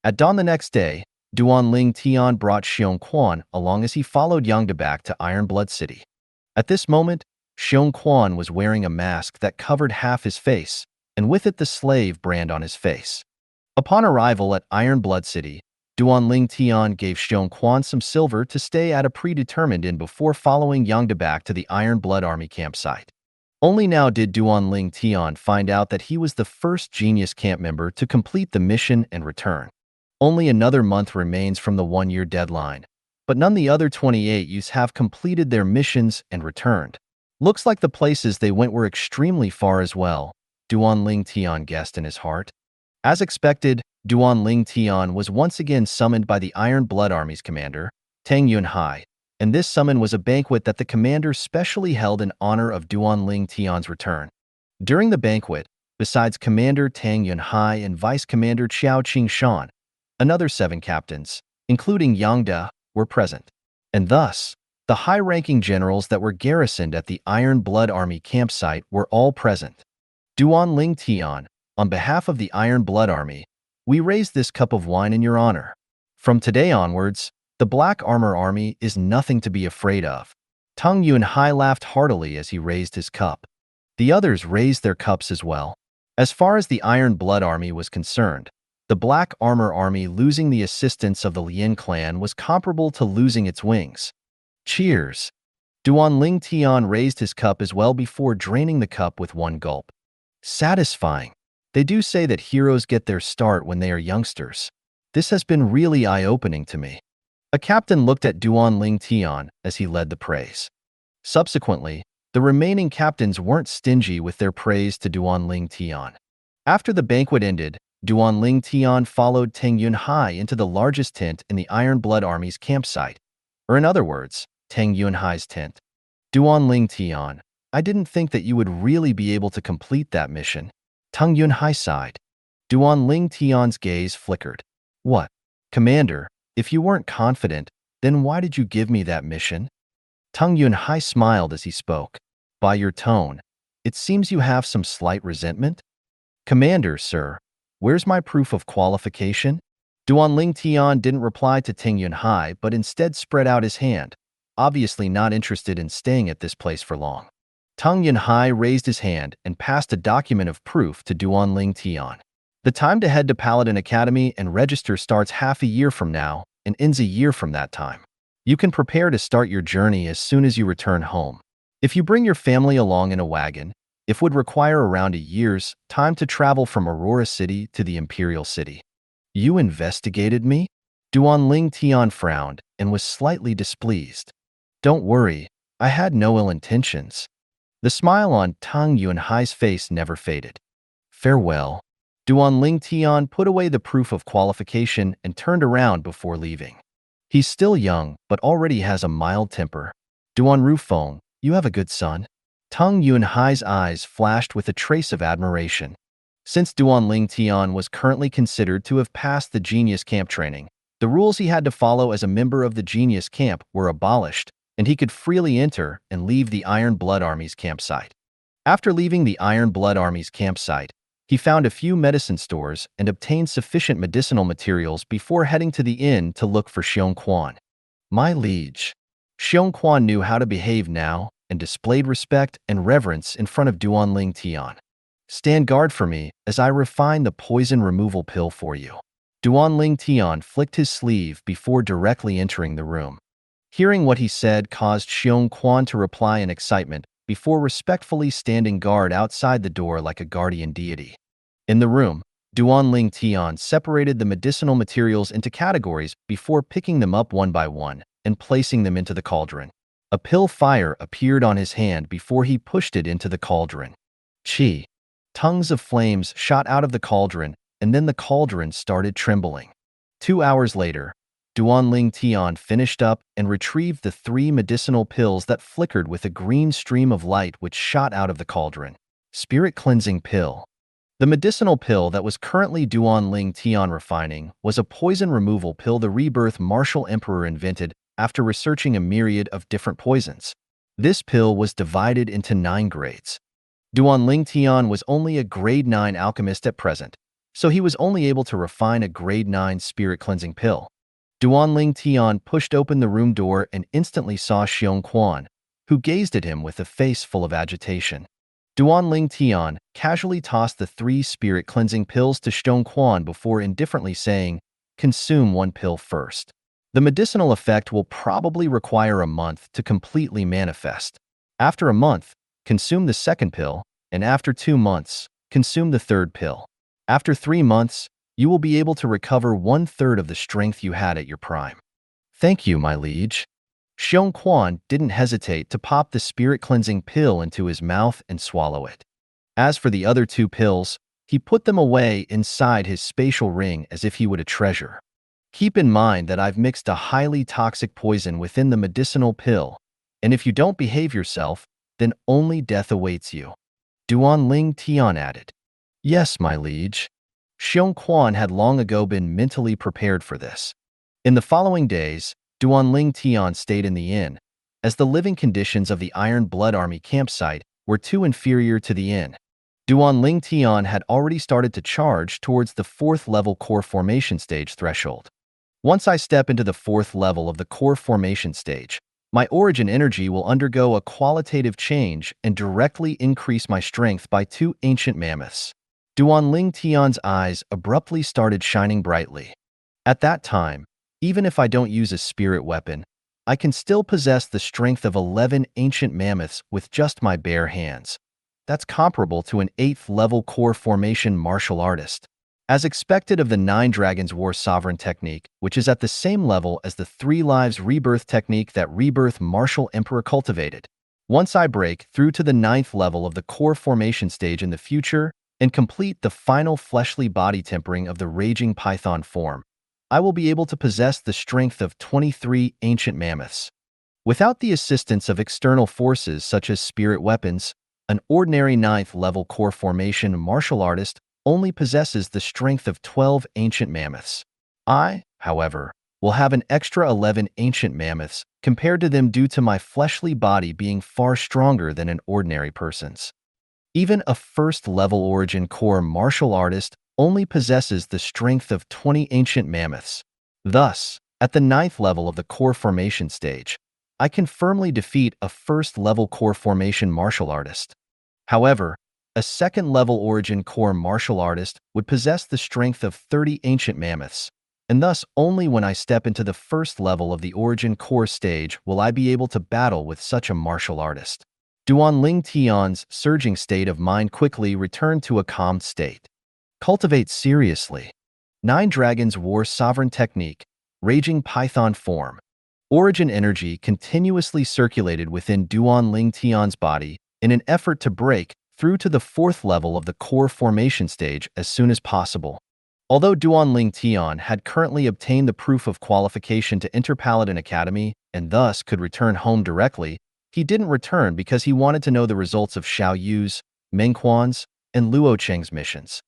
Speaker 2: At dawn the next day, Duan Ling Tian brought Xiong Quan along as he followed Yangda back to Iron Blood City. At this moment, Xiong Quan was wearing a mask that covered half his face, and with it the slave brand on his face. Upon arrival at Iron Blood City, Duan Ling Tian gave Xiong Quan some silver to stay at a predetermined inn before following Yangda back to the Iron Blood Army campsite. Only now did Duan Ling Tian find out that he was the first Genius Camp member to complete the mission and return. Only another month remains from the 1-year deadline, but none of the other 28 youths have completed their missions and returned. Looks like the places they went were extremely far as well, Duan Ling Tian guessed in his heart. As expected, Duan Ling Tian was once again summoned by the Iron Blood Army's commander, Tang Yunhai, and this summon was a banquet that the commander specially held in honor of Duan Ling Tian's return. During the banquet, besides Commander Tang Yunhai and Vice Commander Qiao Qingshan, another 7 captains, including Yangda, were present. And thus, the high-ranking generals that were garrisoned at the Iron Blood Army campsite were all present. Duan Ling Tian, on behalf of the Iron Blood Army, we raise this cup of wine in your honor. From today onwards, the Black Armor Army is nothing to be afraid of. Tang Yunhai laughed heartily as he raised his cup. The others raised their cups as well. As far as the Iron Blood Army was concerned, the Black Armor Army losing the assistance of the Lien clan was comparable to losing its wings. Cheers! Duan Ling Tian raised his cup as well before draining the cup with one gulp. Satisfying. They do say that heroes get their start when they are youngsters. This has been really eye-opening to me. A captain looked at Duan Ling Tian as he led the praise. Subsequently, the remaining captains weren't stingy with their praise to Duan Ling Tian. After the banquet ended, Duan Ling Tian followed Tang Yunhai into the largest tent in the Iron Blood Army's campsite, or in other words, Tang Yunhai's tent. Duan Ling Tian, I didn't think that you would really be able to complete that mission. Tang Yunhai sighed. Duan Ling Tian's gaze flickered. What? Commander, if you weren't confident, then why did you give me that mission? Tung Yunhai smiled as he spoke. By your tone, it seems you have some slight resentment? Commander, sir, where's my proof of qualification? Duanling Tian didn't reply to Ting Yunhai, but instead spread out his hand, obviously not interested in staying at this place for long. Tung Yunhai raised his hand and passed a document of proof to Duanling Tian. The time to head to Paladin Academy and register starts half a year from now and ends a year from that time. You can prepare to start your journey as soon as you return home. If you bring your family along in a wagon, it would require around a year's time to travel from Aurora City to the Imperial City. You investigated me? Duanling Tian frowned and was slightly displeased. Don't worry, I had no ill intentions. The smile on Tung Yunhai's face never faded. Farewell. Duanling Tian put away the proof of qualification and turned around before leaving. He's still young, but already has a mild temper. Duan Rufeng, you have a good son. Tung Yunhai's eyes flashed with a trace of admiration. Since Duanling Tian was currently considered to have passed the Genius Camp training, the rules he had to follow as a member of the Genius Camp were abolished, and he could freely enter and leave the Iron Blood Army's campsite. After leaving the Iron Blood Army's campsite, he found a few medicine stores and obtained sufficient medicinal materials before heading to the inn to look for Xiong Quan. My liege. Xiong Quan knew how to behave now and displayed respect and reverence in front of Duanling Tian. Stand guard for me as I refine the poison removal pill for you. Duanling Tian flicked his sleeve before directly entering the room. Hearing what he said caused Xiong Quan to reply in excitement before respectfully standing guard outside the door like a guardian deity. In the room, Duanling Tian separated the medicinal materials into categories before picking them up one by one and placing them into the cauldron. A pill fire appeared on his hand before he pushed it into the cauldron. Chi. Tongues of flames shot out of the cauldron, and then the cauldron started trembling. 2 hours later, Duanling Tian finished up and retrieved the 3 medicinal pills that flickered with a green stream of light which shot out of the cauldron. Spirit Cleansing Pill. The medicinal pill that was currently Duanling Tian refining was a poison removal pill the Rebirth Martial Emperor invented after researching a myriad of different poisons. This pill was divided into 9 grades. Duanling Tian was only a grade 9 alchemist at present, so he was only able to refine a grade 9 spirit cleansing pill. Duanling Tian pushed open the room door and instantly saw Xiong Quan, who gazed at him with a face full of agitation. Duanling Tian casually tossed the 3 spirit cleansing pills to Xiong Quan before indifferently saying, "Consume 1 pill first. The medicinal effect will probably require a month to completely manifest. After a month, consume the 2nd pill, and after 2 months, consume the 3rd pill. After 3 months, you will be able to recover 1/3 of the strength you had at your prime." Thank you, my liege. Xiong Quan didn't hesitate to pop the spirit cleansing pill into his mouth and swallow it. As for the other 2 pills, he put them away inside his spatial ring as if he would a treasure. Keep in mind that I've mixed a highly toxic poison within the medicinal pill, and if you don't behave yourself, then only death awaits you. Duanling Tian added. Yes, my liege. Xiong Quan had long ago been mentally prepared for this. In the following days, Duanling Tian stayed in the inn, as the living conditions of the Iron Blood Army campsite were too inferior to the inn. Duanling Tian had already started to charge towards the 4th level core formation stage threshold. Once I step into the 4th level of the core formation stage, my origin energy will undergo a qualitative change and directly increase my strength by 2 ancient mammoths. Duanling Tian's eyes abruptly started shining brightly. At that time, even if I don't use a spirit weapon, I can still possess the strength of 11 ancient mammoths with just my bare hands. That's comparable to an 8th level core formation martial artist. As expected of the 9 Dragons War Sovereign technique, which is at the same level as the 3 Lives Rebirth technique that Rebirth Martial Emperor cultivated. Once I break through to the 9th level of the core formation stage in the future and complete the final fleshly body tempering of the Raging Python form, I will be able to possess the strength of 23 ancient mammoths. Without the assistance of external forces such as spirit weapons, an ordinary 9th level core formation martial artist only possesses the strength of 12 ancient mammoths. I, however, will have an extra 11 ancient mammoths compared to them due to my fleshly body being far stronger than an ordinary person's. Even a first-level origin core martial artist only possesses the strength of 20 ancient mammoths. Thus, at the 9th level of the core formation stage, I can firmly defeat a first-level core formation martial artist. However, a second-level origin core martial artist would possess the strength of 30 ancient mammoths, and thus only when I step into the first level of the origin core stage will I be able to battle with such a martial artist. Duan Ling Tian's surging state of mind quickly returned to a calmed state. Cultivate seriously. 9 Dragons War Sovereign Technique, Raging Python Form. Origin energy continuously circulated within Duan Ling Tian's body in an effort to break through to the 4th level of the core formation stage as soon as possible. Although Duan Ling Tian had currently obtained the proof of qualification to enter Paladin Academy and thus could return home directly, he didn't return because he wanted to know the results of Xiao Yu's, Meng Quan's, and Luo Cheng's missions.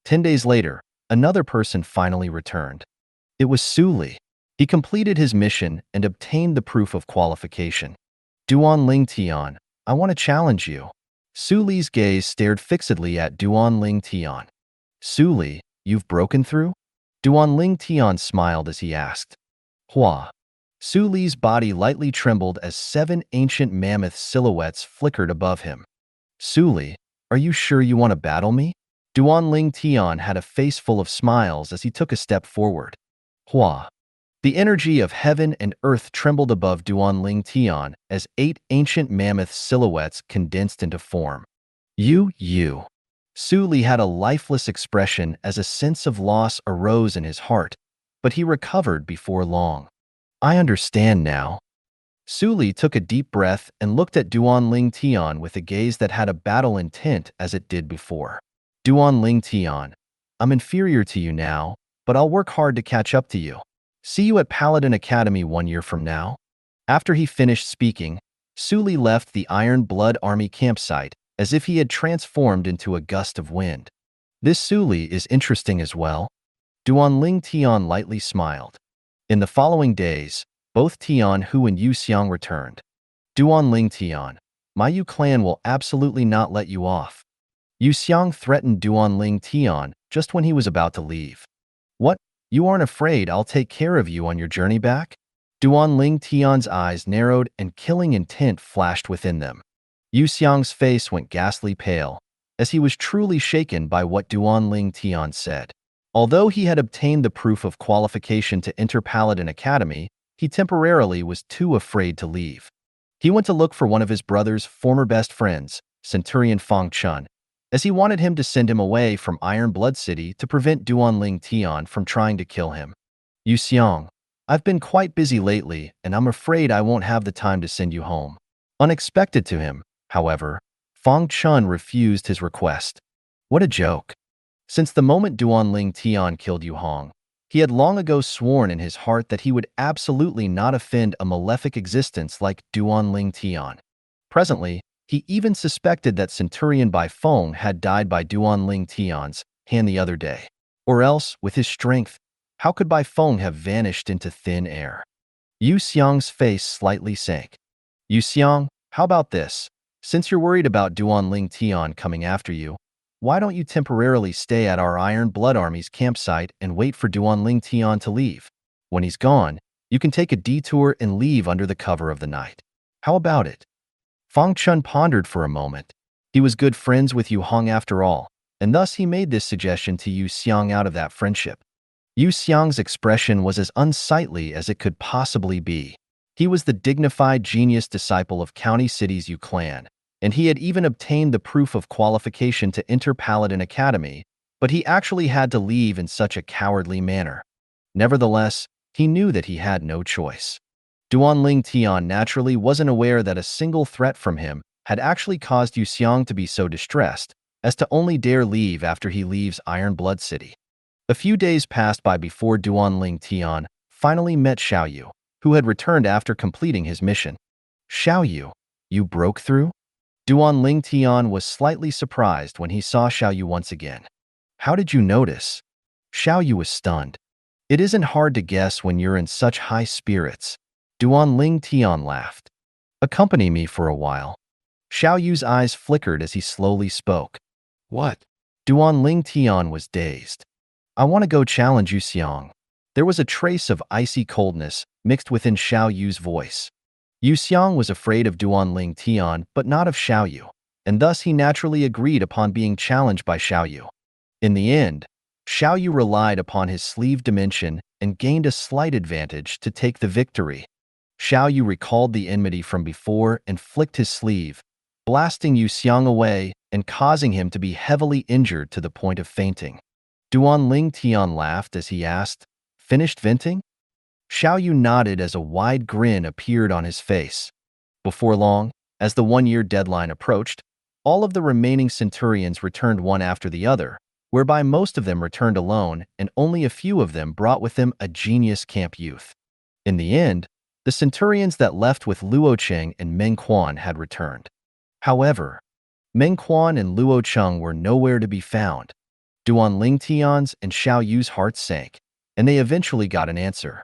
Speaker 2: 10 days later, another person finally returned. It was Su Li. He completed his mission and obtained the proof of qualification. Duan Ling Tian, I want to challenge you. Su Li's gaze stared fixedly at Duan Ling Tian. Su Li, you've broken through? Duan Ling Tian smiled as he asked. Hua. Su Li's body lightly trembled as 7 ancient mammoth silhouettes flickered above him. Su Li, are you sure you want to battle me? Duan Ling Tian had a face full of smiles as he took a step forward. Hua. The energy of heaven and earth trembled above Duan Ling Tian as 8 ancient mammoth silhouettes condensed into form. You. Su Li had a lifeless expression as a sense of loss arose in his heart, but he recovered before long. I understand now. Su Li took a deep breath and looked at Duan Ling Tian with a gaze that had a battle intent as it did before. Duan Ling Tian, I'm inferior to you now, but I'll work hard to catch up to you. See you at Paladin Academy 1 year from now. After he finished speaking, Su Li left the Iron Blood Army campsite as if he had transformed into a gust of wind. This Su Li is interesting as well. Duan Ling Tian lightly smiled. In the following days, both Tian Hu and Yu Xiang returned. Duan Ling Tian, my Yu clan will absolutely not let you off. Yu Xiang threatened Duan Ling Tian just when he was about to leave. What? You aren't afraid I'll take care of you on your journey back? Duan Ling Tian's eyes narrowed and killing intent flashed within them. Yu Xiang's face went ghastly pale, as he was truly shaken by what Duan Ling Tian said. Although he had obtained the proof of qualification to enter Paladin Academy, he temporarily was too afraid to leave. He went to look for one of his brother's former best friends, Centurion Fang Chun, as he wanted him to send him away from Iron Blood City to prevent Duan Ling Tian from trying to kill him. Yu Xiang, I've been quite busy lately, and I'm afraid I won't have the time to send you home. Unexpected to him, however, Fang Chun refused his request. What a joke. Since the moment Duan Ling Tian killed Yu Hong, he had long ago sworn in his heart that he would absolutely not offend a malefic existence like Duan Ling Tian. Presently, he even suspected that Centurion Bai Feng had died by Duan Ling Tian's hand the other day. Or else, with his strength, how could Bai Feng have vanished into thin air? Yu Xiang's face slightly sank. Yu Xiang, how about this? Since you're worried about Duan Ling Tian coming after you, why don't you temporarily stay at our Iron Blood Army's campsite and wait for Duan Ling Tian to leave? When he's gone, you can take a detour and leave under the cover of the night. How about it? Fang Chun pondered for a moment. He was good friends with Yu Hong after all, and thus he made this suggestion to Yu Xiang out of that friendship. Yu Xiang's expression was as unsightly as it could possibly be. He was the dignified genius disciple of County City's Yu clan, and he had even obtained the proof of qualification to enter Paladin Academy, but he actually had to leave in such a cowardly manner. Nevertheless, he knew that he had no choice. Duan Ling Tian naturally wasn't aware that a single threat from him had actually caused Yu Xiang to be so distressed as to only dare leave after he leaves Iron Blood City. A few days passed by before Duan Ling Tian finally met Xiao Yu, who had returned after completing his mission. Xiao Yu, you broke through? Duan Ling Tian was slightly surprised when he saw Xiao Yu once again. How did you notice? Xiao Yu was stunned. It isn't hard to guess when you're in such high spirits. Duan Ling Tian laughed. Accompany me for a while. Xiao Yu's eyes flickered as he slowly spoke.
Speaker 1: What?
Speaker 2: Duan Ling Tian was dazed. I want to go challenge Yu Xiang. There was a trace of icy coldness mixed within Xiao Yu's voice. Yu Xiang was afraid of Duan Ling Tian, but not of Xiao Yu, and thus he naturally agreed upon being challenged by Xiao Yu. In the end, Xiao Yu relied upon his sleeve dimension and gained a slight advantage to take the victory. Xiao Yu recalled the enmity from before and flicked his sleeve, blasting Yu Xiang away and causing him to be heavily injured to the point of fainting. Duan Ling Tian laughed as he asked, "Finished venting?" Xiao Yu nodded as a wide grin appeared on his face. Before long, as the one-year deadline approached, all of the remaining centurions returned one after the other, whereby most of them returned alone and only a few of them brought with them a genius camp youth. In the end, the centurions that left with Luo Cheng and Meng Quan had returned. However, Meng Quan and Luo Cheng were nowhere to be found. Duan Ling Tian's and Xiao Yu's hearts sank, and they eventually got an answer.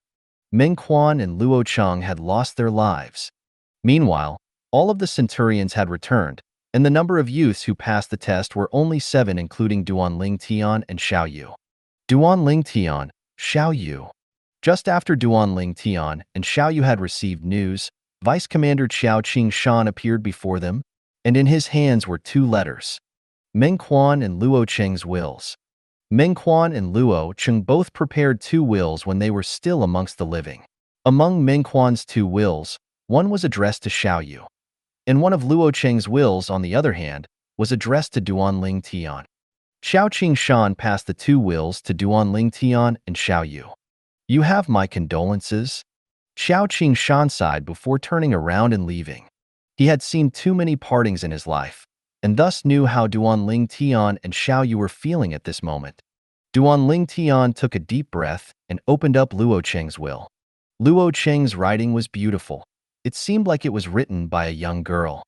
Speaker 2: Meng Quan and Luo Cheng had lost their lives. Meanwhile, all of the centurions had returned, and the number of youths who passed the test were only 7, including Duan Ling Tian and Xiao Yu. Duan Ling Tian, Xiao Yu. Just after Duan Ling Tian and Xiao Yu had received news, Vice Commander Qiao Qing Shan appeared before them, and in his hands were 2 letters. Meng Quan and Luo Cheng's wills. Meng Quan and Luo Cheng both prepared 2 wills when they were still amongst the living. Among Meng Quan's 2 wills, one was addressed to Xiao Yu, and one of Luo Cheng's wills, on the other hand, was addressed to Duan Ling Tian. Qiao Qing Shan passed the 2 wills to Duan Ling Tian and Xiao Yu. "You have my condolences." Qiao Qing Shan sighed before turning around and leaving. He had seen too many partings in his life, and thus knew how Duan Ling Tian and Xiao Yu were feeling at this moment. Duan Ling Tian took a deep breath and opened up Luo Cheng's will. Luo Cheng's writing was beautiful. It seemed like it was written by a young girl.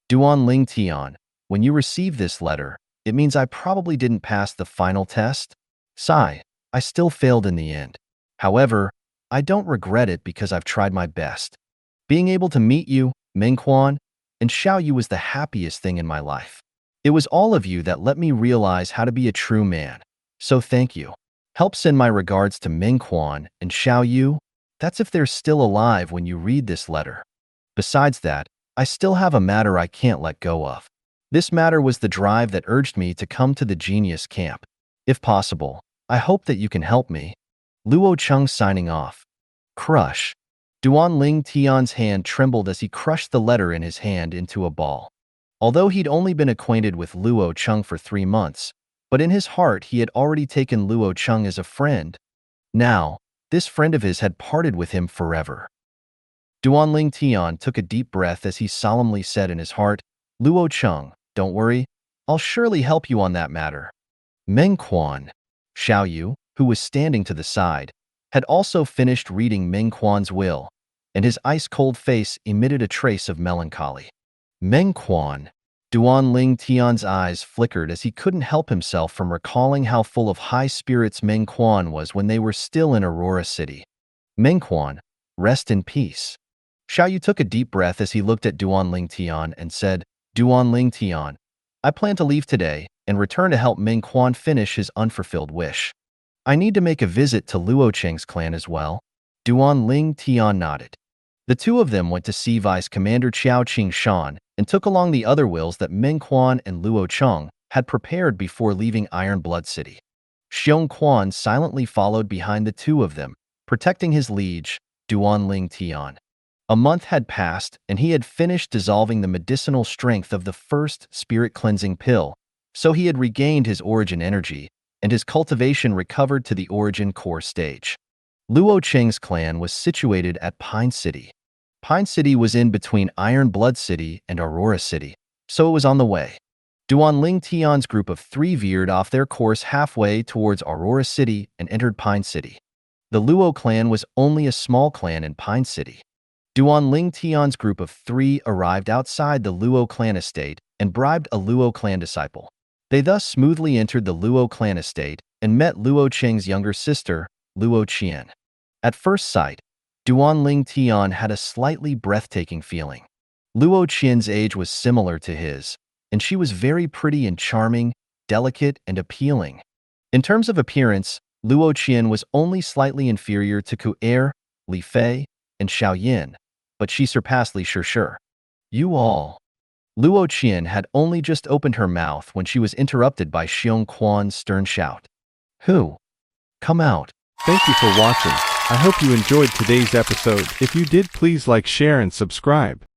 Speaker 2: "Duan Ling Tian, when you receive this letter, it means I probably didn't pass the final test. Sigh, I still failed in the end. However, I don't regret it because I've tried my best. Being able to meet you, Meng Quan, and Xiao Yu was the happiest thing in my life. It was all of you that let me realize how to be a true man. So thank you. Help send my regards to Meng Quan and Xiao Yu. That's if they're still alive when you read this letter. Besides that, I still have a matter I can't let go of. This matter was the drive that urged me to come to the genius camp. If possible, I hope that you can help me." Luo Cheng signing off. Crush. Duan Ling Tian's hand trembled as he crushed the letter in his hand into a ball. Although he'd only been acquainted with Luo Cheng for 3 months, but in his heart he had already taken Luo Cheng as a friend. Now, this friend of his had parted with him forever. Duan Ling Tian took a deep breath as he solemnly said in his heart, "Luo Cheng, don't worry, I'll surely help you on that matter." Meng Quan. Xiao Yu, who was standing to the side, had also finished reading Meng Quan's will, and his ice-cold face emitted a trace of melancholy. Meng Quan. Duan Ling Tian's eyes flickered as he couldn't help himself from recalling how full of high spirits Meng Quan was when they were still in Aurora City. Meng Quan, rest in peace. Xiao Yu took a deep breath as he looked at Duan Ling Tian and said, "Duan Ling Tian, I plan to leave today and return to help Meng Quan finish his unfulfilled wish. I need to make a visit to Luo Cheng's clan as well." Duan Ling Tian nodded. The 2 of them went to see Vice Commander Qiao Qing Shan and took along the other wills that Meng Quan and Luo Cheng had prepared before leaving Iron Blood City. Xiong Quan silently followed behind the 2 of them, protecting his liege, Duan Ling Tian. A month had passed, and he had finished dissolving the medicinal strength of the first spirit-cleansing pill, so he had regained his origin energy, and his cultivation recovered to the origin core stage. Luo Cheng's clan was situated at Pine City. Pine City was in between Iron Blood City and Aurora City, so it was on the way. Duan Ling Tian's group of 3 veered off their course halfway towards Aurora City and entered Pine City. The Luo clan was only a small clan in Pine City. Duan Ling Tian's group of 3 arrived outside the Luo clan estate and bribed a Luo clan disciple. They thus smoothly entered the Luo clan estate and met Luo Cheng's younger sister, Luo Qian. At first sight, Duan Ling Tian had a slightly breathtaking feeling. Luo Qian's age was similar to his, and she was very pretty and charming, delicate and appealing. In terms of appearance, Luo Qian was only slightly inferior to Ku Er, Li Fei, and Xiao Yin, but she surpassed Li Shishir. You all. Luo Qian had only just opened her mouth when she was interrupted by Xiong Quan's stern shout. Who? Come out.
Speaker 1: Thank you for watching. I hope you enjoyed today's episode. If you did, please like, share, and subscribe.